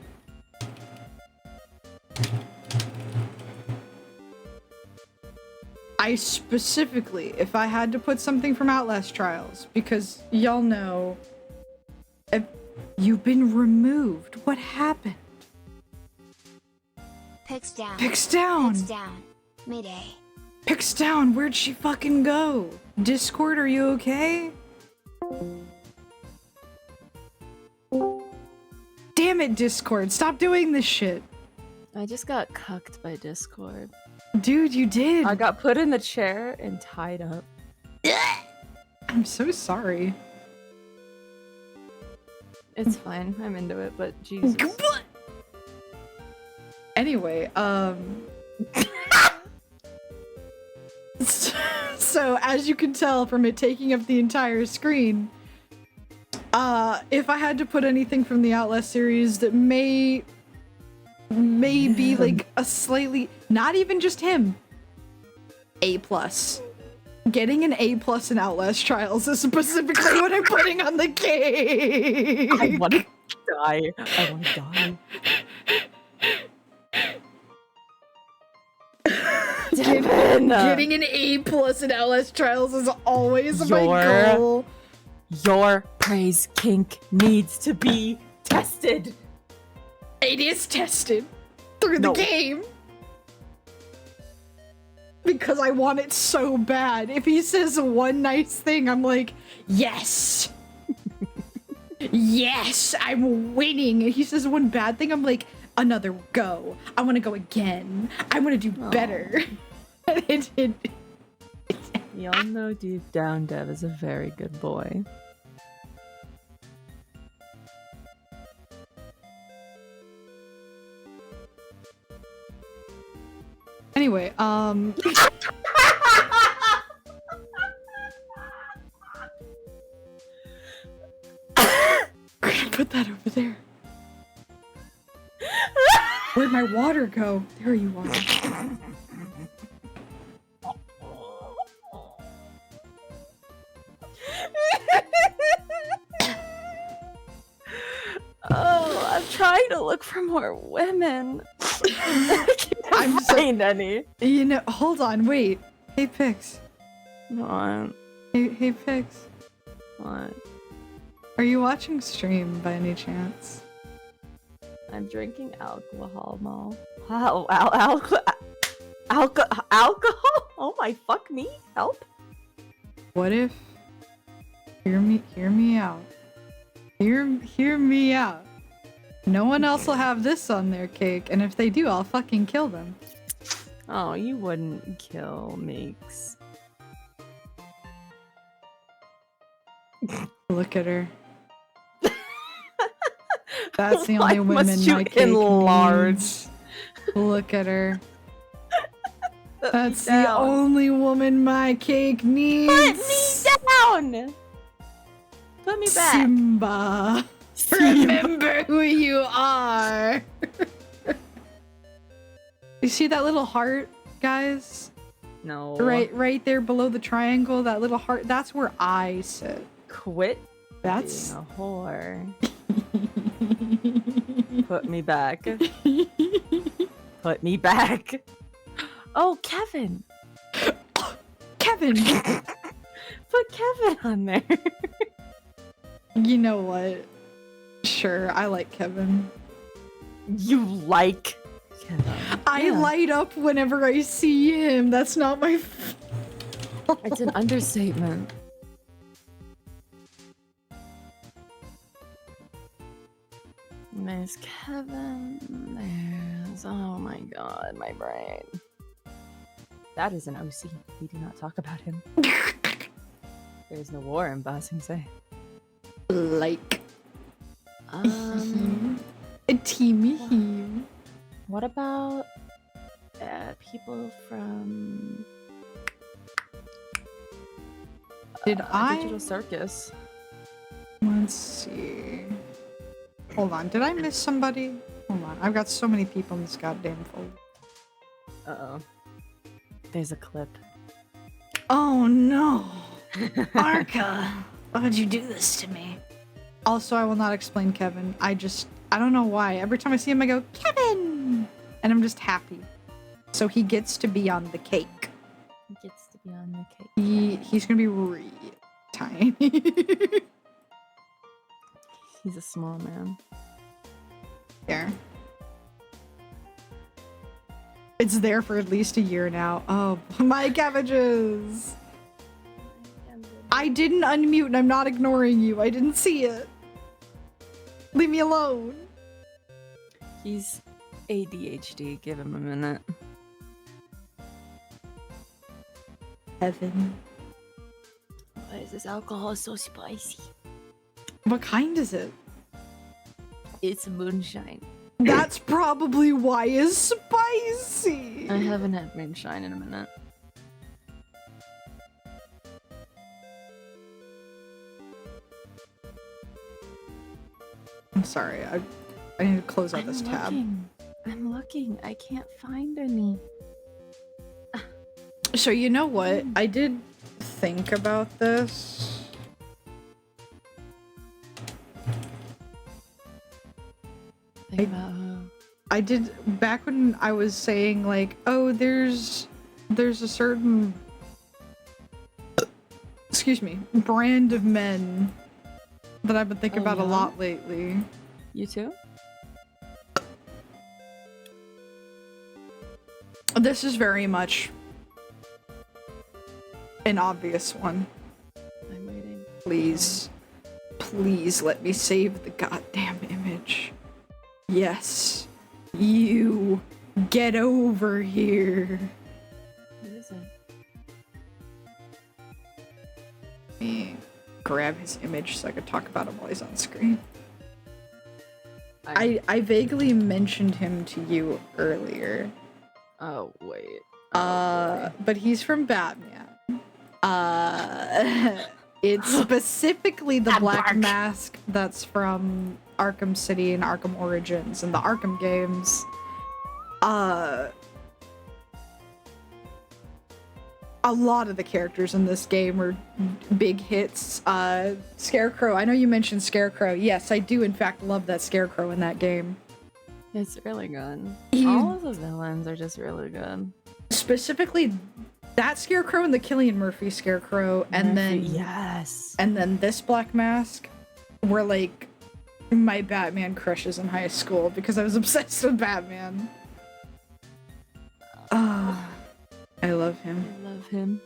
I specifically, if I had to put something from Outlast Trials, because y'all know, you've been removed. What happened? Picks down. Picks down. Picks down. Mayday. Picks down. Where'd she fucking go? Discord, are you okay? Damn it, Discord. Stop doing this shit. I just got cucked by Discord. Dude, you did. I got put in the chair and tied up. I'm so sorry. It's fine. I'm into it, but Jesus. Anyway, so as you can tell from it taking up the entire screen, if I had to put anything from the Outlast series that may be like a slightly, not even just him, A+. Getting an A+ in Outlast Trials is specifically what I'm putting on the cake. I want to die. I want to die. Getting an A+ in Outlast Trials is always my goal. Your praise kink needs to be tested. It is tested through the game. Because I want it so bad. If he says one nice thing, I'm like, yes. Yes, I'm winning. If he says one bad thing, I'm like, another go. I want to go again. I want to do better. Y'all know deep down Dev is a very good boy. Anyway, put that over there. Where'd my water go? There you are. Oh, I'm trying to look for more women. I can't find any. You know, hold on, wait. Hey, Pix. What? Hey, Pix. What? Are you watching stream by any chance? I'm drinking alcohol, Mal. Alcohol? Oh my, fuck me? Help? What if? Hear me out. Hear me out. No one else will have this on their cake, and if they do, I'll fucking kill them. Oh, you wouldn't kill Meeks. Look at her. That's the only woman must you my cake enlarge? needs. Look at her. That's the only woman my cake needs. Put me down! Put me back. Simba. Remember who you are. You see that little heart, guys? No. Right there below the triangle, that little heart. That's where I sit. Quit. That's Being a whore. Put me back. Put me back. Oh, Kevin. Kevin. Put Kevin on there. You know what? Sure, I like Kevin. You like Kevin. I Yeah. light up whenever I see him. That's not my It's an understatement. There's Kevin. There's. Oh my god, my brain. That is an OC. We do not talk about him. There's no war in Ba Sing Se. like a teamy him. What about people from Did I? Digital Circus? Let's see. Hold on. Did I miss somebody? Hold on. I've got so many people in this goddamn folder. Uh-oh. There's a clip. Oh no. Arca, why would you do this to me? Also, I will not explain Kevin. I don't know why. Every time I see him, I go, Kevin! And I'm just happy. So he gets to be on the cake. He gets to be on the cake. He's gonna be really tiny. He's a small man. There. It's there for at least a year now. Oh, my cabbages! I didn't unmute and I'm not ignoring you. I didn't see it. Leave me alone. He's ADHD. Give him a minute. Heaven. Why is this alcohol so spicy? What kind is it? It's moonshine. That's probably why it's spicy. I haven't had moonshine in a minute. I'm sorry. I need to close out this tab. I'm looking. I can't find any. So you know what? I did think about this. Think about who? I did back when I was saying like, oh, there's a certain excuse me, brand of men that I've been thinking Oh, about a yeah? lot lately. You too? This is very much an obvious one. I'm waiting. Please. Please let me save the goddamn image. Yes. You get over here. Who is it? Let me grab his image so I could talk about him while he's on screen. I vaguely mentioned him to you earlier. Oh wait. But he's from Batman. It's specifically the Black Bark. Mask that's from Arkham City and Arkham Origins and the Arkham games. A lot of the characters in this game are big hits. Scarecrow, I know you mentioned Scarecrow. Yes, I do in fact love that Scarecrow in that game. It's really good. He- All of the villains are just really good. Specifically, that Scarecrow and the Cillian Murphy Scarecrow, and then yes. and then this Black Mask were like my Batman crushes in high school because I was obsessed with Batman. Ah, I love I him. love him.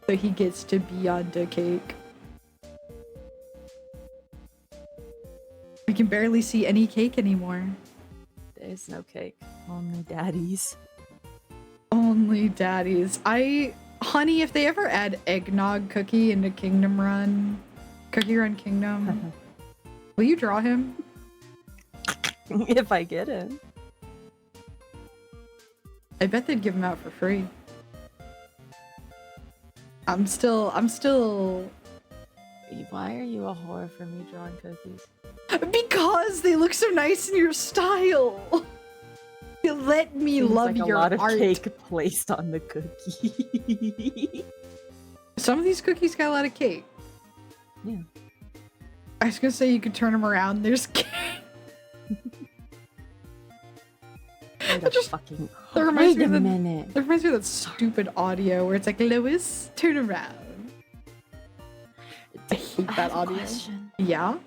So he gets to be on the cake. We can barely see any cake anymore. There's no cake. Only daddies. Only daddies. Honey, if they ever add eggnog cookie into Kingdom Run, Cookie Run Kingdom, will you draw him? If I get it. I bet they'd give him out for free. I'm still Why are you a whore for me drawing cookies? because they look so nice in your style. You let me Seems love like your a lot of art. cake placed on the cookie. Some of these cookies got a lot of cake. Yeah. I was gonna say you could turn them around. There's cake. Wait a just- fucking. that reminds Wait me a of the- minute. It reminds me of that stupid audio where it's like, Lois, turn around. I hate I that have a audio. question. Yeah?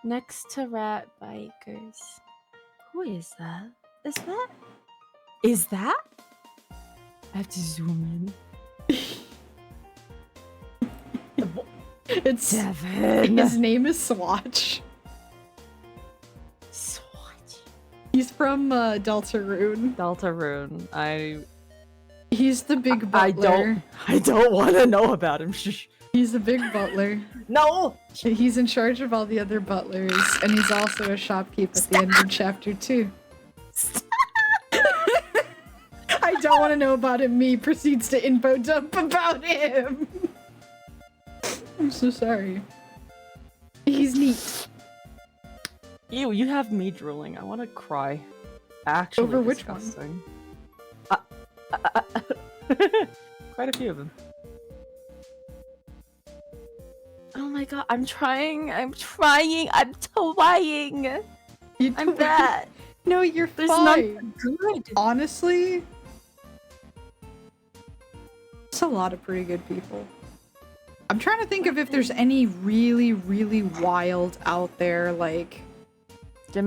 Next to rat bikers, who is that? Is that? I have to zoom It's in. Devin. his name is Swatch. Swatch. He's from Deltarune. Deltarune. He's the big butler. I don't want to know about him. Shh. He's a big butler. No. He's in charge of all the other butlers, and he's also a shopkeep at the end of chapter 2. I don't want to know about him. Me proceeds to info dump about him. I'm so sorry. He's neat. Ew, you have me drooling. I want to cry. Actually, Over which one? disgusting. Quite a few of them. Oh my god, I'm trying. I'm trying. I'm bad. No, you're There's fine. none good. Honestly, it's a lot of pretty good people. I'm trying to think of if there's any really, really wild out there, like they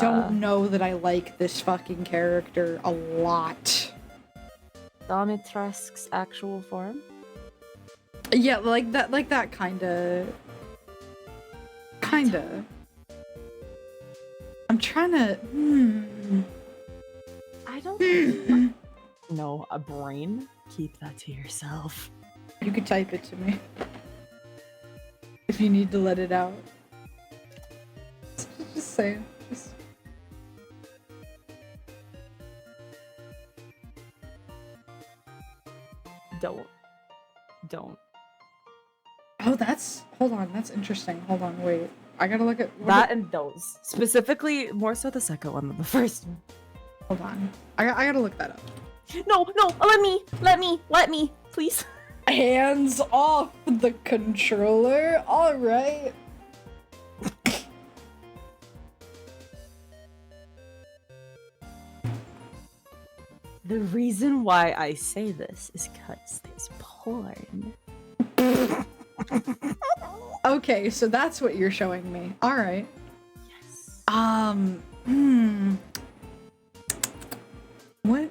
don't know that I like this fucking character a lot. Domitrusk's actual form? Yeah, like that kinda. I'm trying to. I don't know. A brain? Keep that to yourself. You could type it to me if you need to let it out. Just saying. Don't. Oh, hold on. That's interesting. Hold on. Wait. I gotta look at That and those. Specifically, more so the second one than the first one. Hold on. I gotta look that up. No, let me, please. Hands off the controller. All right. The reason why I say this is because there's porn. Okay, so that's what you're showing me. All right. Yes. What?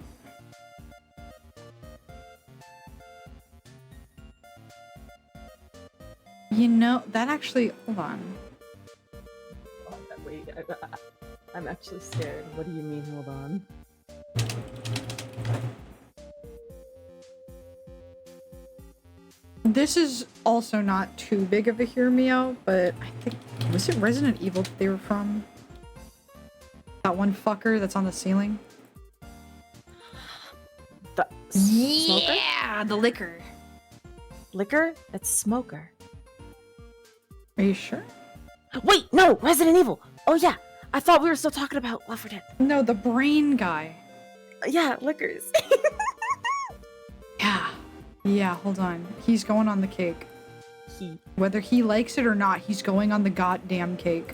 You know, that actually, hold on. Oh, wait, I'm actually scared. What do you mean, hold on? This is also not too big of a hear me out, but I think, was it Resident Evil that they were from? That one fucker that's on the ceiling? The smoker? Yeah, the liquor. Liquor? That's smoker. Are you sure? Wait, no! Resident Evil! Oh yeah! I thought we were still talking about Left 4 Dead. No, the brain guy. Yeah, liquors. Yeah. Yeah, hold on. He's going on the cake. Whether he likes it or not, he's going on the goddamn cake.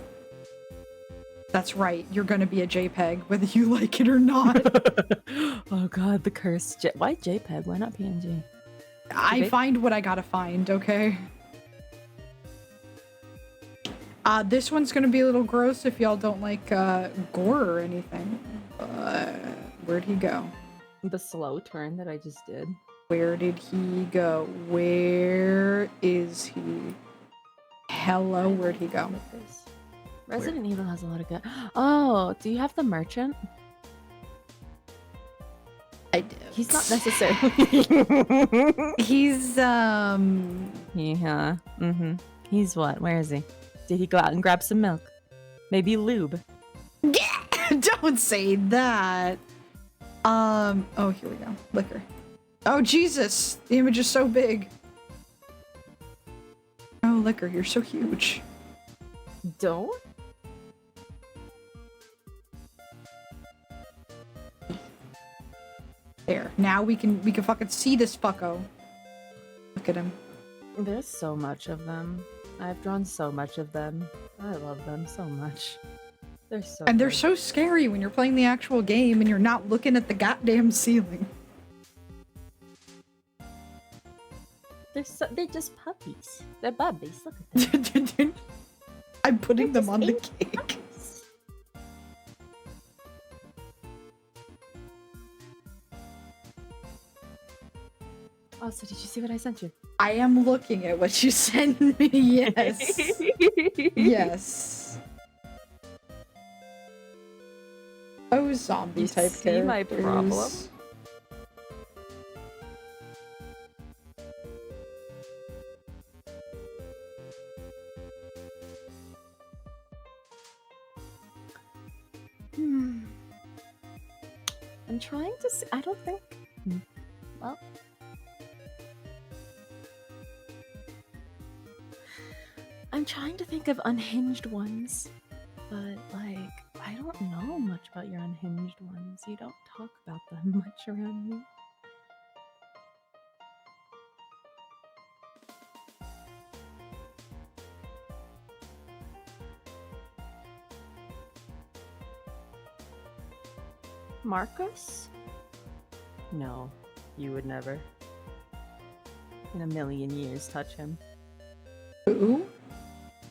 That's right. You're gonna be a JPEG, whether you like it or not. Oh god, the curse. Why JPEG? Why not PNG? I find what I gotta find, okay? This one's gonna be a little gross if y'all don't like gore or anything. Where'd he go? The slow turn that I just did. Where did he go? Where is he? Hello, where'd he go? Resident Evil has a lot of good. Oh, do you have the merchant? I do. He's not necessarily. He's Yeah. He's what? Where is he? Did he go out and grab some milk? Maybe lube. Don't say that. Oh, here we go. Liquor. Oh, Jesus! The image is so big. Oh, Liquor, you're so huge. Don't? There. Now we can fucking see this fucko. Look at him. There's so much of them. I've drawn so much of them. I love them so much. They're so And they're good. so scary when you're playing the actual game and you're not looking at the goddamn ceiling. They're just puppies. They're bubbies. Look at them. I'm putting They're them just on the innocent cake. puppies. Oh, so did you see what I sent you? I am looking at what you sent me. Yes. Yes. Oh, zombie You type see characters. my problem? I'm trying to see. I don't think. Well. I'm trying to think of unhinged ones, but like, I don't know much about your unhinged ones. You don't talk about them much around me. Marcus? No, you would never. In a million years, touch him. Who?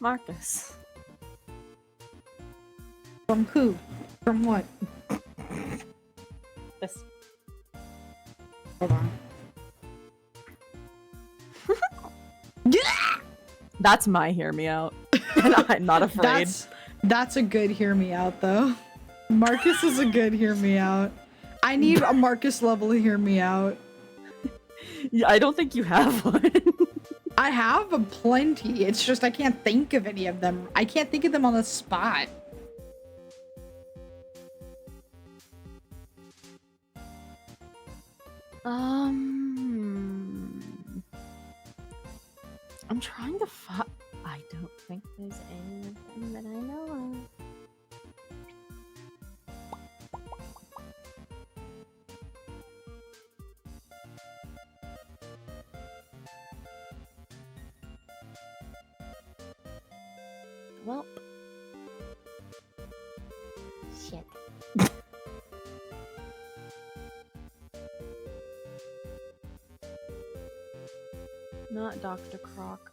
Marcus. From who? From what? This. Hold on. That's my hear me out. And I'm not afraid. That's a good hear me out though. Marcus is a good hear me out. I need a Marcus level hear me out. Yeah, I don't think you have one. I have a plenty. It's just I can't think of any of them. I can't think of them on the spot. I'm trying to I don't think there's any of them that I know of. Well, Shit. not Dr. Croc.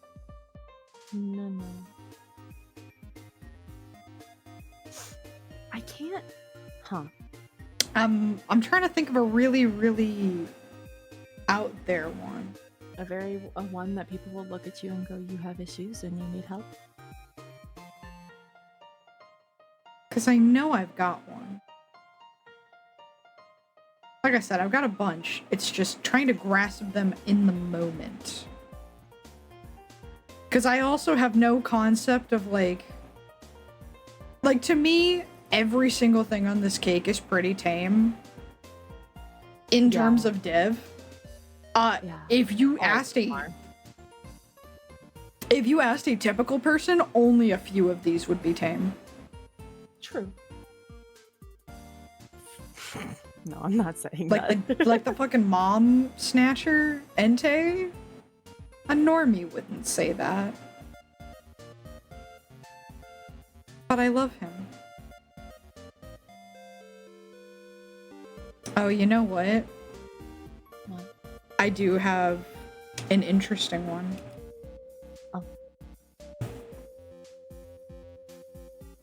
No. I can't. Huh. I'm trying to think of a really, really out there one. A one that people will look at you and go, you have issues and you need help. Because I know I've got one. Like I said, I've got a bunch. It's just trying to grasp them in the moment. Because I also have no concept of like to me, every single thing on this cake is pretty tame. In terms of div. If you asked a typical person, only a few of these would be tame. True. No, I'm not saying Like that. like the fucking mom snatcher, Entei? A normie wouldn't say that. But I love him. Oh, you know what? What? I do have an interesting one.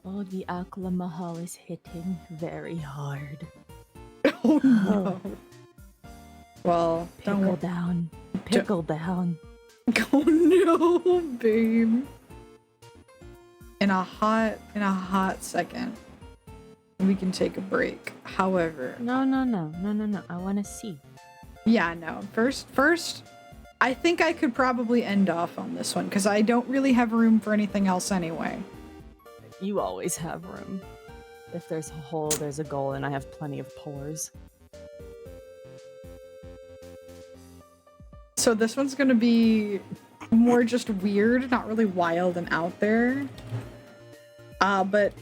Oh, the Akla Mahal is hitting very hard. Oh no. Well, don't Pickle worry. down. Pickle down. Oh no, babe. In a hot second, we can take a break. However, No. I want to see. yeah, no. First, I think I could probably end off on this one because I don't really have room for anything else anyway. You always have room. If there's a hole, there's a goal, and I have plenty of pores. So this one's gonna be more just weird, not really wild and out there. But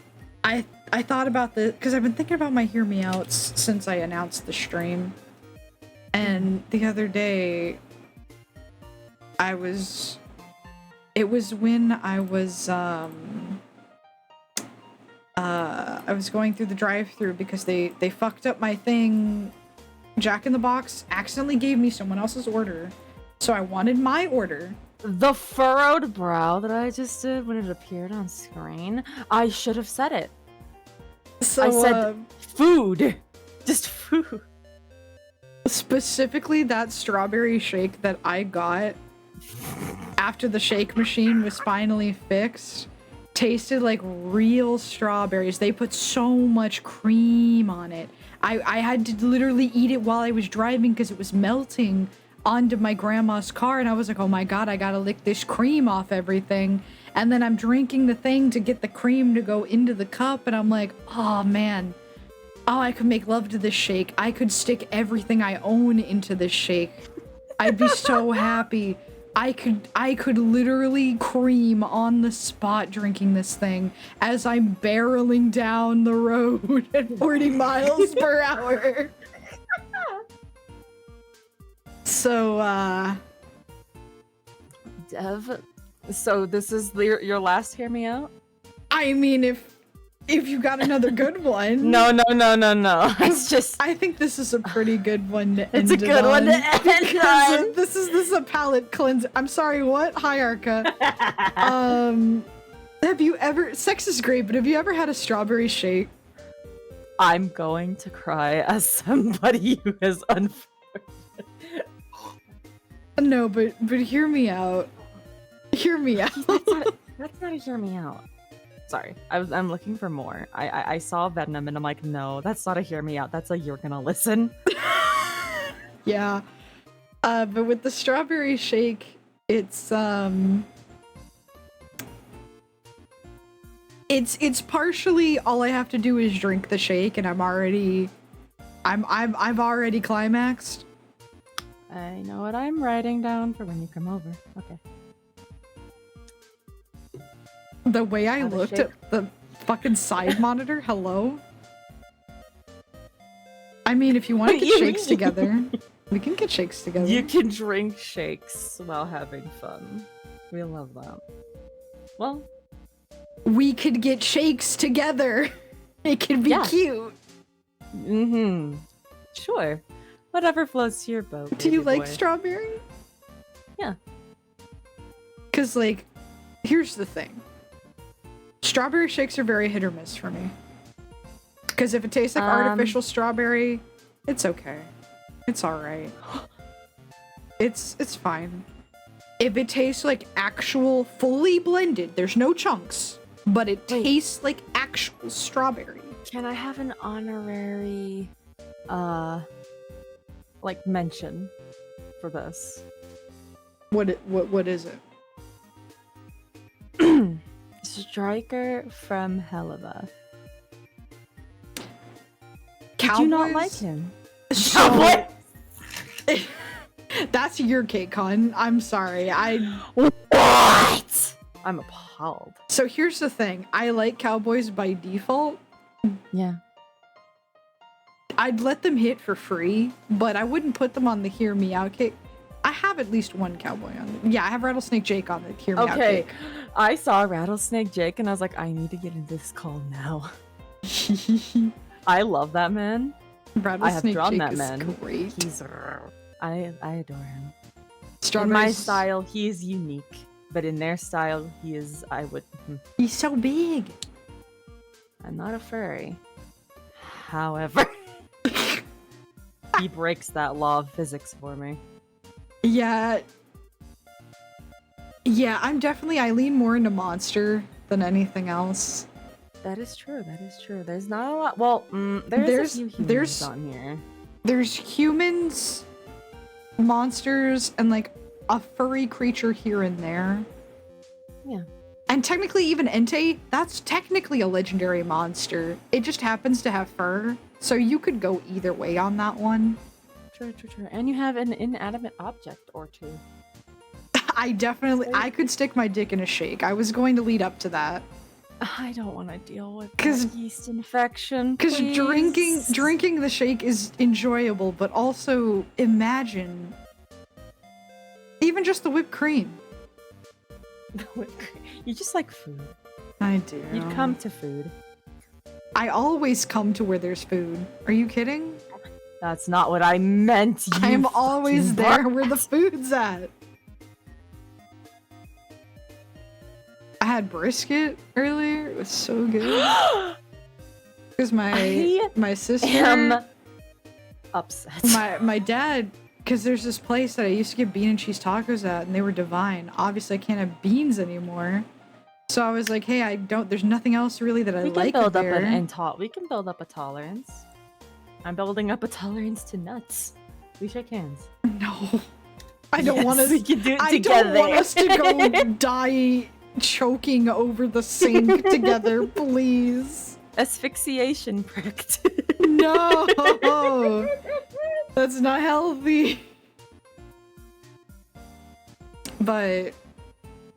I thought about this because I've been thinking about my Hear Me Outs since I announced the stream. And the other day, it was when I was going through the drive-thru because they fucked up my thing. Jack in the Box accidentally gave me someone else's order, so I wanted my order. The furrowed brow that I just did when it appeared on screen, I should have said it. So I said food. Just food. Specifically that strawberry shake that I got after the shake machine was finally fixed tasted like real strawberries. They put so much cream on it. I had to literally eat it while I was driving because it was melting onto my grandma's car, and I was like, oh my god, I gotta lick this cream off everything. And then I'm drinking the thing to get the cream to go into the cup, and I'm like, oh man, oh, I could make love to this shake. I could stick everything I own into this shake. I'd be so happy. I could literally cream on the spot drinking this thing as I'm barreling down the road at 40 miles per hour. So, Dev, so this is your last Hear Me Out? I mean, if you got another good one. No. It's just... I think this is a pretty good one to end It's a good one to end on. This is a palate cleanser. I'm sorry, what? Hi, Arca. Have you ever... Sex is great, but have you ever had a strawberry shake? I'm going to cry as somebody who has unfortunately... No, but hear me out. Hear me out. That's not a Hear Me Out. Sorry, I'm looking for more. I saw Venom and I'm like, no, that's not a Hear Me Out. That's a You're Gonna Listen. Yeah. But with the strawberry shake, it's partially all I have to do is drink the shake, and I've already climaxed. I know what I'm writing down for when you come over. Okay. The way I Have a looked shake. at the fucking side monitor, hello? I mean, if you want to get shakes together, we can get shakes together. You can drink shakes while having fun. We love that. Well, We could get shakes together. It could be Yeah. cute. mm-hmm. Sure. Whatever floats your boat. Do you baby like boy. strawberry? Yeah. Because, like, here's the thing. Strawberry shakes are very hit or miss for me. Because if it tastes like artificial strawberry, it's okay. It's alright. It's fine. If it tastes like actual, fully blended, there's no chunks, but it tastes like actual strawberry. Can I have an honorary, like, mention for this? What is it? Striker from Helava. Cowboys? Did you not like him? So, that's your cake, hon. I'm sorry. What? I'm appalled. So here's the thing. I like Cowboys by default. Yeah. I'd let them hit for free, but I wouldn't put them on the Hear Me Out cake. I have at least one Cowboy on the... Yeah, I have Rattlesnake Jake on the Hear Me Out Okay. cake. I saw Rattlesnake Jake and I was like, I need to get into this call now. I love that man. Rattlesnake drawn Jake that is man. great. He's... I adore him. In Strawberries. my style, he is unique. But in their style, he is... He's so big. I'm not a furry. However... he breaks that law of physics for me. Yeah. Yeah, I lean more into monster than anything else. That is true. There's not a lot... Well, there's a few humans on here. There's humans, monsters, and like a furry creature here and there. Yeah. And technically even Entei, that's technically a legendary monster. It just happens to have fur. So you could go either way on that one. True. And you have an inanimate object or two. I could stick my dick in a shake. I was going to lead up to that. I don't want to deal with 'Cause- that yeast infection. Because please. drinking the shake is enjoyable, but also imagine even just the whipped cream. You just like food. I do. You'd come to food. I always come to where there's food. Are you kidding? That's not what I meant. You I'm always fucking there brat. where the food's at. I had brisket earlier. It was so good. Because I my sister am upset. my dad, because there's this place that I used to get bean and cheese tacos at, and they were divine. Obviously, I can't have beans anymore. So I was like, hey, there's nothing else really that I we can like build up there. we can build up a tolerance. I'm building up a tolerance to nuts. We shake hands. No. I don't want Yes, we to. can do it I together. don't want us to go die choking over the sink together, please. Asphyxiation practice. No. That's not healthy. But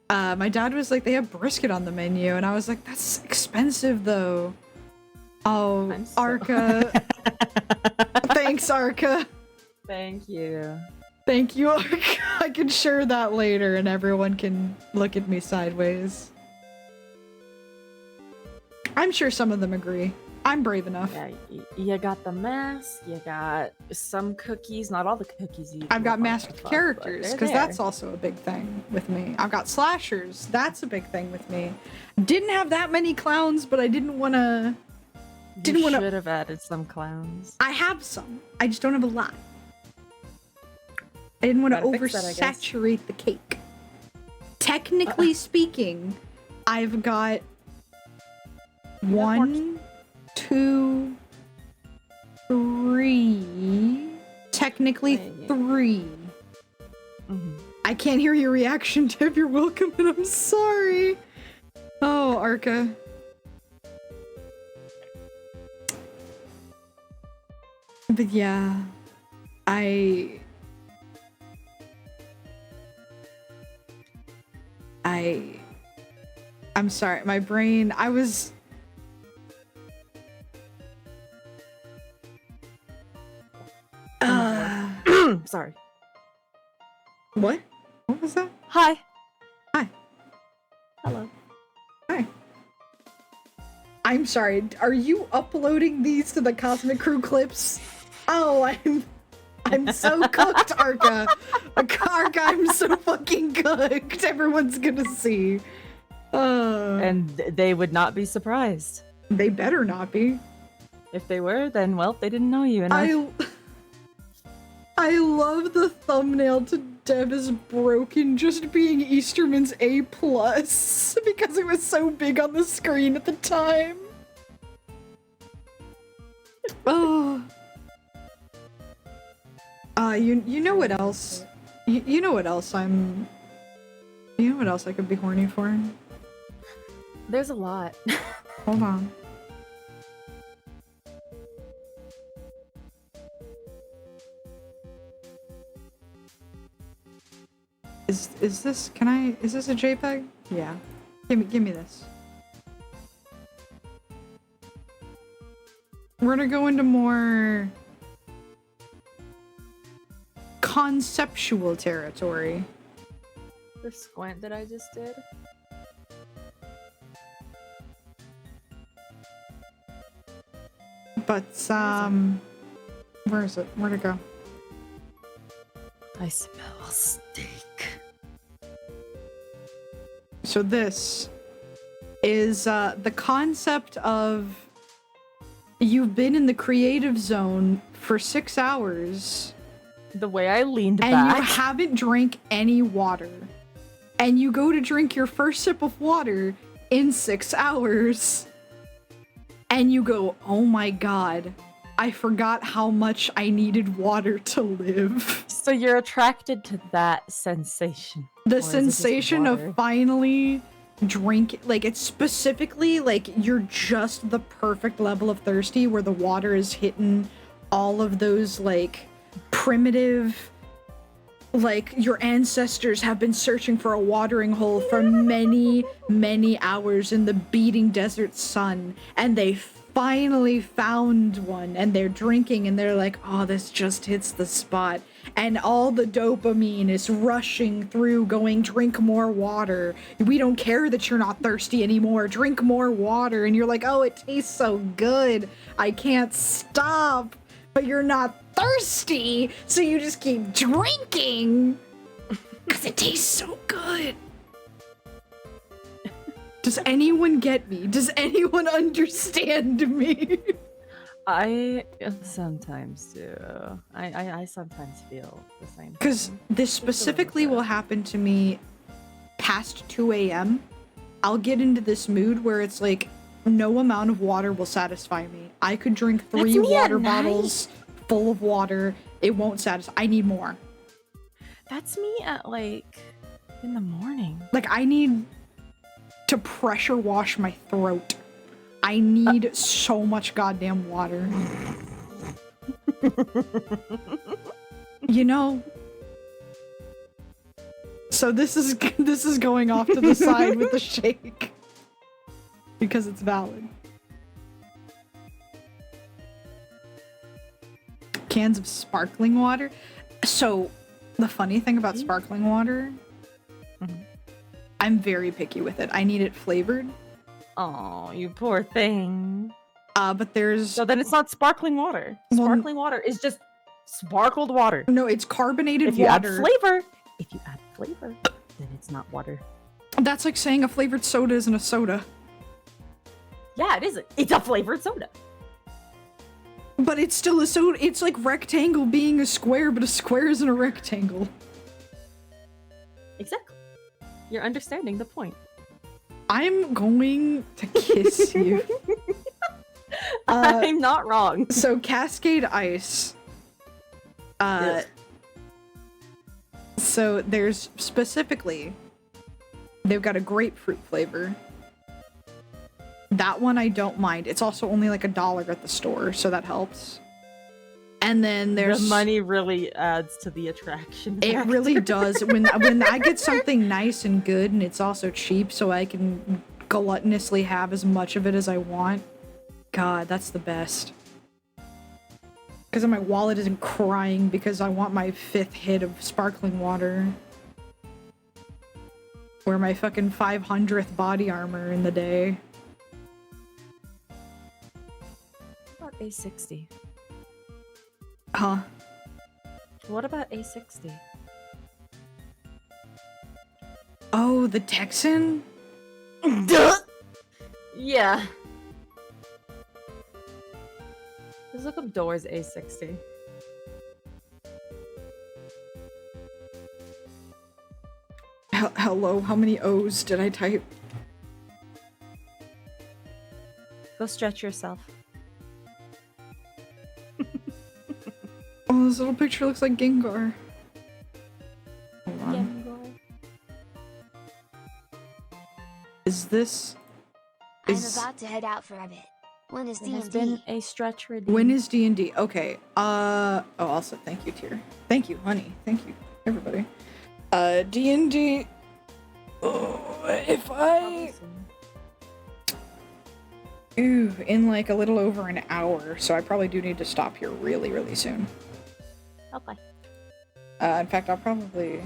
my dad was like, they have brisket on the menu, and I was like, that's expensive though. Oh, I'm so- Arca. Thanks, Arca. Thank you. Thank you, Arca. I can share that later, and everyone can look at me sideways. I'm sure some of them agree. I'm brave enough. Yeah, you got the mask. You got some cookies. Not all the cookies. I've got masked characters, because that's also a big thing with me. I've got slashers. That's a big thing with me. Didn't have that many clowns, but I didn't want to... You should have added some clowns. I have some. I just don't have a lot. I didn't want to Gotta fix that, I guess. oversaturate the cake. Technically speaking, I've got more 1, 2, 3. Technically Yeah. 3. Mhm. I can't hear your reaction, Deb. You're welcome, and I'm sorry. Oh, Arca. But yeah, I'm sorry, my brain, Sorry. what? What was that? Hi. Hi. Hello. Hi. I'm sorry, are you uploading these to the Cosmic Crew clips? Oh, I'm so cooked, Arca. Arca, I'm so fucking cooked. Everyone's gonna see. And they would not be surprised. They better not be. If they were, then well, they didn't know you enough. I love the thumbnail to Deb is Broken just being Easterman's A+ because it was so big on the screen at the time. Oh. You know what else? You know what else I'm... You know what else I could be horny for? There's a lot. Hold on. Is this, is this a JPEG? Yeah. Give me this. We're gonna go into more conceptual territory. The squint that I just did. But, where is it? Where'd it go? I smell steak. So this is the concept of you've been in the creative zone for 6 hours The way I leaned and back. you haven't drank any water. And you go to drink your first sip of water in 6 hours. And you go, oh my god, I forgot how much I needed water to live. So you're attracted to that sensation. The Or is it just sensation water? of finally drink, like it's specifically like you're just the perfect level of thirsty where the water is hitting all of those like primitive, like your ancestors have been searching for a watering hole for many, many hours in the beating desert sun, and they finally found one, and they're drinking, and they're like, oh, this just hits the spot. And all the dopamine is rushing through, going, drink more water. We don't care that you're not thirsty anymore. Drink more water. And you're like, oh, it tastes so good. I can't stop. But you're not thirsty, so you just keep drinking. Because it tastes so good. Does anyone get me? Does anyone understand me? I sometimes do. I sometimes feel the same. Because thing. this Just a little specifically will bit. happen to me past 2 a.m. I'll get into this mood where it's like, no amount of water will satisfy me. I could drink 3 That's me at water night. bottles full of water. It won't satisfy. I need more. That's me at like in the morning. Like, I need to pressure wash my throat. I need so much goddamn water. You know? So this is going off to the side with the shake. Because it's valid. Cans of sparkling water. So, the funny thing about sparkling water, Mhm. I'm very picky with it. I need it flavored. Oh, you poor thing. But there's So then it's not sparkling water. Well, Sparkling water is just sparkled water. no, it's carbonated If you add water. flavor, then it's not water. That's like saying a flavored soda isn't a soda. Yeah, it is. It's a flavored soda. But it's still a soda. It's like rectangle being a square, but a square isn't a rectangle. Exactly. You're understanding the point. I'm going to kiss you. I'm not wrong. So Cascade Ice. Yes. So there's specifically, they've got a grapefruit flavor. That one I don't mind. It's also only like $1 at the store, so that helps. And then there's The money really adds to the attraction. It factor. really does. When I get something nice and good, and it's also cheap, so I can gluttonously have as much of it as I want. God, that's the best. Because then my wallet isn't crying because I want my 5th hit of sparkling water. Or my fucking 500th body armor in the day. What about A60? Huh. What about A60? Oh, the Texan? Yeah. Just look up Doors A60. Hello, how many O's did I type? Go stretch yourself. Oh, this little picture looks like Gengar. Hold on. Is this... I'm Is... about to head out for a bit. When is There has D&D? been a stretch redeemed. When is D&D? Okay. Oh, also thank you, Tier. Thank you, honey. Thank you, everybody. D&D... Oh, if I... Ooh, in like a little over an hour, so I probably do need to stop here really, really soon. Okay. In fact, I'll probably...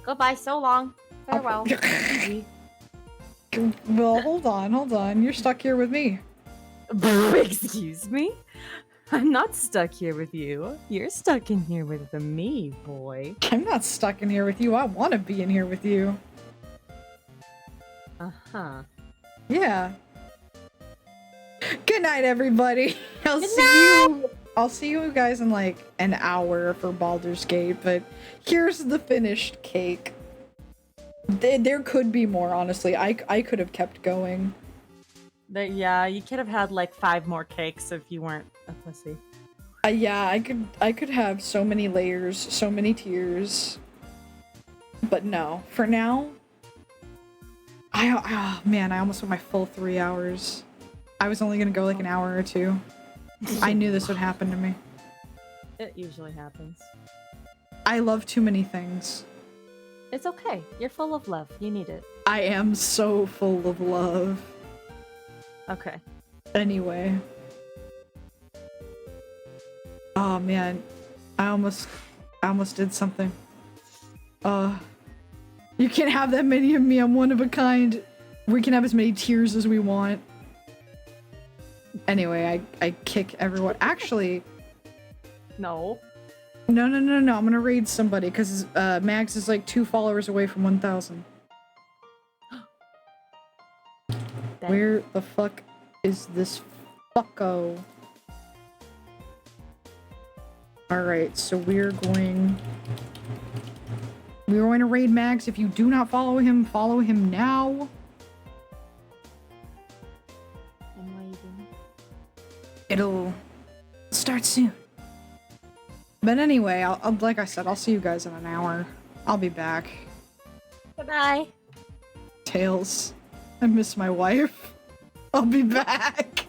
Goodbye, so long. I'll Farewell. prob- Well, hold on. You're stuck here with me. Excuse me? I'm not stuck here with you. You're stuck in here with me, boy. I'm not stuck in here with you. I want to be in here with you. Uh-huh. Yeah. Good night, everybody. I'll see you guys in like an hour for Baldur's Gate, but here's the finished cake. There could be more, honestly. I could have kept going. Yeah, you could have had like 5 more cakes if you weren't a pussy. Yeah, I could have so many layers, so many tiers. But no, for now, oh man, I almost went my full 3 hours. I was only gonna go like an hour or 2. I knew this would happen to me. It usually happens. I love too many things. It's okay. You're full of love. You need it. I am so full of love. Okay. Anyway. Oh man. I almost did something. You can't have that many of me. I'm one of a kind. We can have as many tears as we want. Anyway, I kick everyone. Actually, No. no. I'm gonna raid somebody because Mags is like 2 followers away from 1,000. Dang. Where the fuck is this fucko? Alright, so we're going to raid Mags. If you do not follow him now. I'm waiting. It'll start soon. But anyway, I'll like I said, I'll see you guys in an hour. I'll be back. Bye. Tails. I miss my wife. I'll be back.